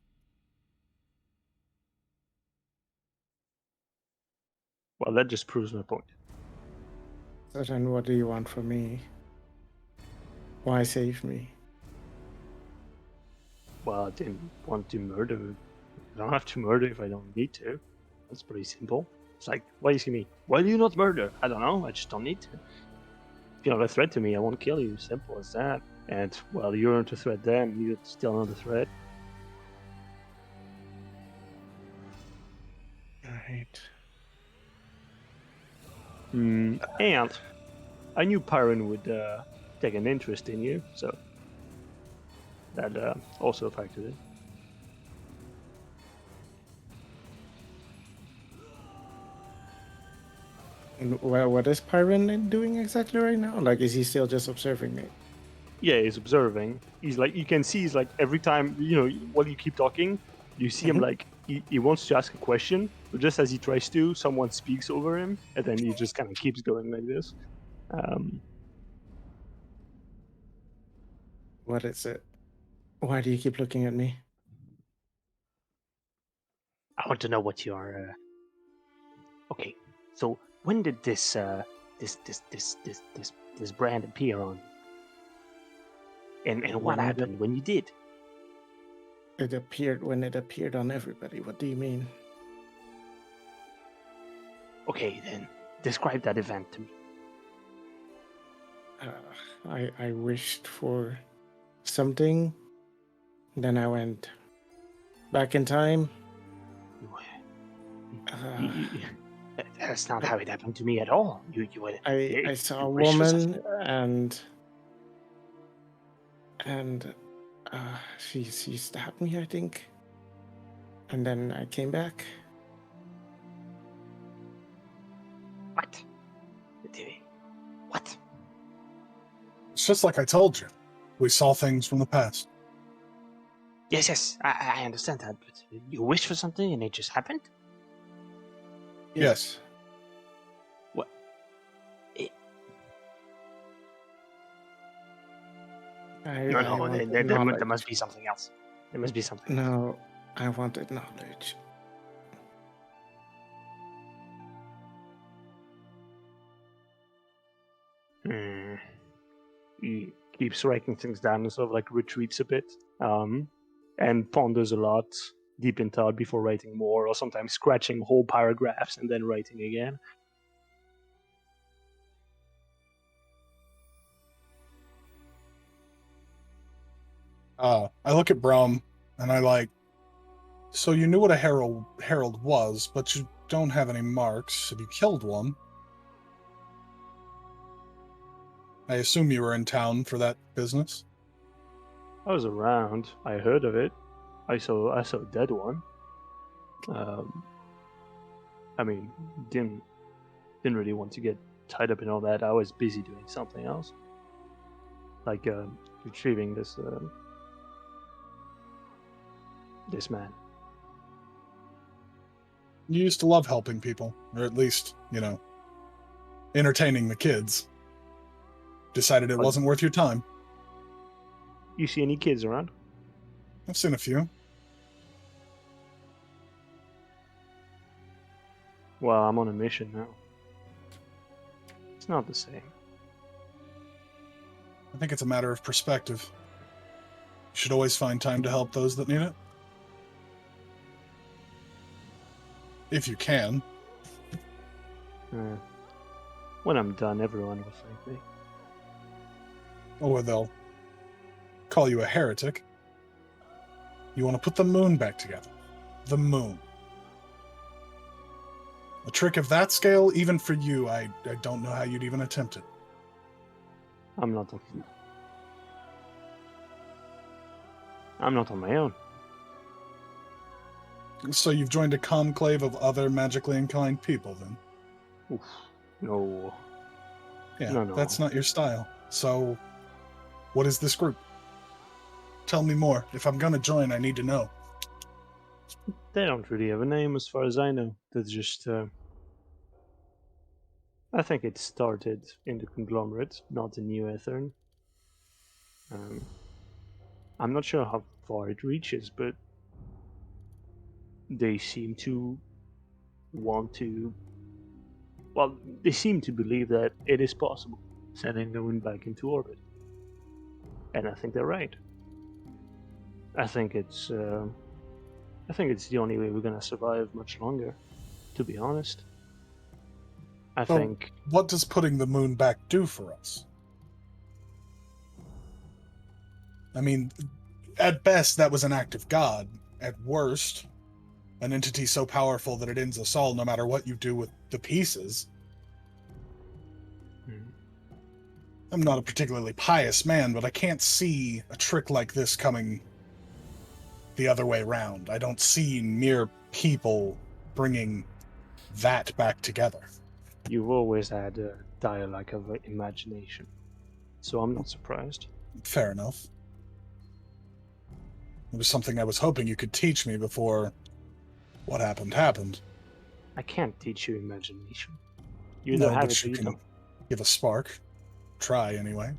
Well, that just proves my point. So then what do you want from me? Why save me? Well, I didn't want to murder. I don't have to murder if I don't need to. That's pretty simple. It's like, why you see me? Why do you not murder? I don't know, I just don't need to. If you're not a threat to me, I won't kill you. Simple as that. And, well, you aren't a threat then, you're still not a threat. Right. And I knew Pyron would take an interest in you, so that also factored in. And what is Pyron doing exactly right now? Like, is he still just observing me? Yeah, he's observing. He's like, you can see, he's like, every time, while you keep talking, you see him like, he wants to ask a question, but just as he tries to, someone speaks over him, and then he just kind of keeps going like this. What is it? Why do you keep looking at me? I want to know what your. Okay, so when did this brand appear on? And what When it happened when you did? It appeared when it appeared on everybody. What do you mean? Okay, then describe that event to me. I wished for something. Then I went back in time. That's not how it happened to me at all. I saw a you wish for something. woman and she stabbed me, I think. And then I came back. What? What? It's just like I told you. We saw things from the past. Yes, I understand that, but you wished for something and it just happened? Yes. What? It, I no, wanted there knowledge. must be something else. There must be something else. No, I wanted knowledge. He keeps writing things down and sort of like retreats a bit, and ponders a lot, deep in thought before writing more, or sometimes scratching whole paragraphs and then writing again. I look at Brom and I like, so you knew what a herald was, but you don't have any marks. Have you killed one? I assume you were in town for that business. I was around. I heard of it. I saw a dead one. I mean, didn't really want to get tied up in all that. I was busy doing something else, like retrieving this man. You used to love helping people, or at least, entertaining the kids. Decided it But- wasn't worth your time. You see any kids around? I've seen a few. Well, I'm on a mission now. It's not the same. I think it's a matter of perspective. You should always find time to help those that need it. If you can. When I'm done, everyone will thank me. Or they'll call you a heretic. You want to put the moon back together. The moon. A trick of that scale, even for you, I don't know how you'd even attempt it. I'm not on my own. So you've joined a conclave of other magically inclined people, then? Oof. No. Yeah, No. That's not your style. So, what is this group? Tell me more. If I'm gonna join, I need to know. They don't really have a name as far as I know. That's just I think it started in the conglomerate, not in New Aethern. I'm not sure how far it reaches, but they seem to want to. Well, they seem to believe that it is possible sending the moon back into orbit, and I think they're right. I think it's the only way we're gonna survive much longer. To be honest, I So, think what does putting the moon back do for us? I mean, at best, that was an act of God. At worst, an entity so powerful that it ends us all, no matter what you do with the pieces. I'm not a particularly pious man, but I can't see a trick like this coming the other way around. I don't see mere people bringing that back together. you've always had a dialect of imagination, so I'm not surprised. Fair enough. It was something I was hoping you could teach me before what happened. I can't teach you imagination. You either No, have but it or you you can don't. give a spark. Try, anyway.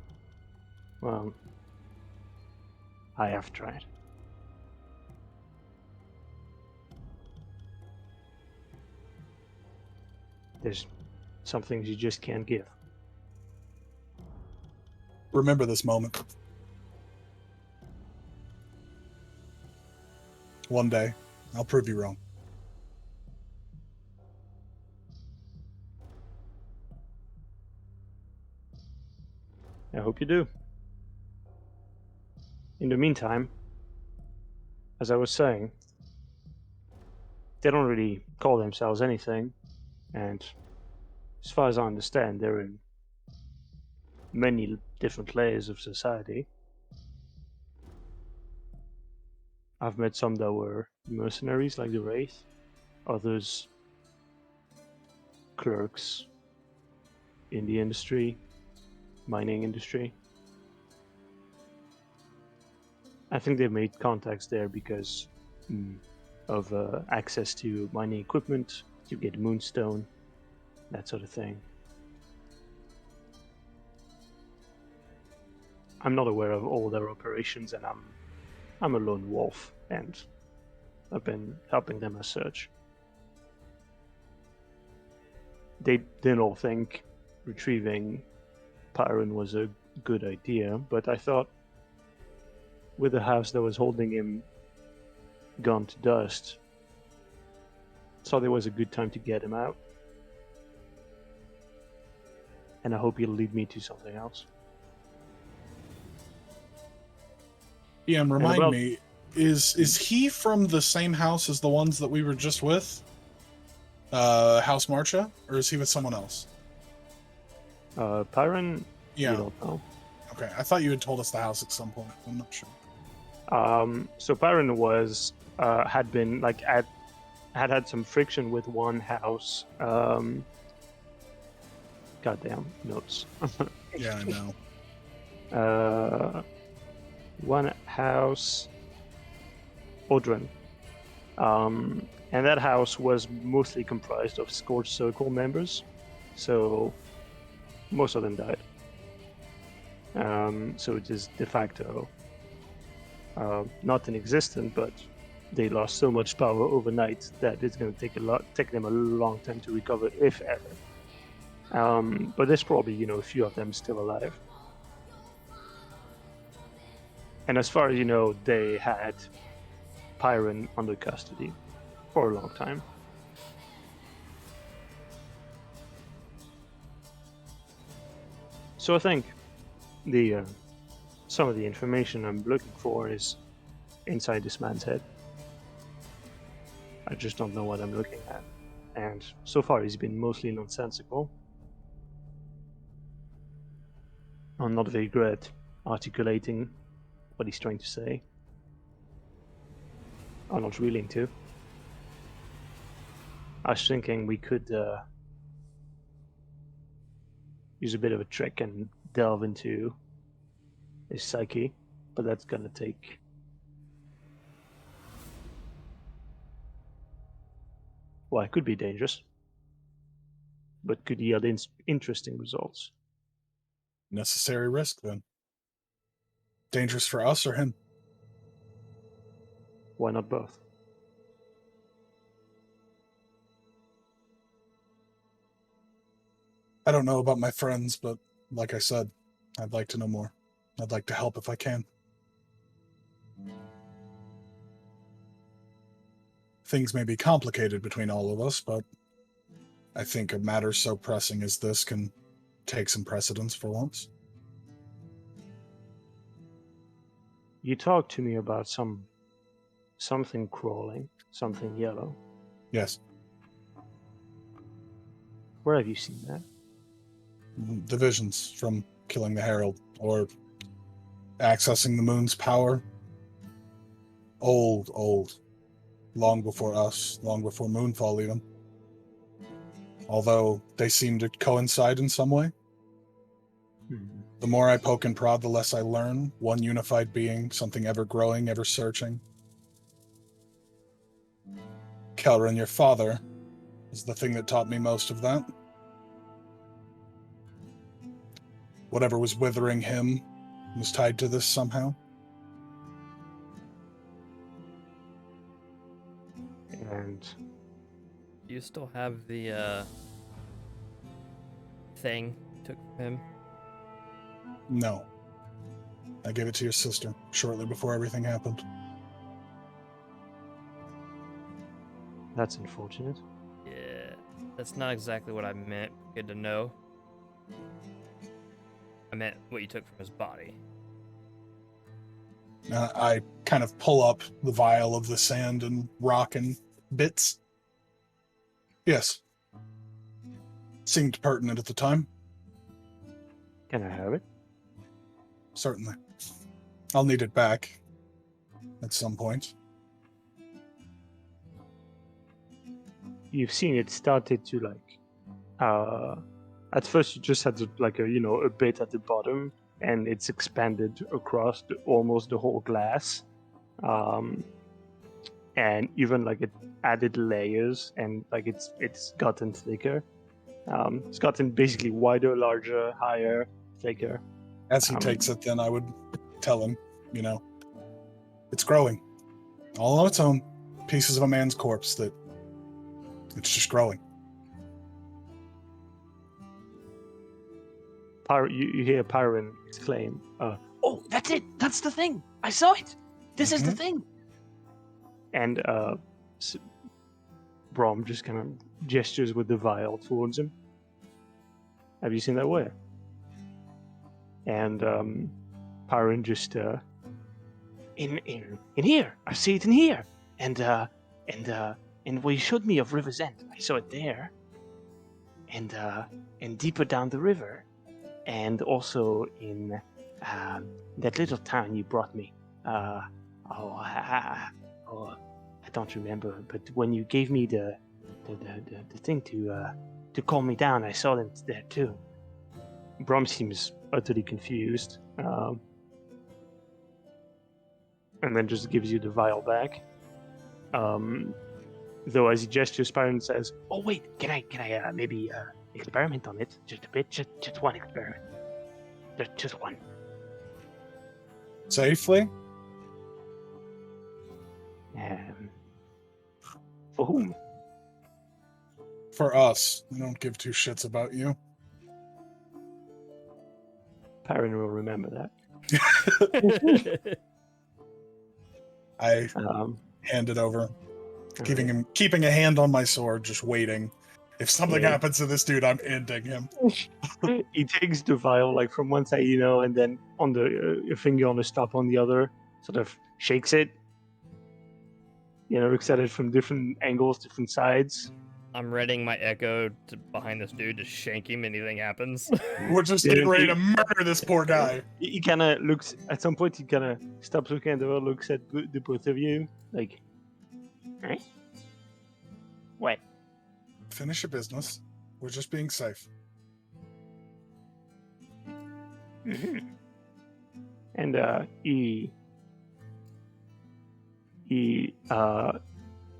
Well, I have tried. There's some things you just can't give. Remember this moment. One day, I'll prove you wrong. I hope you do. In the meantime, as I was saying, they don't really call themselves anything, and as far as I understand, they're in many different layers of society. I've met some that were mercenaries, like the Wraith, others clerks in the industry, mining industry. I think they made contacts there because of access to mining equipment, to get moonstone, that sort of thing. I'm not aware of all their operations, and I'm a lone wolf, and I've been helping them as such. They didn't all think retrieving Pyron was a good idea, but I thought with the house that was holding him gone to dust, thought it was a good time to get him out. And I hope he'll lead me to something else. Remind me, is he from the same house as the ones that we were just with? House Marcha? Or is he with someone else? Pyron, Yeah. you don't know. Okay, I thought you had told us the house at some point. I'm not sure. So Pyron was had been like had some friction with one house. Goddamn notes. Yeah, I know. One house, Odrin. And that house was mostly comprised of Scorched Circle members, so most of them died. So it is de facto not inexistent, but they lost so much power overnight that it's going to take them a long time to recover, if ever. But there's probably a few of them still alive. And as far as you know, they had Pyron under custody for a long time. So I think the some of the information I'm looking for is inside this man's head. I just don't know what I'm looking at. And so far he's been mostly nonsensical. I'm not very good at articulating what he's trying to say. I'm not willing to. I was thinking we could use a bit of a trick and delve into his psyche, but that's gonna take... Well, it could be dangerous, but could yield interesting results. Necessary risk, then. Dangerous for us or him? Why not both? I don't know about my friends, but like I said, I'd like to know more. I'd like to help if I can. Things may be complicated between all of us, but I think a matter so pressing as this can take some precedence for once. You talked to me about something crawling, something yellow. Yes. Where have you seen that? The visions from killing the Herald, or accessing the moon's power. Old. Long before us, long before Moonfall even. Although they seem to coincide in some way. The more I poke and prod, the less I learn. One unified being, something ever growing, ever searching. Kelrin, your father, is the thing that taught me most of that. Whatever was withering him was tied to this somehow. And Do you still have the thing you took from him? No. I gave it to your sister shortly before everything happened. that's unfortunate. Yeah, that's not exactly what I meant. Good to know. I meant what you took from his body. I kind of pull up the vial of the sand and rock and bits. Yes. Seemed pertinent at the time. Can I have it? Certainly. I'll need it back at some point. You've seen it started to at first you just had a bit at the bottom, and it's expanded across almost the whole glass, and even like it added layers, and like it's gotten thicker. It's gotten basically wider, larger, higher, thicker. As he takes it, then I would tell him, it's growing. All on its own. Pieces of a man's corpse that it's just growing. You hear Pyron exclaim, Oh, that's it! That's the thing! I saw it! This is the thing! and Brom just kind of gestures with the vial towards him. Have you seen that where? And Pyron just In here! I see it in here! And what you showed me of River's End, I saw it there. And deeper down the river. And also in that little town you brought me. I don't remember, but when you gave me the thing to calm me down, I saw them there too. Brom seems utterly confused, and then just gives you the vial back. Though as he gestures, Pyron says, Oh wait, can I maybe experiment on it just a bit? Just one experiment. Just one. Safely? For whom? For us. We don't give two shits about you. Pyron will remember that. I hand it over. Keeping a hand on my sword, just waiting. If something happens to this dude, I'm ending him. He takes the vial like from one side, and then on the finger on the stop on the other, sort of shakes it. Looks at it from different angles, different sides. I'm readying my echo behind this dude to shank him. Anything happens. We're just getting ready to murder this poor guy. He kind of looks at some point. He kind of stops looking at the world, looks at the both of you, like, Right? What? Finish your business. We're just being safe. Mm-hmm. And he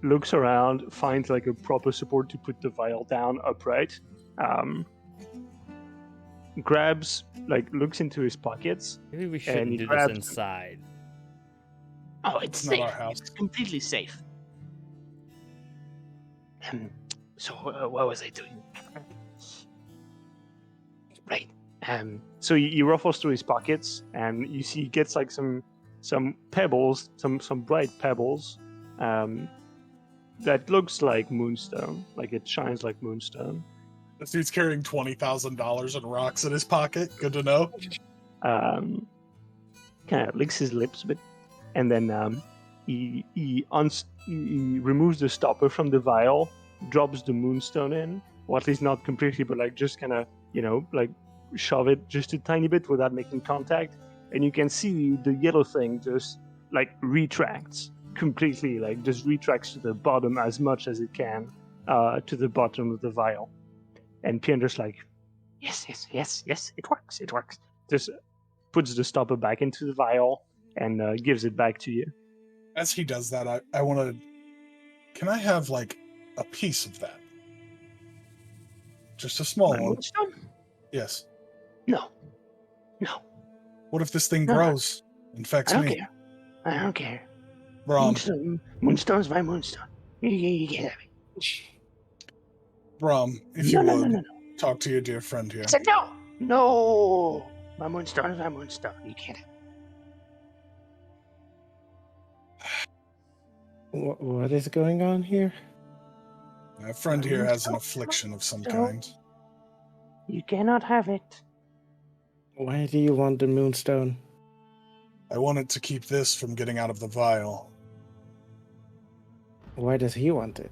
looks around, finds like a proper support to put the vial down upright. Grabs, looks into his pockets. Maybe we shouldn't do this inside. Oh, it's not safe. our house. It's completely safe. So what was I doing? Right. So he ruffles through his pockets, and you see he gets like some pebbles, some bright pebbles, that looks like moonstone, like it shines like moonstone. This dude's carrying $20,000 in rocks in his pocket. Good to know. Kind of licks his lips a bit, and then he removes the stopper from the vial, drops the moonstone in, or at least not completely, but just kind of shove it just a tiny bit without making contact, and you can see the yellow thing just retracts completely, just retracts to the bottom as much as it can, to the bottom of the vial. And Piander's yes, it works. Just puts the stopper back into the vial and gives it back to you. As he does that, I want to... Can I have, a piece of that? Just a small one. Moonstone? Yes. No. What if this thing No. grows? Infects me? I don't care. Brom. Moonstone's my moonstone. You can have it. Brom, if you No, would, no. talk to your dear friend here. I said no. No. My moonstone is my moonstone. You can't have it. What is going on here? My friend here has an affliction of some kind. You cannot have it. Why do you want the moonstone? I wanted to keep this from getting out of the vial. Why does he want it?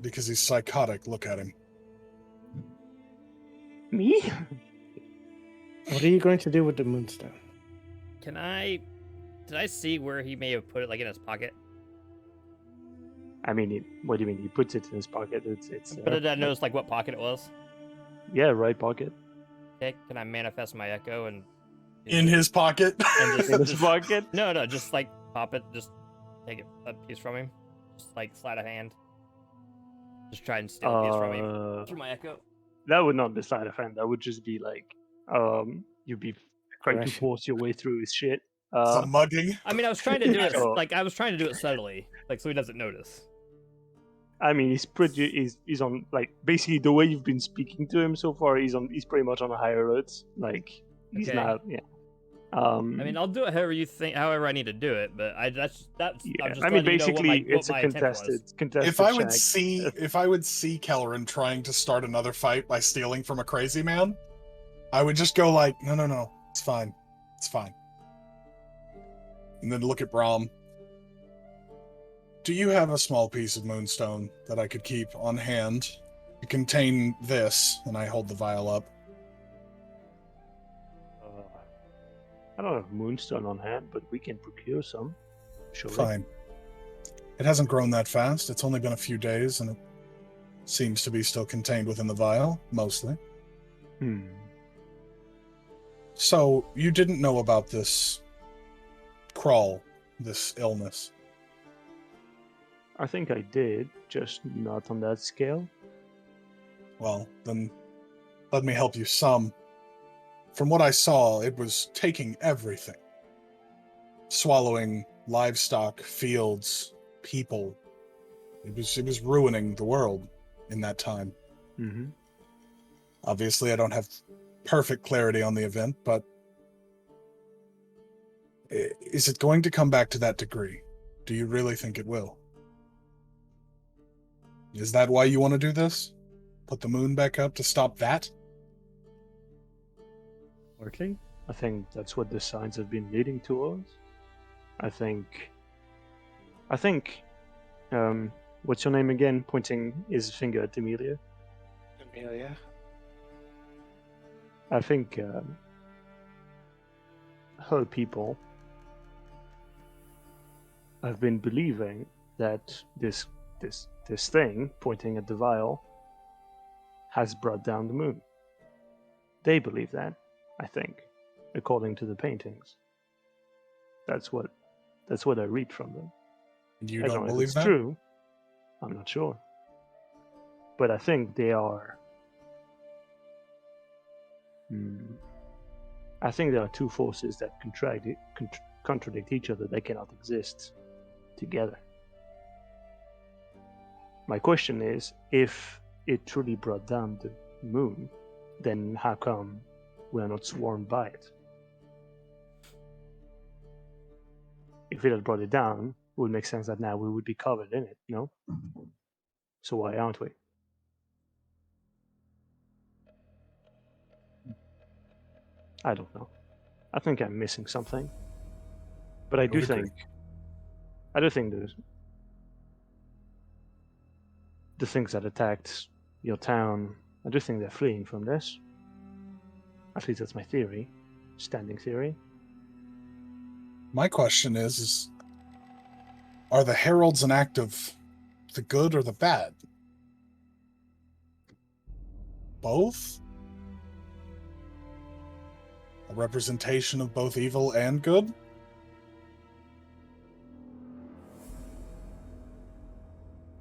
Because he's psychotic. Look at him. Me? What are you going to do with the moonstone? Did I see where he may have put it, in his pocket? I mean, what do you mean? He puts it in his pocket. It's. But did I notice what pocket it was? Yeah, right pocket. Okay, can I manifest my echo and In his pocket. And just, In his pocket. No, just like pop it, just take a piece from him, just like slide a hand, just try and steal a piece from him through my echo. That would not be sleight of hand. That would just be like, you'd be trying to Aggression. force your way through his shit. Some mugging. I mean, I was trying to do it Sure. like I was trying to do it subtly, like so he doesn't notice. I mean, he's on like basically the way you've been speaking to him so far. He's pretty much on a higher road. Like he's Okay. not. Yeah. I mean, I'll do it however I need to do it, but that's. yeah. I'm just I mean, letting you know what basically, what it's a my intent was. contested. If I would check. see Kelleran trying to start another fight by stealing from a crazy man, I would just go like, no, it's fine. And then look at Brahm. Do you have a small piece of moonstone that I could keep on hand to contain this? And I hold the vial up. I don't have moonstone on hand, but we can procure some. Sure. Fine. It hasn't grown that fast. It's only been a few days, and it seems to be still contained within the vial, mostly. So, you didn't know about this crawl, this illness? I think I did, just not on that scale. Well, then let me help you some. From what I saw, it was taking everything. Swallowing livestock, fields, people. It was ruining the world in that time. Mm-hmm. Obviously, I don't have perfect clarity on the event, but is it going to come back to that degree? Do you really think it will? Is that why you want to do this? Put the moon back up to stop that? Partly. I think that's what the signs have been leading towards. I think, what's your name again? Pointing his finger at Amelia. Amelia. I think her people have been believing that this thing pointing at the vial has brought down the moon. They believe that, I think, according to the paintings. That's what I read from them. You I don't know if believe it's that? true. I'm not sure, but I think they are. I think there are two forces that contradict each other. They cannot exist together. My question is, if it truly brought down the moon, then how come we are not swarmed by it? If it had brought it down, it would make sense that now we would be covered in it, no? So why aren't we? I don't know. I think I'm missing something. But I do would agree. think the things that attacked your town, I do think they're fleeing from this. At least that's my theory. Standing theory. My question is are the heralds an act of the good or the bad? Both? A representation of both evil and good?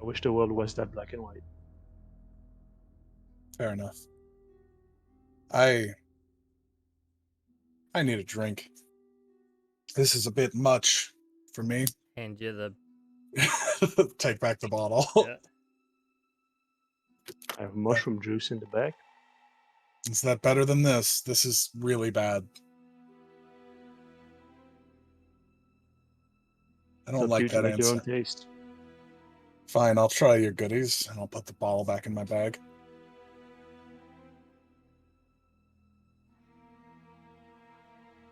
I wish the world was that black and white. Fair enough. I need a drink. This is a bit much for me. Hand you the. Take back the bottle. Yeah. I have mushroom juice in the back. Is that better than this? This is really bad. I don't It's up to like you to that make your own answer. taste. Fine, I'll try your goodies, and I'll put the bottle back in my bag.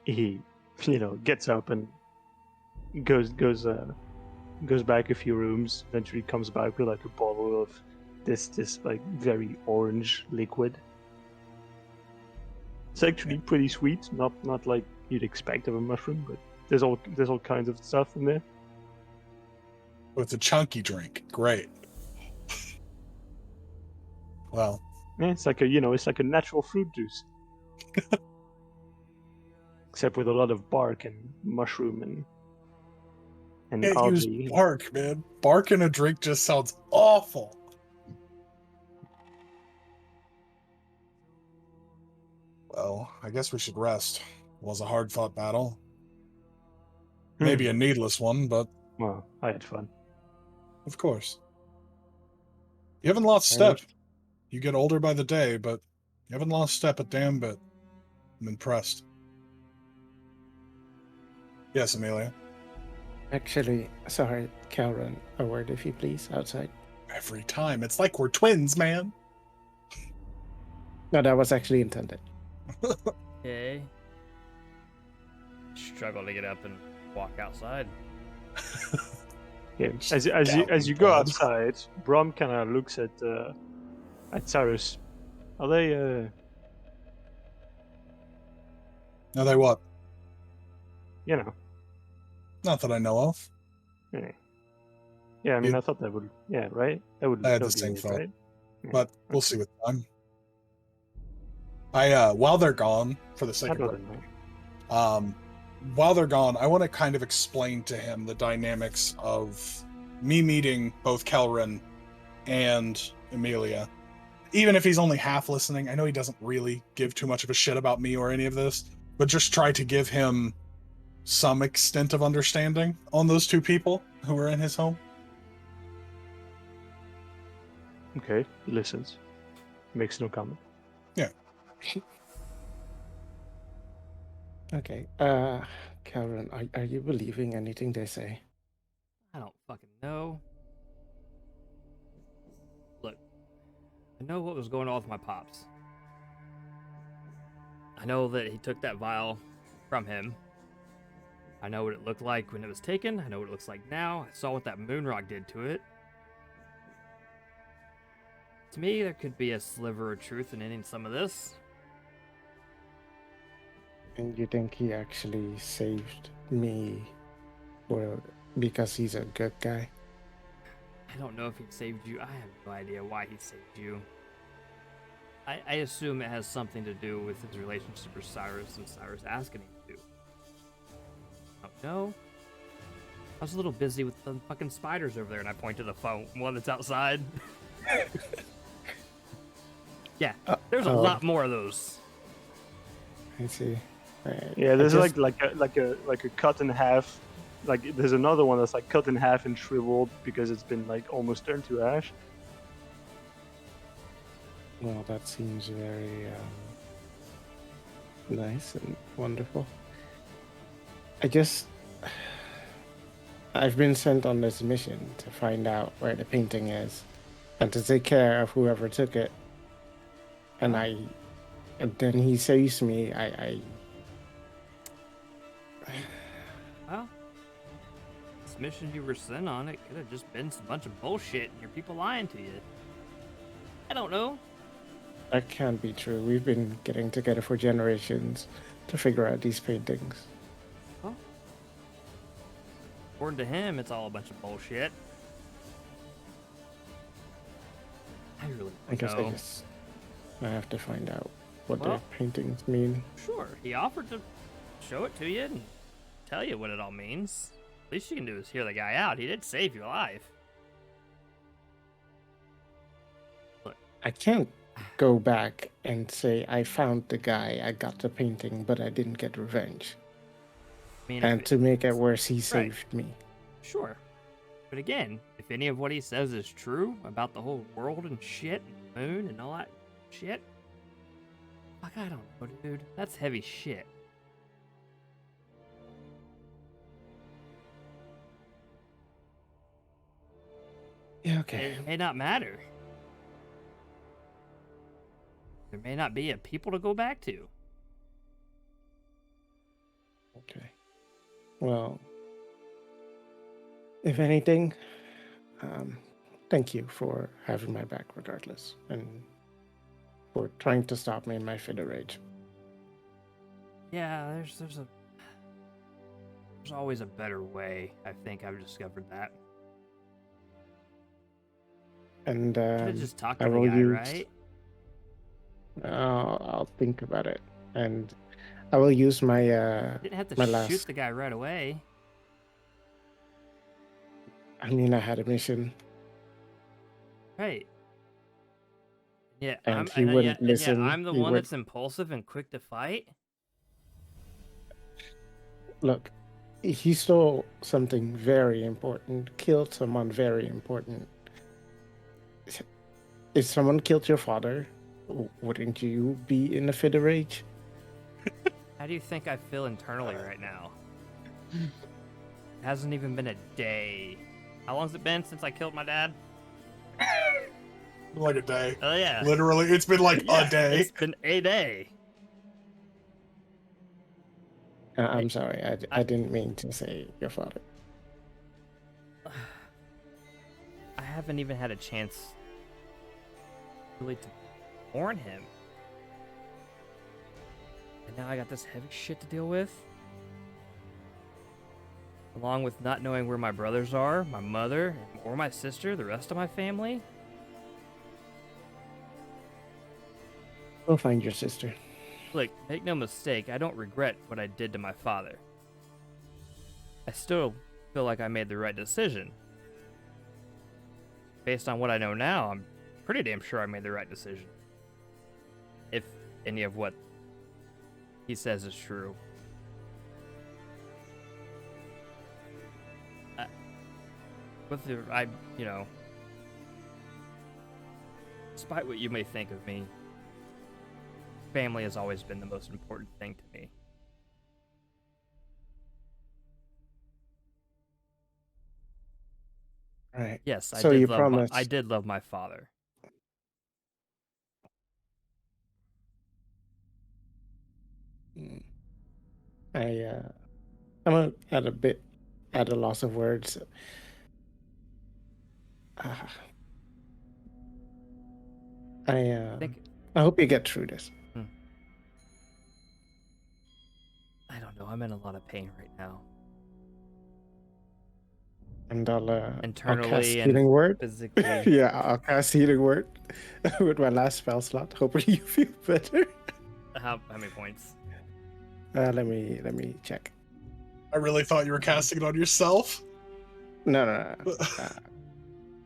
He, gets up and goes back a few rooms. Eventually comes back with like a bottle of this like very orange liquid. It's actually pretty sweet, not like you'd expect of a mushroom, but there's all kinds of stuff in there. Oh, it's a chunky drink. Great. Well, Yeah, it's like a natural fruit juice. except with a lot of bark and mushroom and Can't use algae. bark, man. Bark in a drink just sounds awful. Well, I guess we should rest. It was a hard-fought battle. Maybe a needless one, but Well, I had fun. of course. You haven't lost step. You get older by the day, but you haven't lost step a damn bit. I'm impressed. Yes, Amelia. Actually, sorry, Karen, a word if you please, outside. Every time. It's like we're twins, man. No, that was actually intended. Okay. Struggle to get up and walk outside. Yeah. As you go outside, Brom kind of looks at Cyrus. Are they Are they what? you know? Not that I know of. Yeah, I mean, I thought that would. Yeah, right. That would. I had that the would be same it, thought. right? Yeah. But we'll see with time. While they're gone, for the sake I of don't it, know. while they're gone, I want to kind of explain to him the dynamics of me meeting both Kelrin and Amelia. Even if he's only half listening, I know he doesn't really give too much of a shit about me or any of this, but just try to give him some extent of understanding on those two people who were in his home. Okay, he listens. Makes no comment. Okay, Karen, are you believing anything they say? I don't fucking know. Look, I know what was going on with my pops. I know that he took that vial from him. I know what it looked like when it was taken. I know what it looks like now. I saw what that moon rock did to it. To me, there could be a sliver of truth in ending some of this. And you think he actually saved me because he's a good guy? I don't know if he saved you. I have no idea why he saved you. I assume it has something to do with his relationship with Cyrus and Cyrus asking him to. I don't know. I was a little busy with the fucking spiders over there, and I point to the one that's outside. Yeah, there's a lot more of those. I see. Yeah, there's like a cut in half. Like there's another one that's like cut in half and shriveled because it's been like almost turned to ash. Well, that seems very nice and wonderful. I've been sent on this mission to find out where the painting is and to take care of whoever took it. And then he saves me. Well, this mission you were sent on, it could have just been a bunch of bullshit and your people lying to you. I don't know. That can't be true. We've been getting together for generations to figure out these paintings. Well, according to him, it's all a bunch of bullshit. I really don't know. I have to find out what Well, the paintings mean. Sure, he offered to show it to you and tell you what it all means. Least you can do is hear the guy out. He did save you alive. Look, I can't go back and say I found the guy, I got the painting, but I didn't get revenge. I mean, And to make it worse, he saved me. Sure. But again, if any of what he says is true about the whole world and shit, and the moon and all that shit, fuck, I don't know, dude. That's heavy shit. Yeah, okay. It may not matter. There may not be a people to go back to. Okay. Well, if anything, thank you for having my back regardless, and for trying to stop me in my fit of rage. Yeah, there's always a better way. I think I've discovered that. And Could've just talked to I the will guy, use. right? I'll think about it, and I will use my You didn't have to my shoot last. the guy right away. I mean, I had a mission, Right. Yeah, and he wouldn't listen. I'm the He one would that's impulsive and quick to fight. look. He stole something very important. Killed someone very important. If someone killed your father, wouldn't you be in a fit of rage? How do you think I feel internally right now? It hasn't even been a day. How long's it been since I killed my dad? Like a day. Oh yeah. Literally, it's been like Yeah, a day. It's been a day. I'm sorry. I didn't mean to say your father. I haven't even had a chance really to warn him. And now I got this heavy shit to deal with. Along with not knowing where my brothers are, my mother, or my sister, the rest of my family. We'll find your sister. Look, make no mistake, I don't regret what I did to my father. I still feel like I made the right decision. Based on what I know now, I'm pretty damn sure I made the right decision. If any of what he says is true. Despite what you may think of me, family has always been the most important thing to me. All right. Yes, So you promise. I did love my father. Mm. I'm at a loss of words. Uh, I hope you get through this. I don't know. I'm in a lot of pain right now. And I'll Internally cast and healing word. physically. Yeah, I'll cast healing word with my last spell slot. Hopefully you feel better. How many points? Let me check. I really thought you were casting it on yourself. No.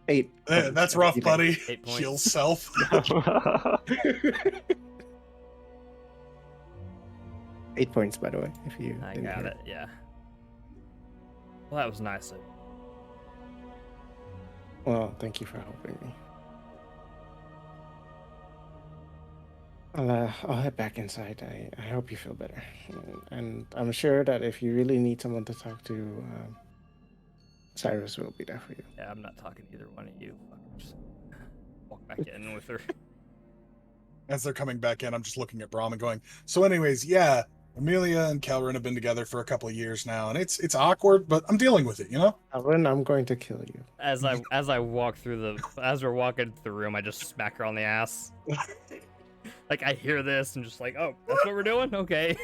8. That's rough, healing. buddy. 8 points. Heal self. 8 points, by the way. If you I didn't got hear it. Yeah. Well, that was nice. Well, thank you for helping me. I'll head back inside. I hope you feel better. And I'm sure that if you really need someone to talk to, Cyrus will be there for you. Yeah, I'm not talking to either one of you. Just walk back in with her. As they're coming back in, I'm just looking at Brahm and going, so anyways, yeah, Amelia and Kelrin have been together for a couple of years now, and it's awkward, but I'm dealing with it, you know? Calvin, I'm going to kill you. As I walk through as we're walking through the room, I just smack her on the ass. Like I hear this and just like, oh, that's what we're doing? Okay.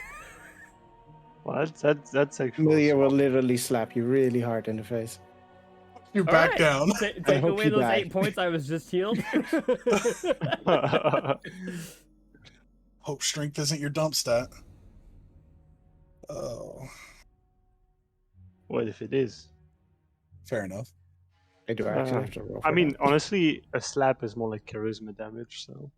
Well, that's actually Amelia will awesome. literally slap you really hard in the face. You All back right. down. Take hope away you those die. 8 points I was just healed. Hope strength isn't your dump stat. Oh, What if it is? fair enough. I do actually have to roll for I mean, that. honestly, a slap is more like charisma damage, so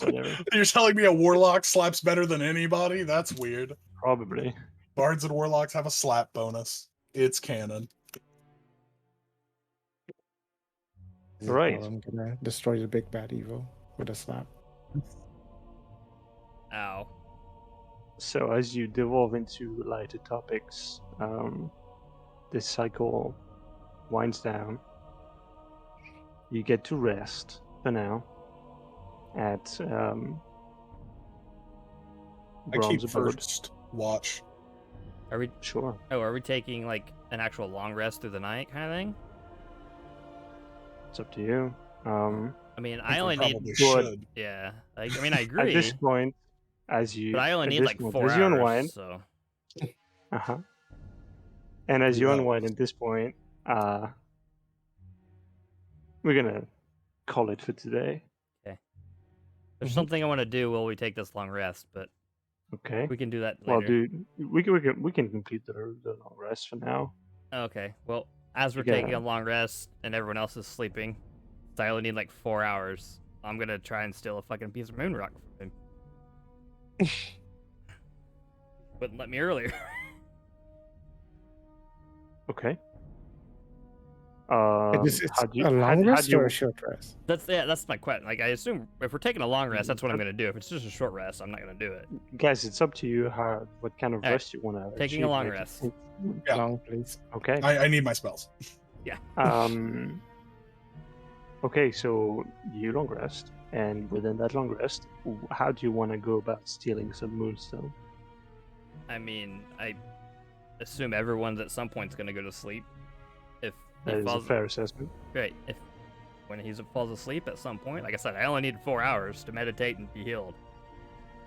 whatever. You're telling me a warlock slaps better than anybody? That's weird. Probably. Bards and warlocks have a slap bonus. It's canon. Right. Well, I'm gonna destroy the big bad evil with a slap. Ow. So as you devolve into lighter topics, this cycle winds down. You get to rest for now at I Brahm's keep abode. first watch. Are we Sure. are we taking like an actual long rest through the night kind of thing? It's up to you. I mean, I I only think we need probably Good. should. yeah. Like, I mean, I At agree, this point, as you but I only at need this like point, 4 as you unwind, hours. So and as you Yeah. unwind at this point, we're gonna call it for today. there's something I want to do while we take this long rest, but Okay. We can do that Well, later. dude, we can complete the long rest for now. Okay. Well, as we're Yeah. taking a long rest and everyone else is sleeping, so I only need like 4 hours. I'm gonna try and steal a fucking piece of moon rock from him. Wouldn't let me earlier. Okay. Is it How do you, a long how rest do you, or a short rest? That's my question. Like I assume if we're taking a long rest, that's what I'm gonna do. If it's just a short rest, I'm not gonna do it. guys? It's up to you. What kind of Alright, rest you want to taking a long rest. Yeah. Long, please. Okay. I need my spells. Okay, so you long rest, and within that long rest, how do you want to go about stealing some moonstone? I mean, I assume everyone's at some point's gonna go to sleep. If That he is a falls, fair assessment. great. If when he falls asleep at some point, like I said, I only need 4 hours to meditate and be healed.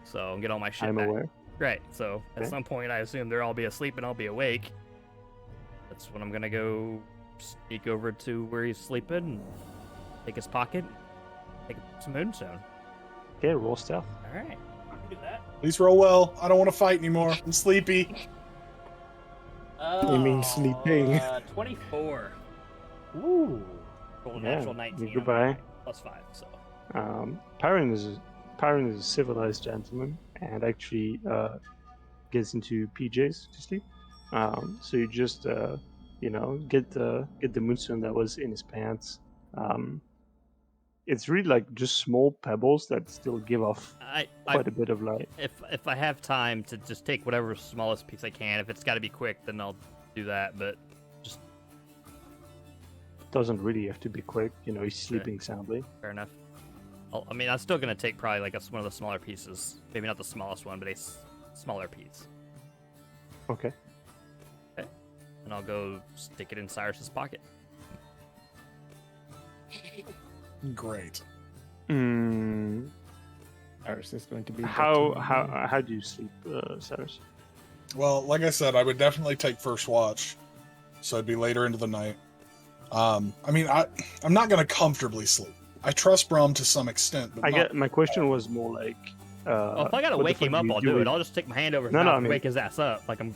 So get all my shit I'm back. aware. Great. So at Okay. some point, I assume they'll all be asleep and I'll be awake. That's when I'm gonna go sneak over to where he's sleeping, and take his pocket, take some moonstone. Okay, roll stealth. All right, I can do that. Please roll well. I don't want to fight anymore. I'm sleepy. You mean sleeping. 24. Ooh. Roll a Yeah, natural 19. goodbye. Plus 5. So Pyron is a civilized gentleman and actually gets into PJs to sleep. So you just get the moonstone that was in his pants. It's really like just small pebbles that still give off quite a bit of light. if I have time to just take whatever smallest piece I can, if it's got to be quick, then I'll do that. But just Doesn't really have to be quick. He's sleeping soundly. fair enough. I'm still gonna take probably like one of the smaller pieces. Maybe not the smallest one, but a smaller piece. Okay. And I'll go stick it in Cyrus's pocket. Great. Ours is going to be. How do you sleep, Cyrus? Well, like I said, I would definitely take first watch, so it'd be later into the night. I'm not gonna comfortably sleep. I trust Brom to some extent, but My question was more like. Well, if I gotta what the wake fuck him up, you I'll do do it. with- I'll just stick my hand over his No, no, mouth I and mean- wake his ass up. Like I'm.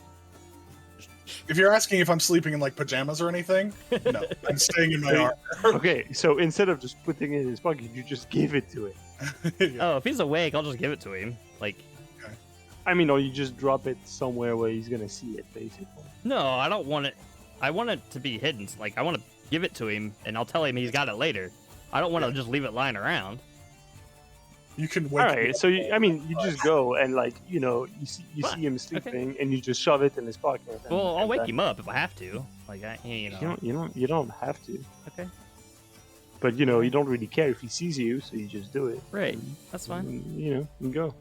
if you're asking if I'm sleeping in like pajamas or anything, no, I'm staying in my armor. Okay, so instead of just putting it in his pocket, you just give it to him. Yeah. Oh, if he's awake, I'll just give it to him. Like, Or you just drop it somewhere where he's gonna see it, basically. no, I don't want it. I want it to be hidden. Like, I want to give it to him, and I'll tell him he's got it later. I don't want to just leave it lying around. You can All wake me right, up. so you just go and you see him sleeping, and you just shove it in his pocket. Well, I'll wake him up if I have to. Like, You don't have to. Okay. But you don't really care if he sees you, so you just do it. Right. That's fine. And, you go.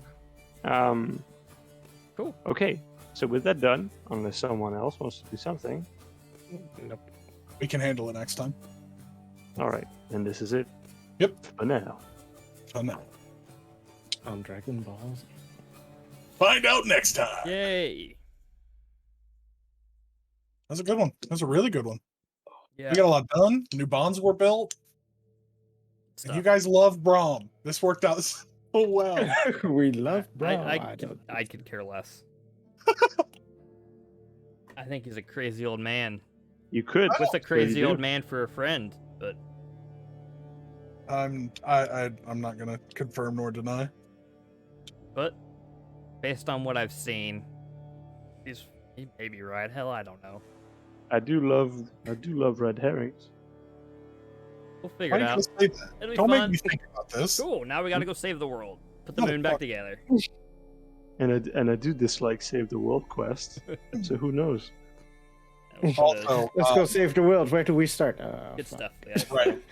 Cool. Okay, so with that done, unless someone else wants to do something, Nope. We can handle it next time. all right, then this is it. Yep. For now. Oh, no. On Dragon Balls. Find out next time. Yay. That's a good one. That's a really good one. Yeah. We got a lot done. New bonds were built. And Stuff. you guys love Brom. This worked out so well. We love Brom. I could care less. I think he's a crazy old man. You could. With a But you crazy do. old man for a friend, but I'm not gonna confirm nor deny. based on what I've seen, he may be right. Hell, I don't know. I do love red herrings. We'll Why figure are it you out. gonna say that? It'll be Don't fun. make me think about this. Cool. Now we gotta go save the world. Put the moon back Motherfucker. together. And I do dislike Save the World quest, so who knows? Also, Let's go save the world. Where do we start? Good Fuck. stuff. Yeah. right.